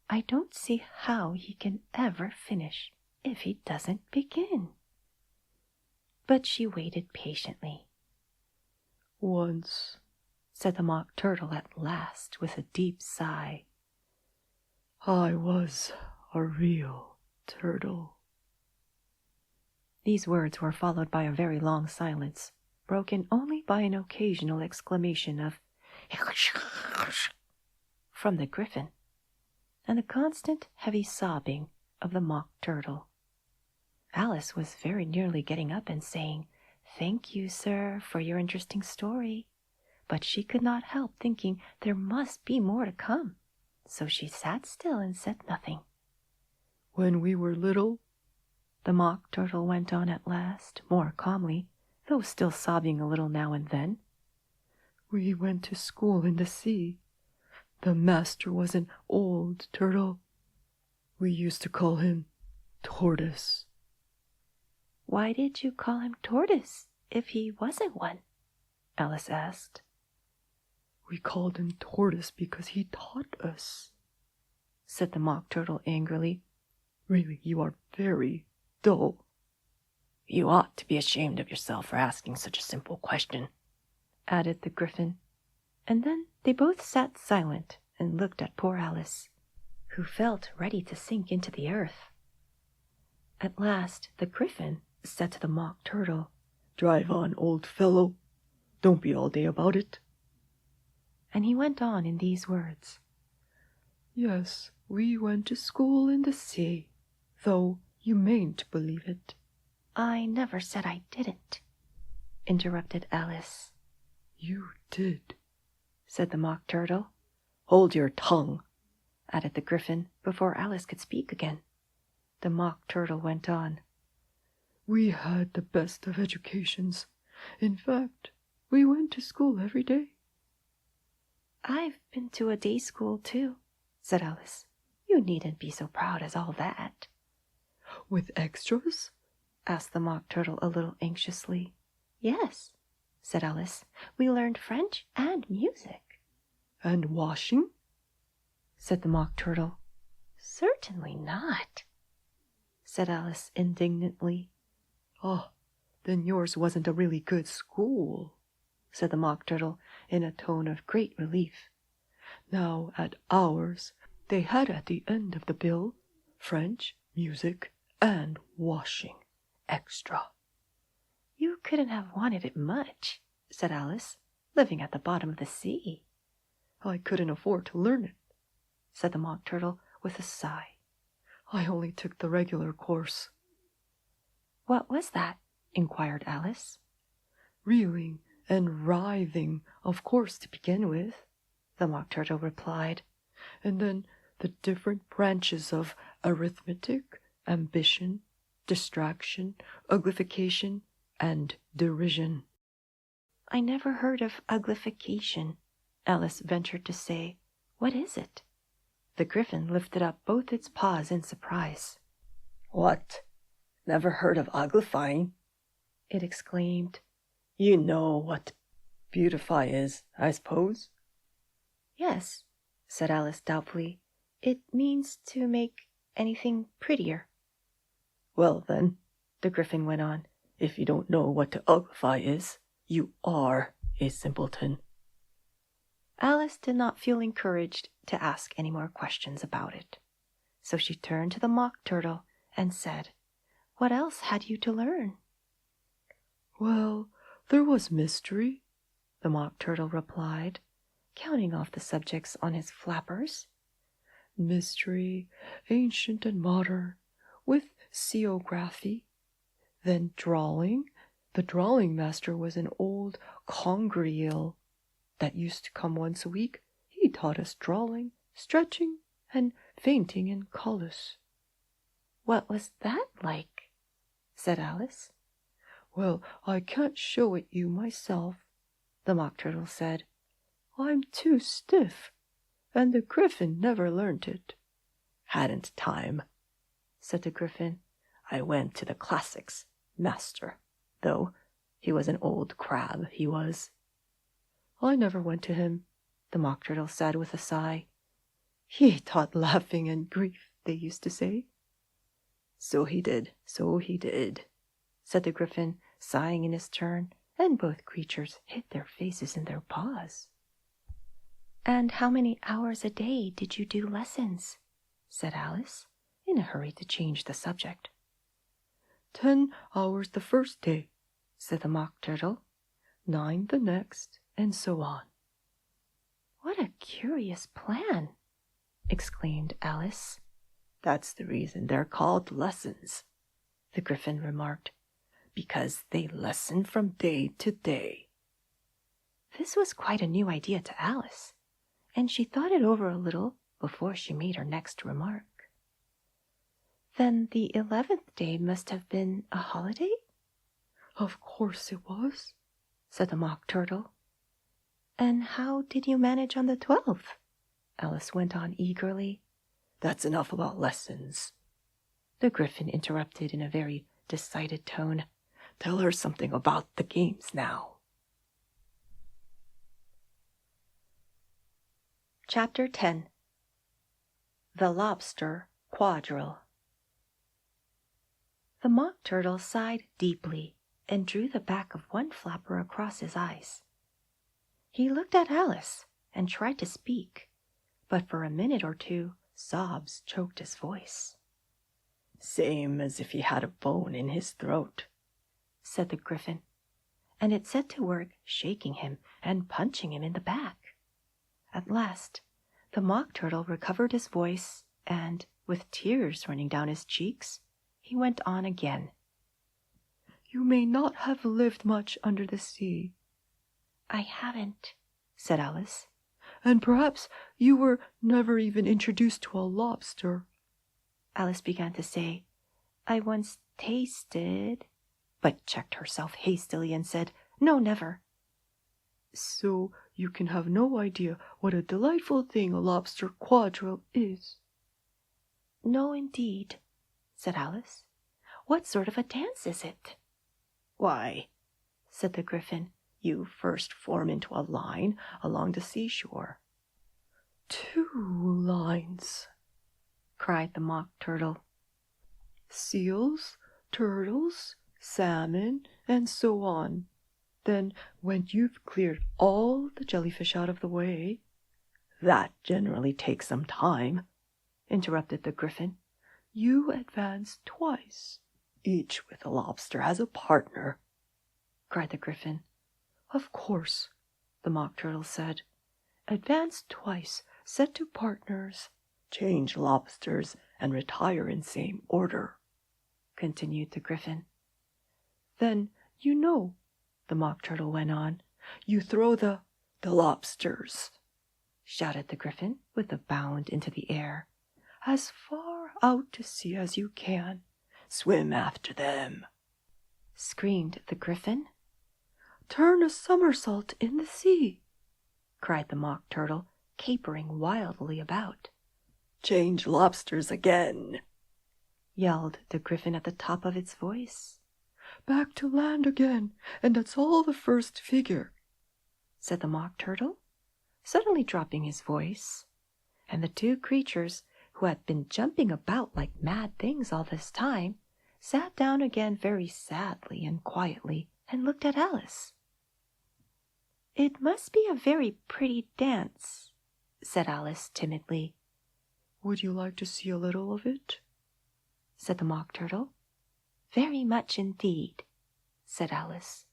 "I don't see how he can ever finish if he doesn't begin." But she waited patiently. "Once," said the Mock Turtle at last with a deep sigh, "I was a real turtle." These words were followed by a very long silence, broken only by an occasional exclamation of from the Griffin, and the constant heavy sobbing of the Mock Turtle. Alice was very nearly getting up and saying, "Thank you, sir, for your interesting story," but she could not help thinking there must be more to come, so she sat still and said nothing. "When we were little," the Mock Turtle went on at last, more calmly, though still sobbing a little now and then, "we went to school in the sea. The master was an old turtle. We used to call him Tortoise." "Why did you call him Tortoise if he wasn't one?" Alice asked. "We called him Tortoise because he taught us," said the Mock Turtle angrily. "Really, you are very dull." "You ought to be ashamed of yourself for asking such a simple question," added the Griffin. And then they both sat silent and looked at poor Alice, who felt ready to sink into the earth. At last the Griffin said to the Mock Turtle, "Drive on, old fellow. Don't be all day about it." And he went on in these words. "Yes, we went to school in the sea, though you mayn't believe it." "I never said I didn't," interrupted Alice. "You did," said the Mock Turtle. "Hold your tongue," added the Griffin before Alice could speak again. The Mock Turtle went on. "We had the best of educations. In fact, we went to school every day." "I've been to a day school, too," said Alice. "You needn't be so proud as all that." "With extras?" asked the Mock Turtle a little anxiously. "Yes," said Alice. "We learned French and music." "And washing?" said the Mock Turtle. "Certainly not," said Alice indignantly. "Ah, then yours wasn't a really good school," said the Mock Turtle in a tone of great relief. "Now, at ours, they had at the end of the bill French, music, and washing. Extra." "You couldn't have wanted it much," said Alice, "living at the bottom of the sea." "I couldn't afford to learn it," said the Mock Turtle with a sigh. "I only took the regular course." "What was that?" inquired Alice. "Reeling and writhing, of course, to begin with," the Mock Turtle replied, "and then the different branches of arithmetic, ambition, distraction, uglification, and derision." "I never heard of uglification," Alice ventured to say. "What is it?" The Griffin lifted up both its paws in surprise. "What? Never heard of uglifying?" it exclaimed. "You know what beautify is, I suppose?" "Yes," said Alice doubtfully. "It means to make anything prettier." "Well, then," the Griffin went on, "if you don't know what to uglify is, you are a simpleton." Alice did not feel encouraged to ask any more questions about it, so she turned to the Mock Turtle and said, "What else had you to learn?" "Well, there was mystery," the Mock Turtle replied, counting off the subjects on his flappers. "Mystery, ancient and modern, with seography. Then drawing. The drawing master was an old Quadrille that used to come once a week. He taught us drawing, stretching, and fainting in colors." "What was that like?" said Alice. "Well, I can't show it you myself," the Mock Turtle said. "I'm too stiff, and the Griffin never learnt it." "Hadn't time," said the Griffin. "I went to the classics master, though he was an old crab, he was." "I never went to him," the Mock Turtle said with a sigh. "He taught laughing and grief, they used to say." "So he did, said the Griffin, sighing in his turn, and both creatures hid their faces in their paws. "And how many hours a day did you do lessons?" said Alice, in a hurry to change the subject. 10 hours the first day," said the Mock Turtle. 9 the next, and so on. "What a curious plan!" exclaimed Alice. "That's the reason they're called lessons," the Gryphon remarked, "because they lesson from day to day." This was quite a new idea to Alice, and she thought it over a little before she made her next remark. "Then the 11th day must have been a holiday?" "Of course it was," said the Mock Turtle. "And how did you manage on the 12th?" Alice went on eagerly. "That's enough about lessons," the Gryphon interrupted in a very decided tone. "Tell her something about the games now." Chapter 10. The Lobster Quadrille. The Mock Turtle sighed deeply and drew the back of one flapper across his eyes. He looked at Alice and tried to speak, but for a minute or two sobs choked his voice. "Same as if he had a bone in his throat," said the Gryphon, and it set to work shaking him and punching him in the back. At last, the Mock Turtle recovered his voice, and, with tears running down his cheeks, he went on again. "You may not have lived much under the sea." "I haven't," said Alice. "And perhaps you were never even introduced to a lobster." Alice began to say, "I once tasted," but checked herself hastily and said, "No, never." "So you can have no idea what a delightful thing a lobster quadrille is." "No, indeed," said Alice. "What sort of a dance is it?" "Why," said the Gryphon, "you first form into a line along the seashore." "2 lines," cried the Mock Turtle. "Seals, turtles, salmon, and so on. Then, when you've cleared all the jellyfish out of the way—" "That generally takes some time," interrupted the Gryphon. "You advance twice. Each with a lobster as a partner," cried the Gryphon. "Of course," the Mock Turtle said. "Advance twice, set to partners, change lobsters, and retire in same order," continued the Gryphon. "Then, you know," the Mock Turtle went on, "you throw the lobsters," shouted the Gryphon with a bound into the air, "as far out to sea as you can. Swim after them," screamed the Gryphon. "Turn a somersault in the sea," cried the Mock Turtle, capering wildly about. "Change lobsters again," yelled the Gryphon at the top of its voice. "Back to land again, and that's all the first figure," said the Mock Turtle, suddenly dropping his voice, and the two creatures, who had been jumping about like mad things all this time, sat down again very sadly and quietly and looked at Alice. "It must be a very pretty dance," said Alice timidly. "Would you like to see a little of it?" said the Mock Turtle. "Very much indeed," said Alice.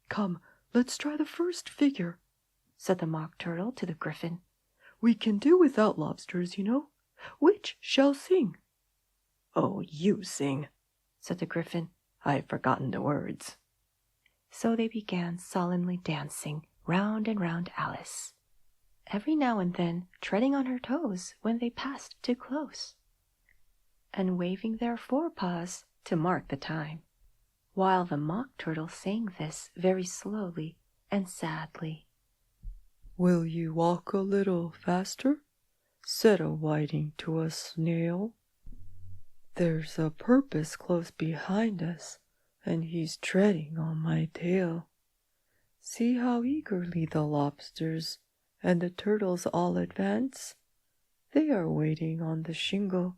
"Come, let's try the first figure," said the Mock Turtle to the Gryphon. "We can do without lobsters, you know. Which shall sing?" "Oh, you sing," said the Gryphon. "I've forgotten the words." So they began solemnly dancing round and round Alice, every now and then treading on her toes when they passed too close, and waving their forepaws to mark the time, while the Mock Turtle sang this very slowly and sadly. "Will you walk a little faster?" said a whiting to a snail. "There's a porpoise close behind us, and he's treading on my tail. See how eagerly the lobsters and the turtles all advance. They are waiting on the shingle.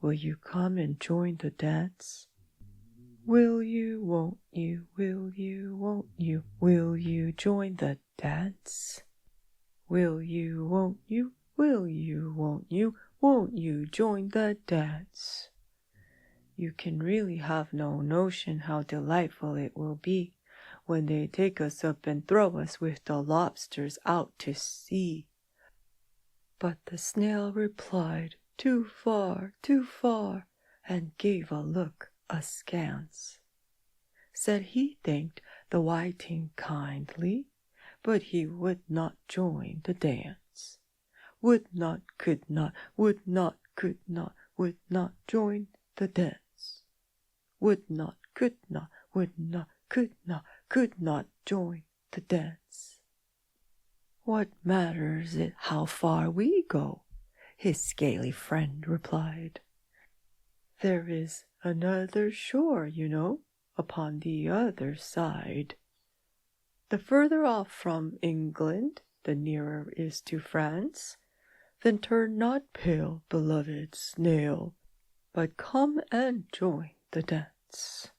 Will you come and join the dance? Will you, won't you, will you, won't you, will you join the dance? Will you, won't you, will you, won't you join the dance? You can really have no notion how delightful it will be when they take us up and throw us with the lobsters out to sea." But the snail replied, "Too far, too far," and gave a look askance. Said he thanked the whiting kindly, but he would not join the dance. Would not, could not, would not, could not, would not join the dance. Would not, could not, would not, could not join the dance. "What matters it how far we go?" his scaly friend replied. "There is another shore, you know, upon the other side. The further off from England, the nearer is to France. Then turn not pale, beloved snail, but come and join the dance.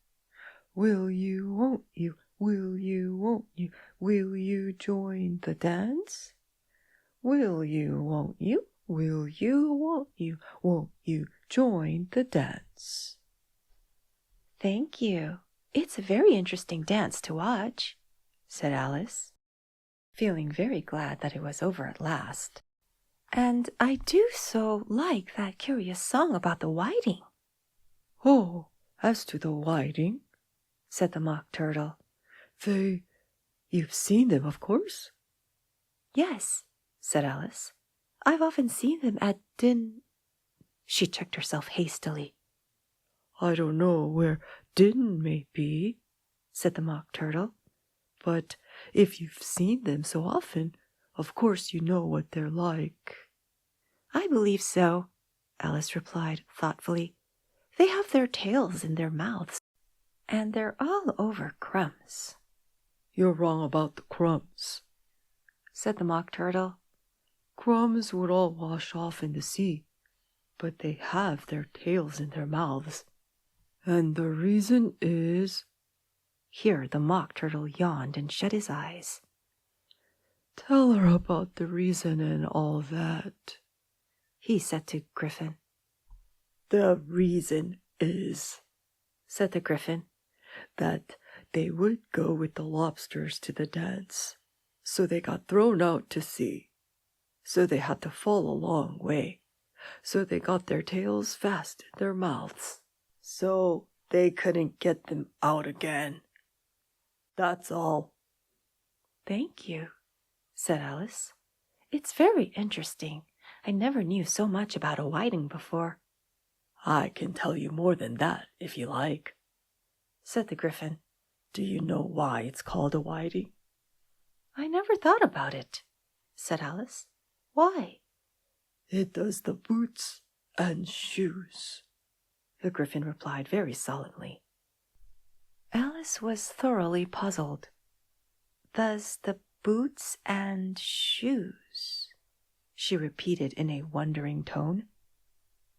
Will you, won't you, will you, won't you, will you join the dance? Will you, won't you, will you, won't you join the dance?" "Thank you. It's a very interesting dance to watch," said Alice, feeling very glad that it was over at last. "And I do so like that curious song about the whiting." "Oh, as to the whiting," said the Mock Turtle, you've seen them, of course?" "Yes," said Alice. "I've often seen them at She checked herself hastily. "I don't know where Din may be," said the Mock Turtle, "but if you've seen them so often, of course you know what they're like." "I believe so," Alice replied thoughtfully. "They have their tails in their mouths, and they're all over crumbs." "You're wrong about the crumbs," said the Mock Turtle. "Crumbs would all wash off in the sea, but they have their tails in their mouths. And the reason is—" Here the Mock Turtle yawned and shut his eyes. "Tell her about the reason and all that," he said to Griffin. "The reason is," said the Griffin, "that they would go with the lobsters to the dance. So they got thrown out to sea. So they had to fall a long way. So they got their tails fast in their mouths. So they couldn't get them out again. That's all." "Thank you," said Alice. "It's very interesting. I never knew so much about a whiting before." "I can tell you more than that, if you like," said the Griffin. "Do you know why it's called a whiting?" "I never thought about it," said Alice. "Why?" "It does the boots and shoes," the Griffin replied very solemnly. Alice was thoroughly puzzled. "Does the boots and shoes?" she repeated in a wondering tone.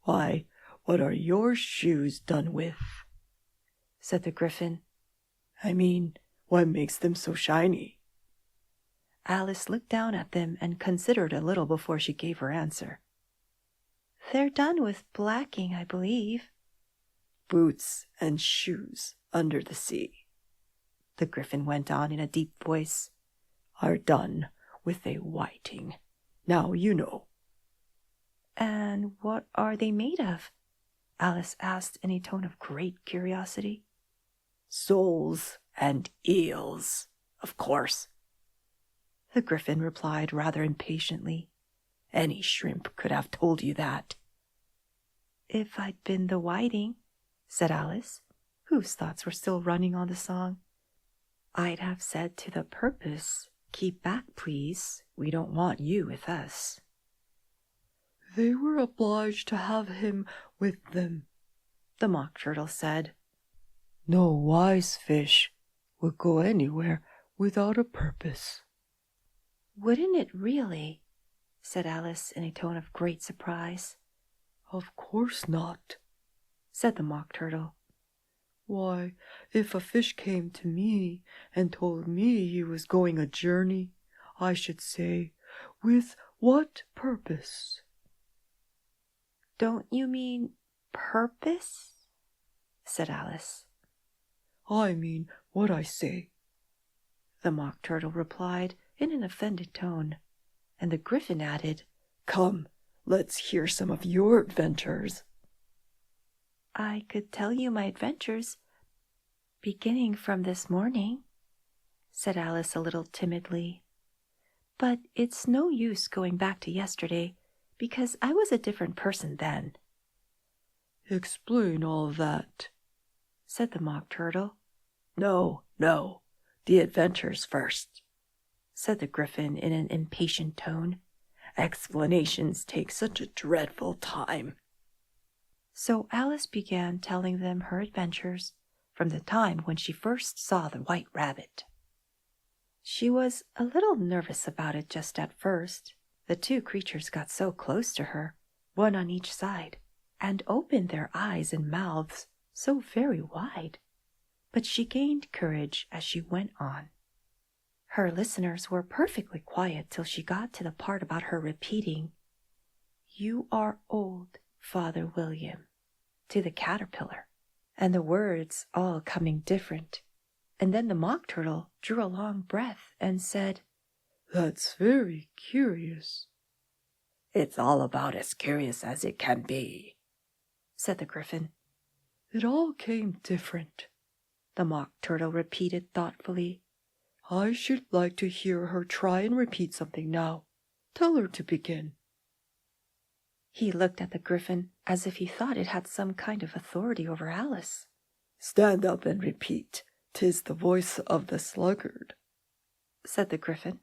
"Why, what are your shoes done with?" said the Griffin. "I mean, what makes them so shiny?" Alice looked down at them and considered a little before she gave her answer. "They're done with blacking, I believe." "Boots and shoes under the sea," the Griffin went on in a deep voice, "are done with a whiting. Now you know." "And what are they made of?" Alice asked in a tone of great curiosity. "Soles and eels, of course," the Griffin replied rather impatiently. "Any shrimp could have told you that." "If I'd been the whiting," said Alice, whose thoughts were still running on the song, "I'd have said to the purpose, 'Keep back, please. We don't want you with us.'" "They were obliged to have him with them," the Mock Turtle said. "No wise fish would go anywhere without a purpose." "Wouldn't it really?" said Alice in a tone of great surprise. "Of course not," said the Mock Turtle. "Why, if a fish came to me and told me he was going a journey, I should say, 'With what purpose?'" "Don't you mean purpose?" said Alice. "I mean what I say. the Mock Turtle replied in an offended tone, and the Gryphon added, "Come, let's hear some of your adventures." "I could tell you my adventures, beginning from this morning," said Alice a little timidly. "But it's no use going back to yesterday, because I was a different person then." "Explain all that," said the Mock Turtle. No, the adventures first," said the Gryphon in an impatient tone. "Explanations take such a dreadful time." So Alice began telling them her adventures from the time when she first saw the White Rabbit. She was a little nervous about it just at first. The two creatures got so close to her, one on each side, and opened their eyes and mouths so very wide. But she gained courage as she went on. Her listeners were perfectly quiet till she got to the part about her repeating, "You are old, Father William," to the caterpillar, and the words all coming different. And then the Mock Turtle drew a long breath and said, "That's very curious." "It's all about as curious as it can be," said the Gryphon. "It all came different," the Mock Turtle repeated thoughtfully. "I should like to hear her try and repeat something now. Tell her to begin." He looked at the Gryphon as if he thought it had some kind of authority over Alice. "Stand up and repeat. 'Tis the voice of the sluggard," said the Gryphon.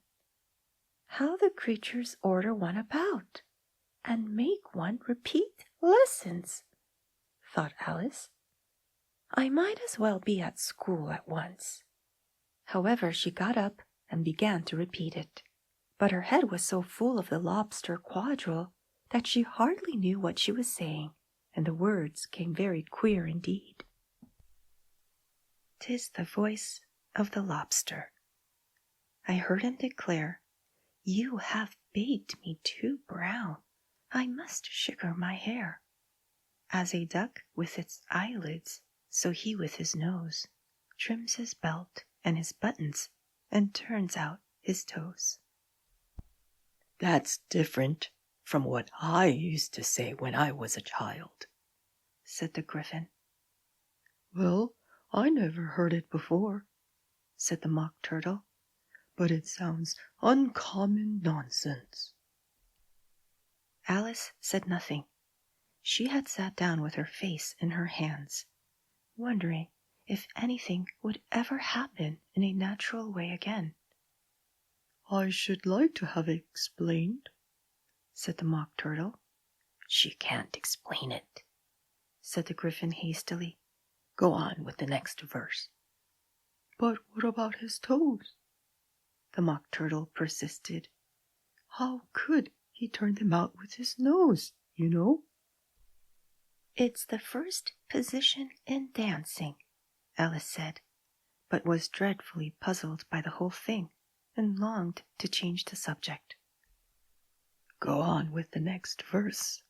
How the creatures order one about, and make one repeat lessons, thought Alice. I might as well be at school at once. However, she got up and began to repeat it, but her head was so full of the Lobster Quadrille that she hardly knew what she was saying, and the words came very queer indeed. "'Tis the voice of the lobster. I heard him declare, 'You have baked me too brown. I must sugar my hair.' As a duck with its eyelids, so he with his nose trims his belt and his buttons and turns out his toes." "That's different from what I used to say when I was a child," said the Gryphon. "Well, I never heard it before," said the Mock Turtle. "but it sounds uncommon nonsense." Alice said nothing. She had sat down with her face in her hands, wondering if anything would ever happen in a natural way again. "I should like to have it explained," said the Mock Turtle. "She can't explain it," said the Gryphon hastily. "Go on with the next verse." "But what about his toes?" the Mock Turtle persisted. "How could he turn them out with his nose, you know?" "It's the first position in dancing," Alice said, but was dreadfully puzzled by the whole thing and longed to change the subject. "Go on with the next verse,"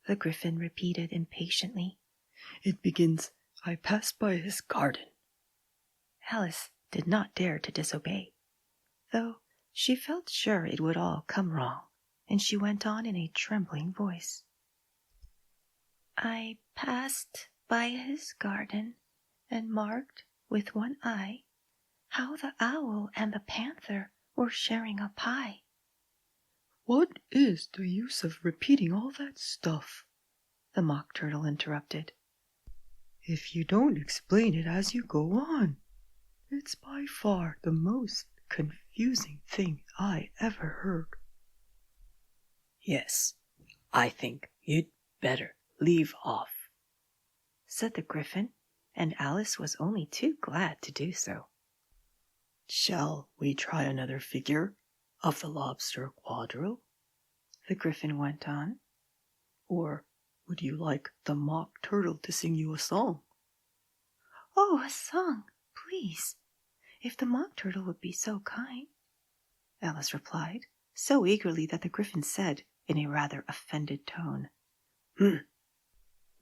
the Gryphon repeated impatiently. "It begins, 'I passed by his garden.'" Alice did not dare to disobey, though she felt sure it would all come wrong, and she went on in a trembling voice. "I passed by his garden and marked with one eye how the owl and the panther were sharing a pie." "What is the use of repeating all that stuff?" the Mock Turtle interrupted. "If you don't explain it as you go on. It's by far the most confusing thing I ever heard." "Yes, I think you'd better leave off," said the Gryphon, and Alice was only too glad to do so. "Shall we try another figure of the Lobster Quadrille?" the Gryphon went on. "Or would you like the Mock Turtle to sing you a song?" "Oh, a song, please, if the Mock Turtle would be so kind," Alice replied, so eagerly that the Gryphon said, in a rather offended tone,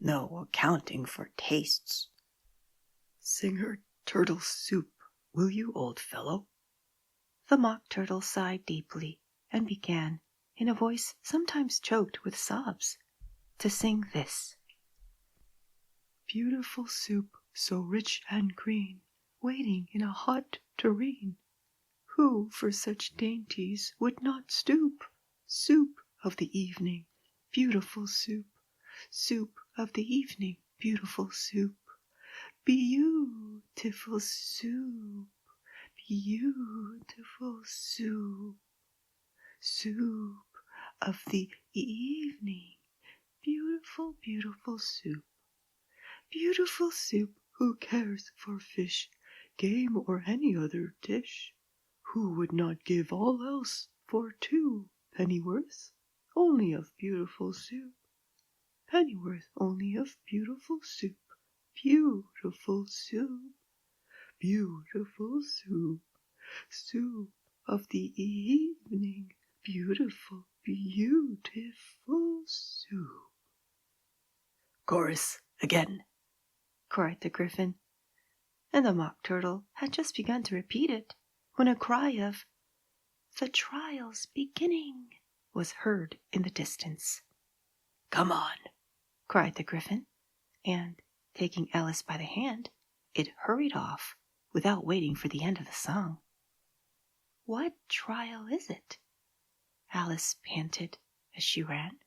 "No accounting for tastes." "Sing her turtle soup, will you, old fellow?" The Mock Turtle sighed deeply and began, in a voice sometimes choked with sobs, to sing this. Beautiful soup, so rich and green, waiting in a hot tureen. Who for such dainties would not stoop? Soup of the evening, beautiful soup. Soup of the evening, beautiful soup. Beautiful soup, beautiful soup. Soup of the evening, beautiful, beautiful soup. Beautiful soup, who cares for fish, game, or any other dish? Who would not give all else for 2 pennyworth only of beautiful soup? Pennyworth only of beautiful soup, beautiful soup, beautiful soup, soup of the evening, beautiful, beautiful soup. Chorus again, cried the Gryphon, and the Mock Turtle had just begun to repeat it when a cry of "The trial's beginning" was heard in the distance. Come on, cried the Gryphon, and, taking Alice by the hand, it hurried off without waiting for the end of the song. "What trial is it?" Alice panted as she ran,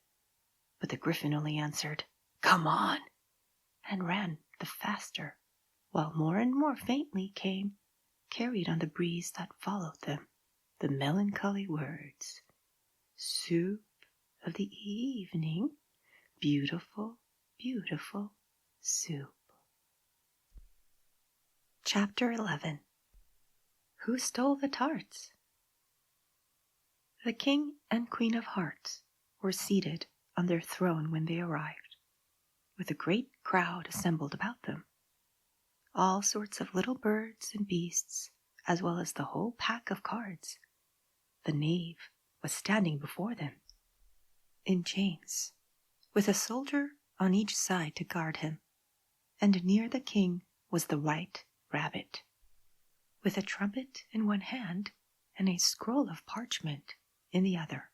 but the Gryphon only answered, "Come on," and ran the faster, while more and more faintly came, carried on the breeze that followed them, the melancholy words, "Soup of the evening, beautiful, beautiful soup." Chapter 11. Who Stole the Tarts? The King and Queen of Hearts were seated on their throne when they arrived, with a great crowd assembled about them. All sorts of little birds and beasts, as well as the whole pack of cards. The knave was standing before them, in chains, with a soldier on each side to guard him, and near the king was the White Rabbit, with a trumpet in one hand and a scroll of parchment in the other.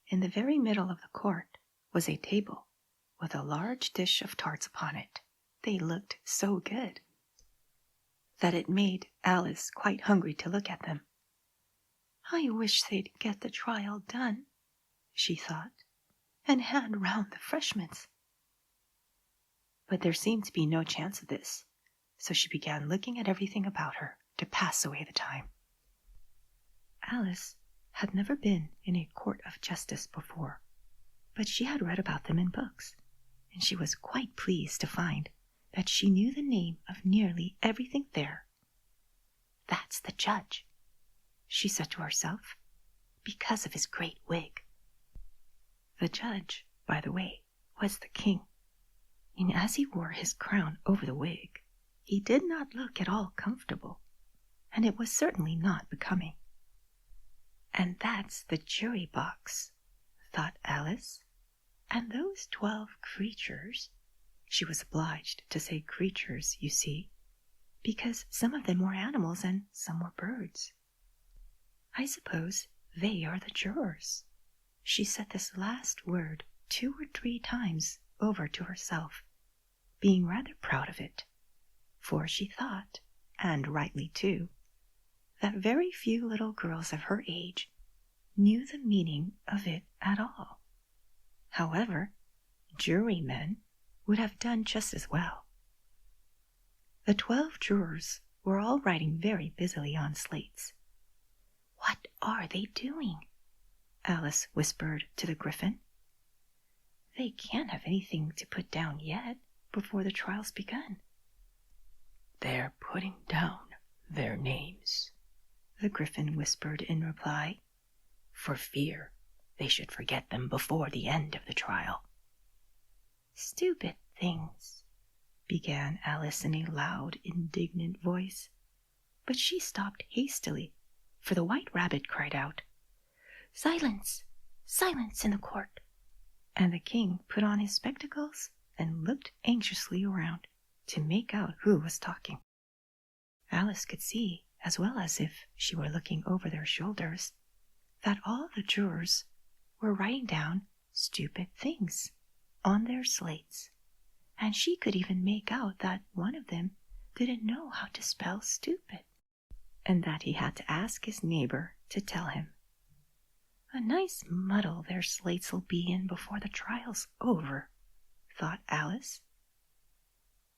In the very middle of the court was a table with a large dish of tarts upon it. They looked so good that it made Alice quite hungry to look at them. "I wish they'd get the trial done," she thought, "and hand round the refreshments." But there seemed to be no chance of this, so she began looking at everything about her to pass away the time. Alice had never been in a court of justice before, but she had read about them in books, and she was quite pleased to find that she knew the name of nearly everything there. "That's the judge," she said to herself, "because of his great wig." The judge, by the way, was the king, and as he wore his crown over the wig, he did not look at all comfortable, and it was certainly not becoming. "And that's the jury box," thought Alice, "and those 12 creatures," she was obliged to say creatures, you see, because some of them were animals and some were birds. "I suppose they are the jurors." She said this last word 2 or 3 times over to herself, being rather proud of it, for she thought, and rightly too, that very few little girls of her age knew the meaning of it at all. However, jurymen would have done just as well. The 12 jurors were all writing very busily on slates. "What are they doing?" Alice whispered to the Gryphon. "They can't have anything to put down yet, before the trial's begun." "They're putting down their names," the Gryphon whispered in reply, "for fear they should forget them before the end of the trial." "Stupid things," began Alice in a loud, indignant voice, but she stopped hastily, for the White Rabbit cried out, "Silence! Silence in the court!" And the king put on his spectacles and looked anxiously around to make out who was talking. Alice could see, as well as if she were looking over their shoulders, that all the jurors were writing down stupid things on their slates, and she could even make out that one of them didn't know how to spell stupid, and that he had to ask his neighbor to tell him. A nice muddle their slates'll be in before the trial's over, thought Alice.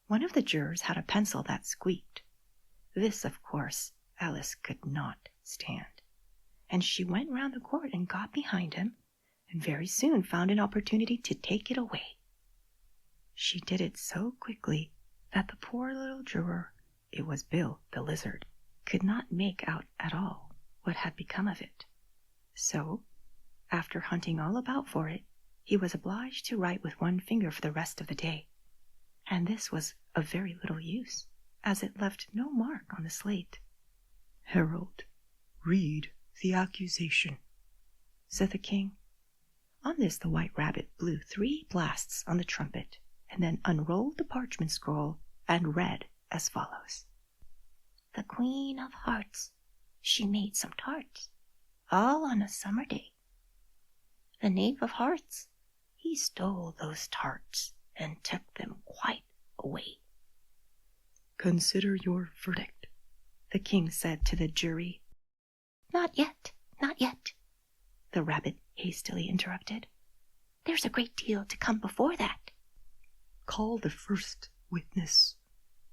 One of the jurors had a pencil that squeaked. This, of course, Alice could not stand, and she went round the court and got behind him, and very soon found an opportunity to take it away. She did it so quickly that the poor little juror, it was Bill the Lizard, could not make out at all what had become of it. So, after hunting all about for it, he was obliged to write with one finger for the rest of the day, and this was of very little use, as it left no mark on the slate. "Herald, read the accusation," said the king. On this the White Rabbit blew 3 blasts on the trumpet, and then unrolled the parchment scroll and read as follows. The Queen of Hearts, she made some tarts, all on a summer day. The Knave of Hearts, he stole those tarts and took them quite away. "Consider your verdict," the king said to the jury. Not yet, not yet, the rabbit hastily interrupted. There's a great deal to come before that. "Call the first witness,"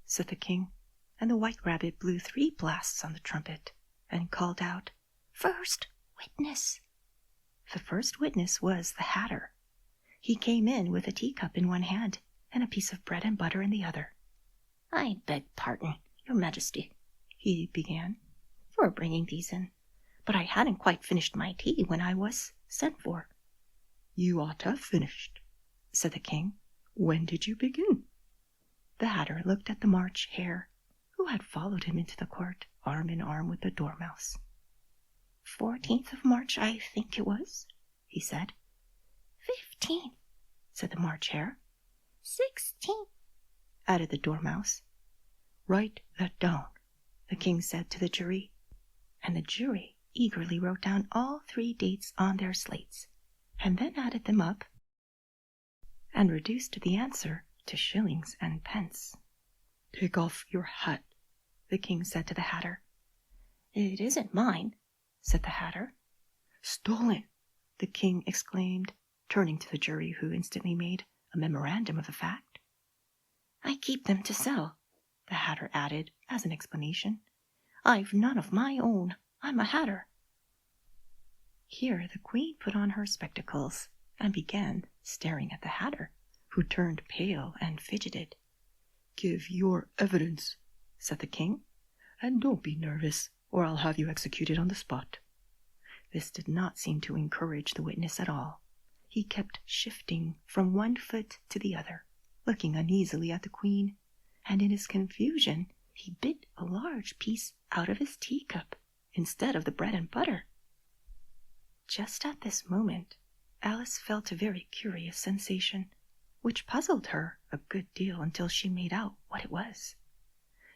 said the king, and the White Rabbit blew 3 blasts on the trumpet and called out, First witness. The first witness was the Hatter. He came in with a teacup in one hand and a piece of bread and butter in the other. I beg pardon, Your Majesty, he began, for bringing these in, but I hadn't quite finished my tea when I was sent for. "You ought to have finished," said the king. "When did you begin?" The Hatter looked at the March Hare, who had followed him into the court, arm in arm with the Dormouse. 14th of March, I think it was, he said. 15th, said the March Hare. 16th, added the Dormouse. "Write that down," the king said to the jury, and the jury eagerly wrote down all 3 dates on their slates, and then added them up and reduced the answer to shillings and pence. "Take off your hat," the king said to the Hatter. It isn't mine, said the Hatter. "Stolen!" the king exclaimed, turning to the jury, who instantly made a memorandum of the fact. I keep them to sell, the Hatter added as an explanation. I've none of my own. I'm a Hatter. Here the queen put on her spectacles and began staring at the Hatter, who turned pale and fidgeted. "Give your evidence," said the king, "and don't be nervous, or I'll have you executed on the spot." This did not seem to encourage the witness at all. He kept shifting from one foot to the other, looking uneasily at the queen, and in his confusion he bit a large piece out of his teacup instead of the bread and butter. Just at this moment, Alice felt a very curious sensation, which puzzled her a good deal until she made out what it was.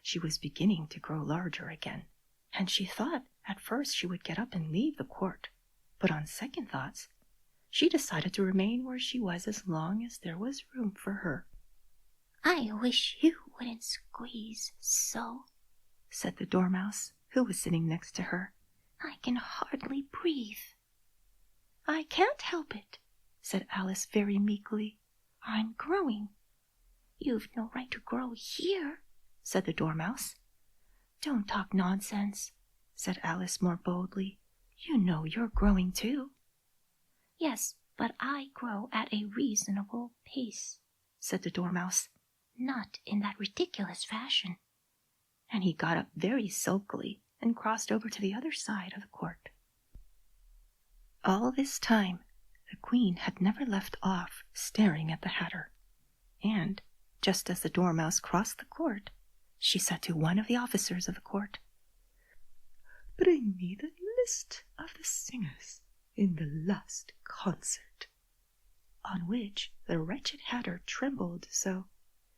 She was beginning to grow larger again, and she thought at first she would get up and leave the court, but on second thoughts, she decided to remain where she was as long as there was room for her. I wish you wouldn't squeeze so, said the Dormouse, who was sitting next to her. I can hardly breathe. I can't help it, said Alice very meekly. I'm growing. You've no right to grow here, said the Dormouse. Don't talk nonsense, said Alice more boldly. You know you're growing too. Yes, but I grow at a reasonable pace, said the Dormouse. Not in that ridiculous fashion. And he got up very sulkily and crossed over to the other side of the court. All this time, the queen had never left off staring at the Hatter, and, just as the Dormouse crossed the court, she said to one of the officers of the court, "Bring me the list of the singers in the last concert." On which the wretched Hatter trembled so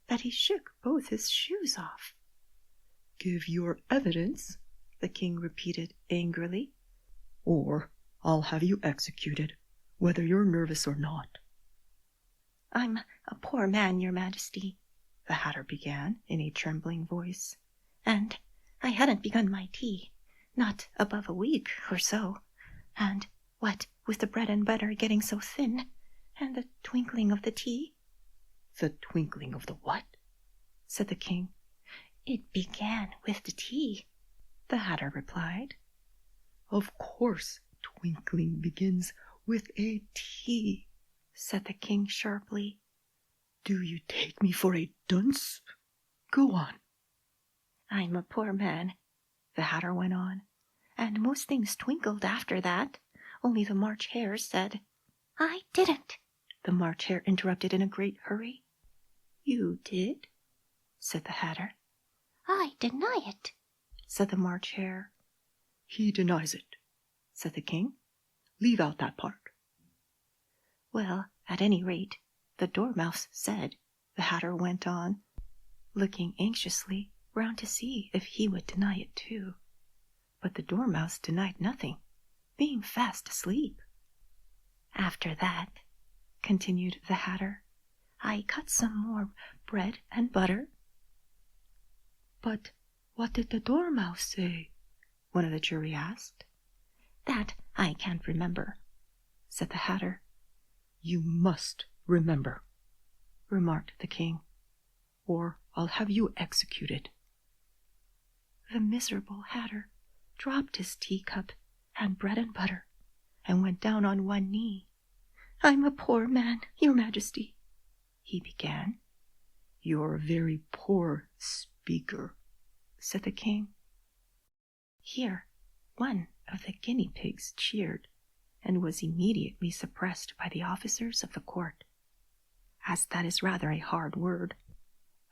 that he shook both his shoes off. "Give your evidence," the king repeated angrily. "Or I'll have you executed, whether you're nervous or not." "I'm a poor man, your majesty," the hatter began in a trembling voice, "and I hadn't begun my tea, not above a week or so, and what with the bread and butter getting so thin, and the twinkling of the tea—" "The twinkling of the what?" said the king. "It began with the tea," the hatter replied. "Of course twinkling begins with a T," said the king sharply. "Do you take me for a dunce? Go on." "I'm a poor man," the hatter went on, "and most things twinkled after that, only the March hare said—" "I didn't," the March hare interrupted in a great hurry. "You did?" said the hatter. "I deny it," said the March hare. "He denies it," said the king. "Leave out that part." "Well, at any rate, the dormouse said," the hatter went on, looking anxiously round to see if he would deny it too. But the dormouse denied nothing, being fast asleep. "After that," continued the hatter, "I cut some more bread and butter." "But what did the dormouse say?" one of the jury asked. "That I can't remember," said the hatter. "You must remember," remarked the king, "or I'll have you executed." The miserable hatter dropped his teacup and bread and butter, and went down on one knee. "I'm a poor man, your majesty," he began. "You're a very poor speaker," said the king. Here one of the guinea pigs cheered, and was immediately suppressed by the officers of the court. As that is rather a hard word,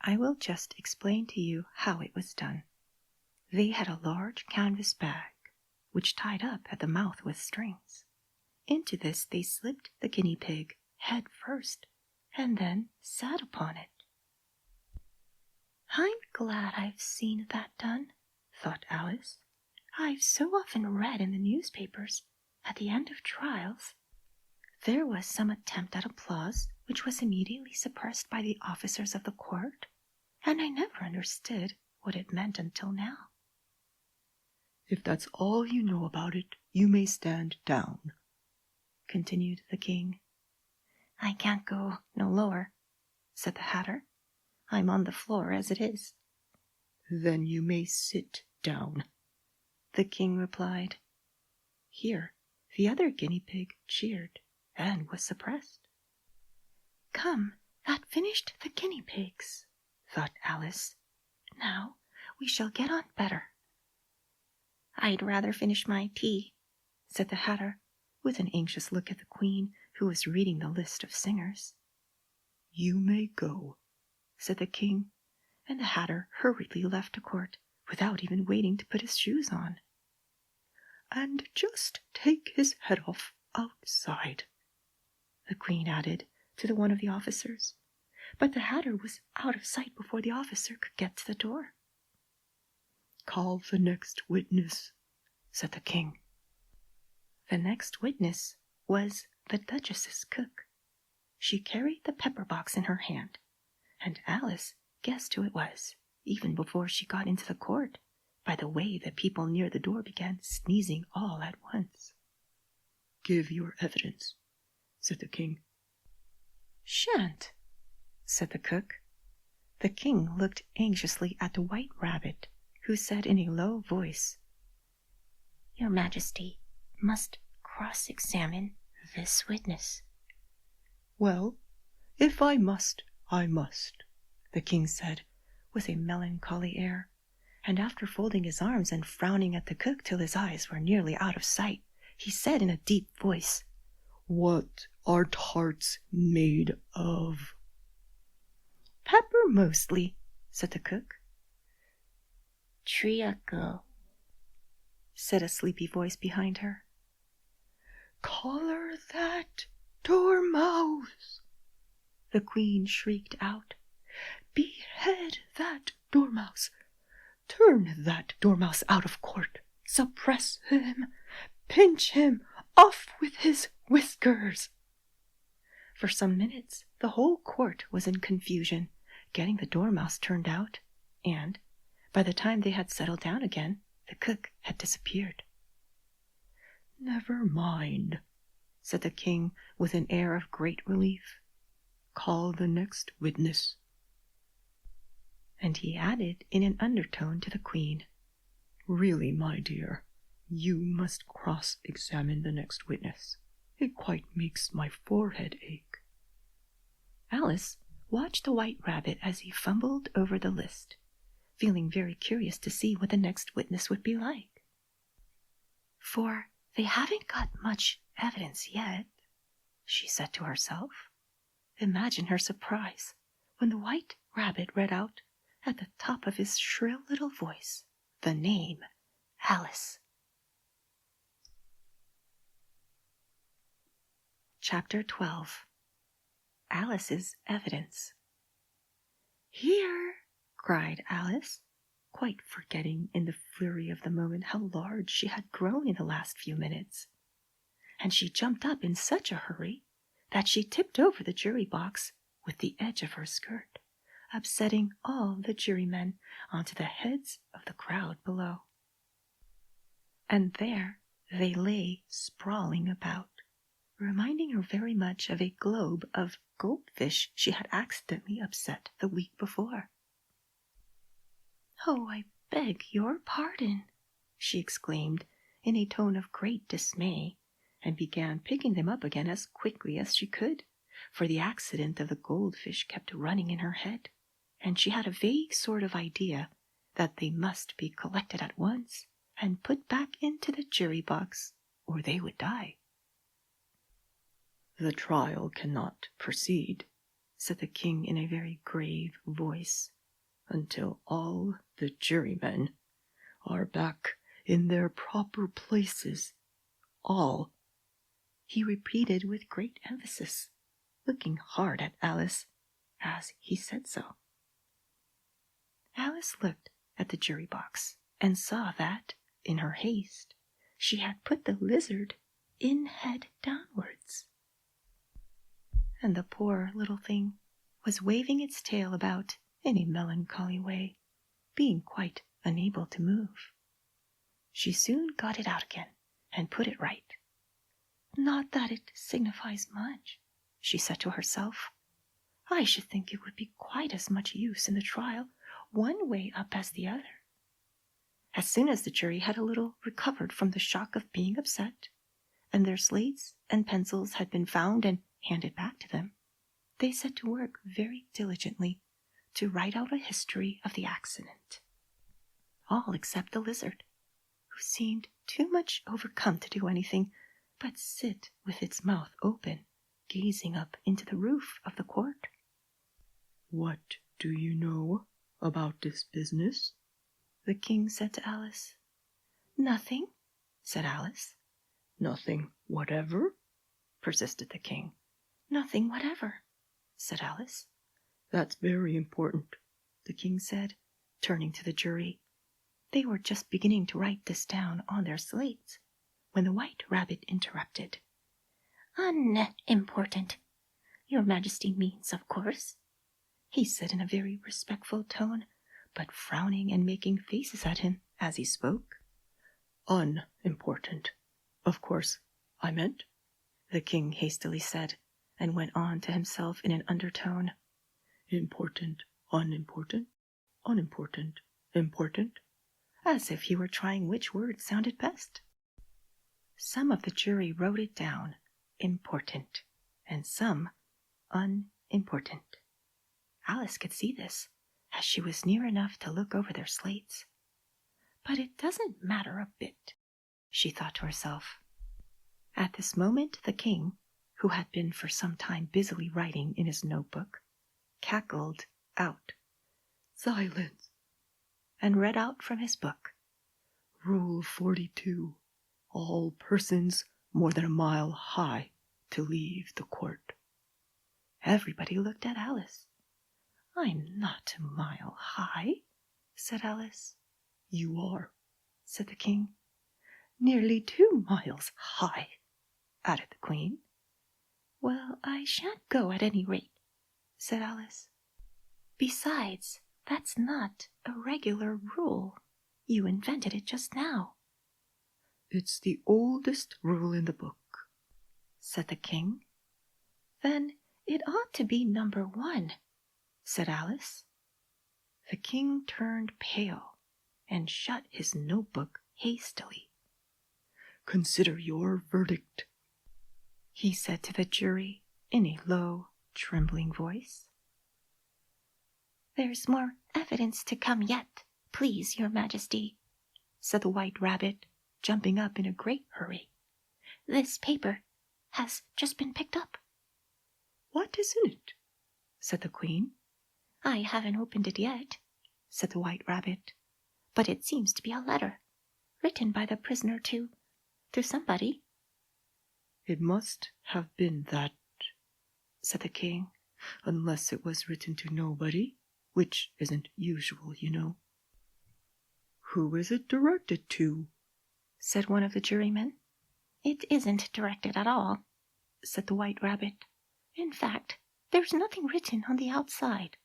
I will just explain to you how it was done. They had a large canvas bag, which tied up at the mouth with strings. Into this they slipped the guinea pig head first, and then sat upon it. "I'm glad I've seen that done," thought Alice. "I've so often read in the newspapers, at the end of trials, there was some attempt at applause which was immediately suppressed by the officers of the court, and I never understood what it meant until now." "If that's all you know about it, you may stand down," continued the king. "I can't go no lower," said the hatter. "I'm on the floor as it is." "Then you may sit down," the king replied. Here the other guinea pig cheered, and was suppressed. "Come, that finished the guinea pigs," thought Alice. "Now we shall get on better." "I'd rather finish my tea," said the hatter, with an anxious look at the queen, who was reading the list of singers. "You may go," said the king, and the hatter hurriedly left the court without even waiting to put his shoes on. "And just take his head off outside," the queen added to one of the officers, but the hatter was out of sight before the officer could get to the door. "Call the next witness," said the king. The next witness was the duchess's cook. She carried the pepper box in her hand, and Alice guessed who it was, even before she got into the court, by the way the people near the door began sneezing all at once. "Give your evidence," said the king. "Shan't," said the cook. The king looked anxiously at the white rabbit, who said in a low voice, "Your majesty must cross-examine this witness." "Well, if I must, I must," the king said, with a melancholy air, and after folding his arms and frowning at the cook till his eyes were nearly out of sight, he said in a deep voice, "What are tarts made of?" "Pepper mostly," said the cook. "Treacle," said a sleepy voice behind her. "Collar that dormouse!" the queen shrieked out. "Behead that dormouse! Turn that dormouse out of court. Suppress him. Pinch him off with his whiskers. For some minutes the whole court was in confusion, getting the dormouse turned out, and by the time they had settled down again, the cook had disappeared. "Never mind," said the king with an air of great relief. "Call the next witness." And he added in an undertone to the queen, "Really, my dear, you must cross-examine the next witness. It quite makes my forehead ache." Alice watched the White Rabbit as he fumbled over the list, feeling very curious to see what the next witness would be like. "For they haven't got much evidence yet," she said to herself. Imagine her surprise when the White Rabbit read out at the top of his shrill little voice the name Alice. Chapter 12. Alice's Evidence. "Here!" cried Alice, quite forgetting in the flurry of the moment how large she had grown in the last few minutes. And she jumped up in such a hurry that she tipped over the jury box with the edge of her skirt, upsetting all the jurymen onto the heads of the crowd below. And there they lay sprawling about, reminding her very much of a globe of goldfish she had accidentally upset the week before. "Oh, I beg your pardon," she exclaimed in a tone of great dismay, and began picking them up again as quickly as she could, for the accident of the goldfish kept running in her head, and she had a vague sort of idea that they must be collected at once and put back into the jury box, or they would die. "The trial cannot proceed," said the king in a very grave voice, "until all the jurymen are back in their proper places. All," he repeated with great emphasis, looking hard at Alice as he said so. Alice looked at the jury box and saw that, in her haste, she had put the lizard in head downwards, and the poor little thing was waving its tail about in a melancholy way, being quite unable to move. She soon got it out again and put it right. "Not that it signifies much," she said to herself. "I should think it would be quite as much use in the trial one way up as the other." As soon as the jury had a little recovered from the shock of being upset, and their slates and pencils had been found and handed back to them, they set to work very diligently to write out a history of the accident. All except the lizard, who seemed too much overcome to do anything but sit with its mouth open, gazing up into the roof of the court. "What do you know about this business?" the king said to Alice. "Nothing," said Alice. "Nothing whatever?" persisted the king. "Nothing whatever," said Alice. "That's very important," the king said, turning to the jury. They were just beginning to write this down on their slates when the White Rabbit interrupted. "Unimportant, Your Majesty means, of course," he said in a very respectful tone, but frowning and making faces at him as he spoke. "Unimportant, of course, I meant," the king hastily said, and went on to himself in an undertone. "Important, unimportant, unimportant, important," as if he were trying which word sounded best. Some of the jury wrote it down, important, and some unimportant. Alice could see this, as she was near enough to look over their slates. But it doesn't matter a bit, she thought to herself. At this moment the king, who had been for some time busily writing in his notebook, cackled out, "Silence," and read out from his book, "Rule 42. All persons more than a mile high to leave the court." Everybody looked at Alice. "I'm not a mile high," said Alice. You are, said the king. Nearly 2 miles high, added the queen. Well, I shan't go at any rate, said Alice. Besides, that's not a regular rule. You invented it just now. It's the oldest rule in the book, said the king. Then it ought to be number 1, said Alice. The king turned pale and shut his notebook hastily. Consider your verdict, he said to the jury in a low, trembling voice. There's more evidence to come yet, please, your majesty, said the White Rabbit, jumping up in a great hurry. This paper has just been picked up. What is in it? said the queen. I haven't opened it yet, said the White Rabbit, but it seems to be a letter, written by the prisoner to somebody. It must have been that, said the king, unless it was written to nobody, which isn't usual, you know. Who is it directed to? said one of the jurymen. It isn't directed at all, said the White Rabbit. In fact, there's nothing written on the outside.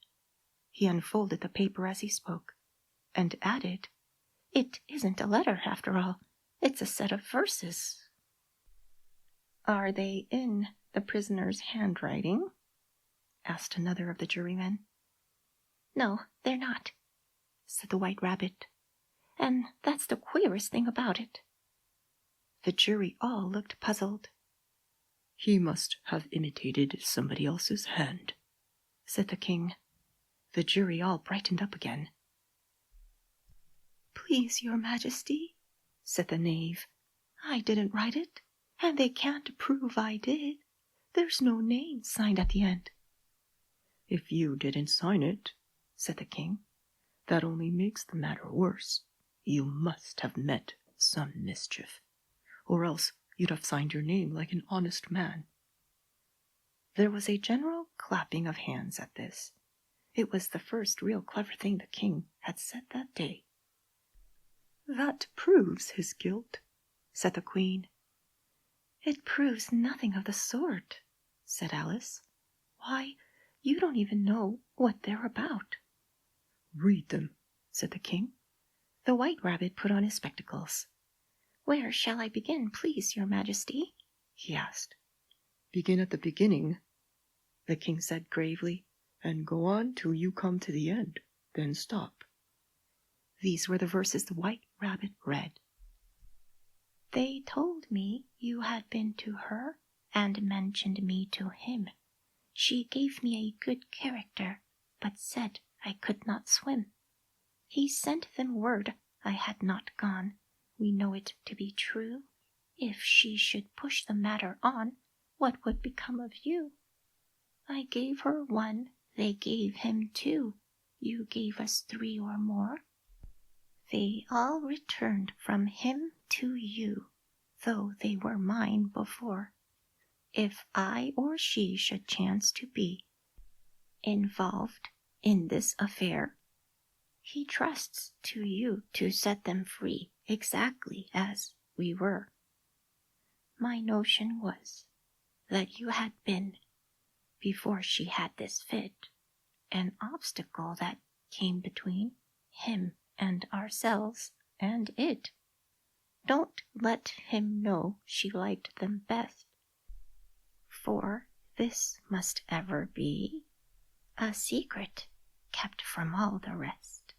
He unfolded the paper as he spoke, and added, It isn't a letter, after all. It's a set of verses. Are they in the prisoner's handwriting? asked another of the jurymen. No, they're not, said the White Rabbit. And that's the queerest thing about it. The jury all looked puzzled. He must have imitated somebody else's hand, said the king. The jury all brightened up again. Please, your majesty, said the knave, I didn't write it, and they can't prove I did. There's no name signed at the end. If you didn't sign it, said the king, that only makes the matter worse. You must have meant some mischief, or else you'd have signed your name like an honest man. There was a general clapping of hands at this. It was the first real clever thing the king had said that day. That proves his guilt, said the queen. It proves nothing of the sort, said Alice. Why, you don't even know what they're about. Read them, said the king. The White Rabbit put on his spectacles. Where shall I begin, please, your majesty? He asked. Begin at the beginning, the king said gravely, and go on till you come to the end, then stop. These were the verses the White Rabbit read. They told me you had been to her and mentioned me to him. She gave me a good character, but said I could not swim. He sent them word I had not gone. We know it to be true. If she should push the matter on, what would become of you? I gave her 1, they gave him 2. You gave us 3 or more. They all returned from him to you, though they were mine before. If I or she should chance to be involved in this affair, he trusts to you to set them free exactly as we were. My notion was that you had been, before she had this fit, an obstacle that came between him and ourselves and it. Don't let him know she liked them best, for this must ever be a secret kept from all the rest,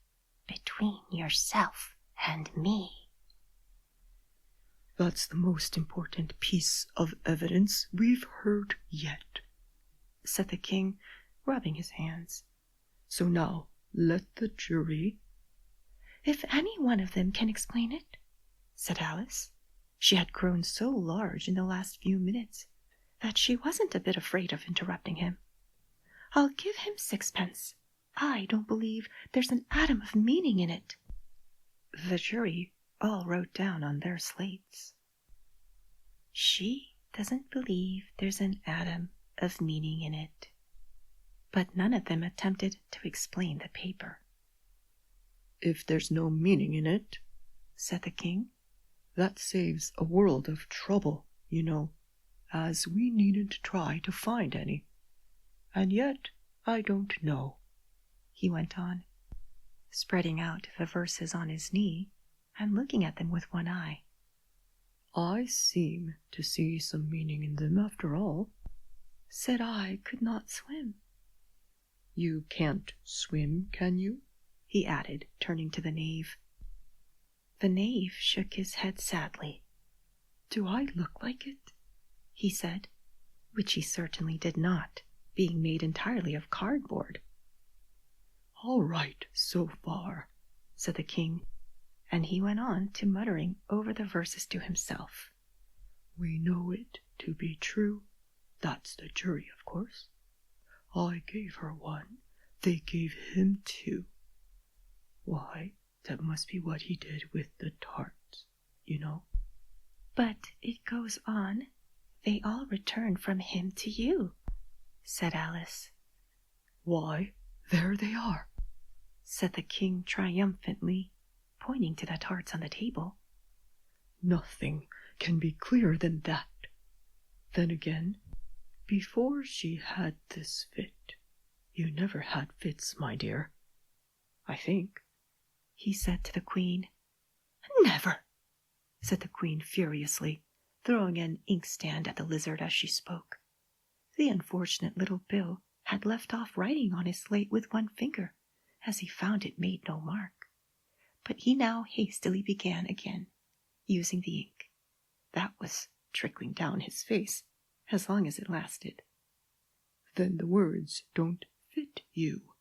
between yourself and me. That's the most important piece of evidence we've heard yet, said the king, rubbing his hands. So now let the jury... If any one of them can explain it, said Alice. She had grown so large in the last few minutes that she wasn't a bit afraid of interrupting him. I'll give him 6pence. I don't believe there's an atom of meaning in it. The jury all wrote down on their slates. She doesn't believe there's an atom of meaning in it. But none of them attempted to explain the paper. if there's no meaning in it," said the king. "That saves a world of trouble, you know, as we needn't try to find any. And yet I don't know," he went on, spreading out the verses on his knee and looking at them with one eye. "I seem to see some meaning in them after all." Said I could not swim. "You can't swim, can you?" he added, turning to the knave. The knave shook his head sadly. "Do I look like it?" he said, which he certainly did not, being made entirely of cardboard. "All right so far," said the king, and he went on to muttering over the verses to himself. "We know it to be true. That's the jury, of course. I gave her one, they gave him two. Why, that must be what he did with the tarts, you know." "But it goes on, they all returned from him to you," said Alice. "Why, there they are," said the king triumphantly, pointing to the tarts on the table. "Nothing can be clearer than that. Then again, before she had this fit, you never had fits, my dear, I think," he said to the queen. "Never," said the queen furiously, throwing an inkstand at the lizard as she spoke. The unfortunate little Bill had left off writing on his slate with one finger, as he found it made no mark. But he now hastily began again, using the ink. That was trickling down his face, as long as it lasted. "Then the words don't fit you,"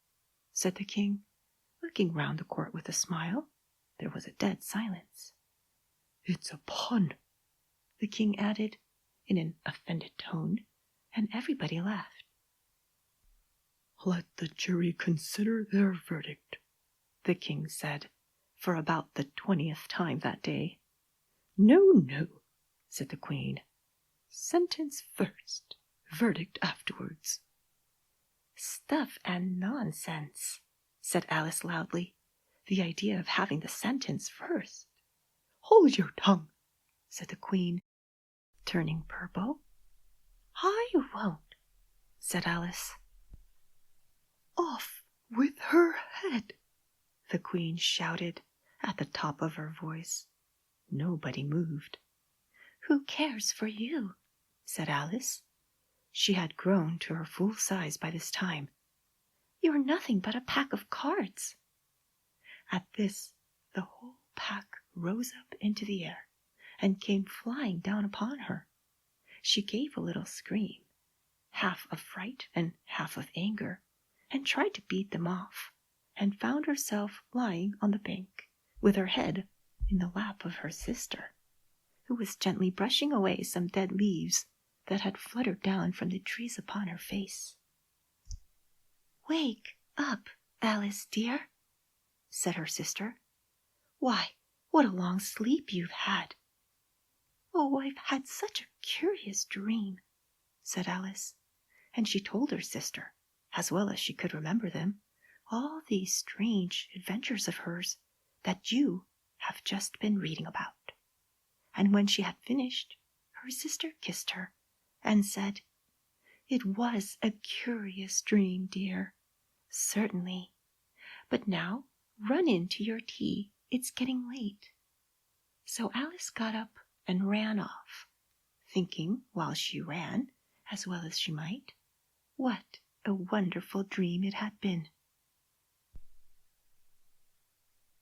said the king, looking round the court with a smile. There was a dead silence. "It's a pun," the king added, in an offended tone, and everybody laughed. "Let the jury consider their verdict," the king said, for about the 20th time that day. "No, no," said the queen. "Sentence first, verdict afterwards." "Stuff and nonsense," said Alice loudly. "The idea of having the sentence first." "Hold your tongue," said the queen, turning purple. "I won't," said Alice. "Off with her head," the queen shouted at the top of her voice. Nobody moved. "Who cares for you?" said Alice. She had grown to her full size by this time. "You're nothing but a pack of cards." At this, the whole pack rose up into the air and came flying down upon her. She gave a little scream, half of fright and half of anger, and tried to beat them off, and found herself lying on the bank with her head in the lap of her sister, who was gently brushing away some dead leaves that had fluttered down from the trees upon her face. "Wake up, Alice dear," said her sister. "Why, what a long sleep you've had." "Oh, I've had such a curious dream," said Alice, and she told her sister, as well as she could remember them, all these strange adventures of hers that you have just been reading about. And when she had finished, her sister kissed her and said, "It was a curious dream, dear, certainly. But now run in to your tea, it's getting late." So Alice got up and ran off, thinking while she ran, as well as she might, what a wonderful dream it had been.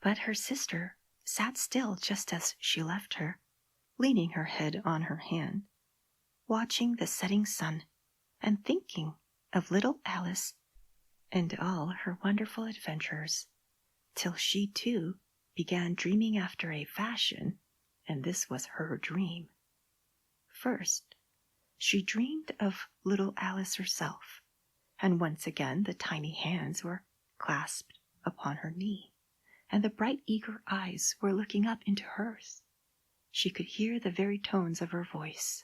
But her sister sat still just as she left her, leaning her head on her hand, watching the setting sun and thinking of little Alice and all her wonderful adventures, till she too began dreaming after a fashion, and this was her dream. First, she dreamed of little Alice herself, and once again the tiny hands were clasped upon her knee, and the bright eager eyes were looking up into hers. She could hear the very tones of her voice,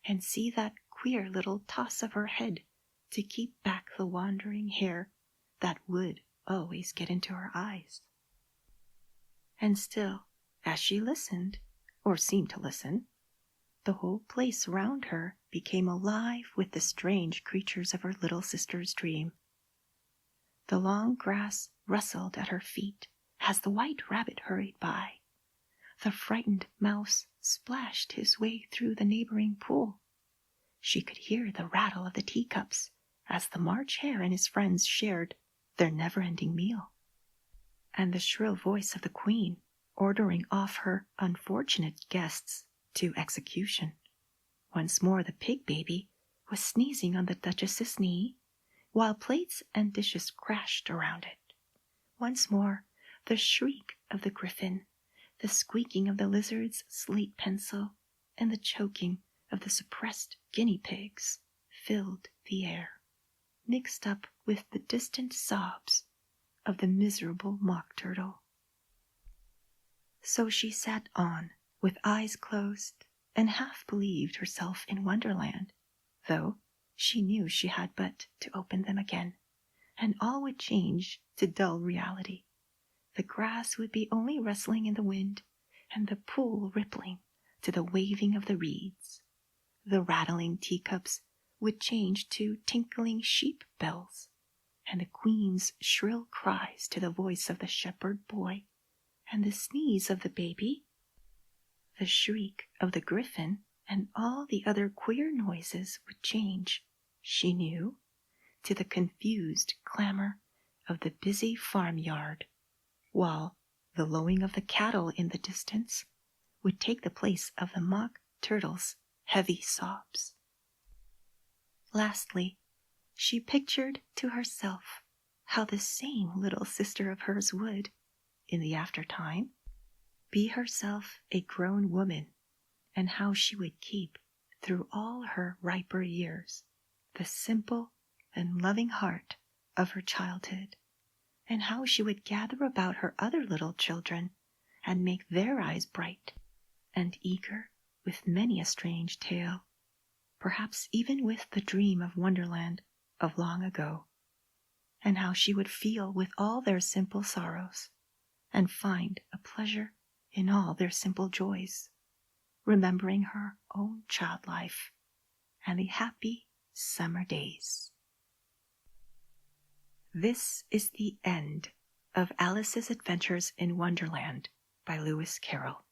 and see that queer little toss of her head to keep back the wandering hair that would always get into her eyes. And still, as she listened, or seemed to listen, the whole place round her became alive with the strange creatures of her little sister's dream. The long grass rustled at her feet as the white rabbit hurried by. The frightened mouse splashed his way through the neighboring pool. She could hear the rattle of the teacups as the March Hare and his friends shared their never-ending meal. And the shrill voice of the Queen ordering off her unfortunate guests to execution. Once more the pig baby was sneezing on the Duchess's knee, while plates and dishes crashed around it. Once more the shriek of the griffin, the squeaking of the lizard's slate pencil, and the choking of the suppressed guinea pigs filled the air, mixed up with the distant sobs of the miserable mock turtle. So she sat on, with eyes closed, and half believed herself in Wonderland, though she knew she had but to open them again, and all would change to dull reality. The grass would be only rustling in the wind, and the pool rippling to the waving of the reeds. The rattling teacups would change to tinkling sheep bells, and the Queen's shrill cries to the voice of the shepherd boy, and the sneeze of the baby, the shriek of the griffin, and all the other queer noises would change, she knew, to the confused clamor of the busy farmyard, while the lowing of the cattle in the distance would take the place of the mock turtle's heavy sobs. Lastly, she pictured to herself how the same little sister of hers would, in the aftertime, be herself a grown woman, and how she would keep, through all her riper years, the simple and loving heart of her childhood, and how she would gather about her other little children and make their eyes bright and eager with many a strange tale, perhaps even with the dream of Wonderland of long ago, and how she would feel with all their simple sorrows, and find a pleasure in all their simple joys, remembering her own child life and the happy summer days. This is the end of Alice's Adventures in Wonderland by Lewis Carroll.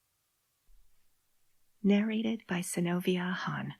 Narrated by Synovia Hahn.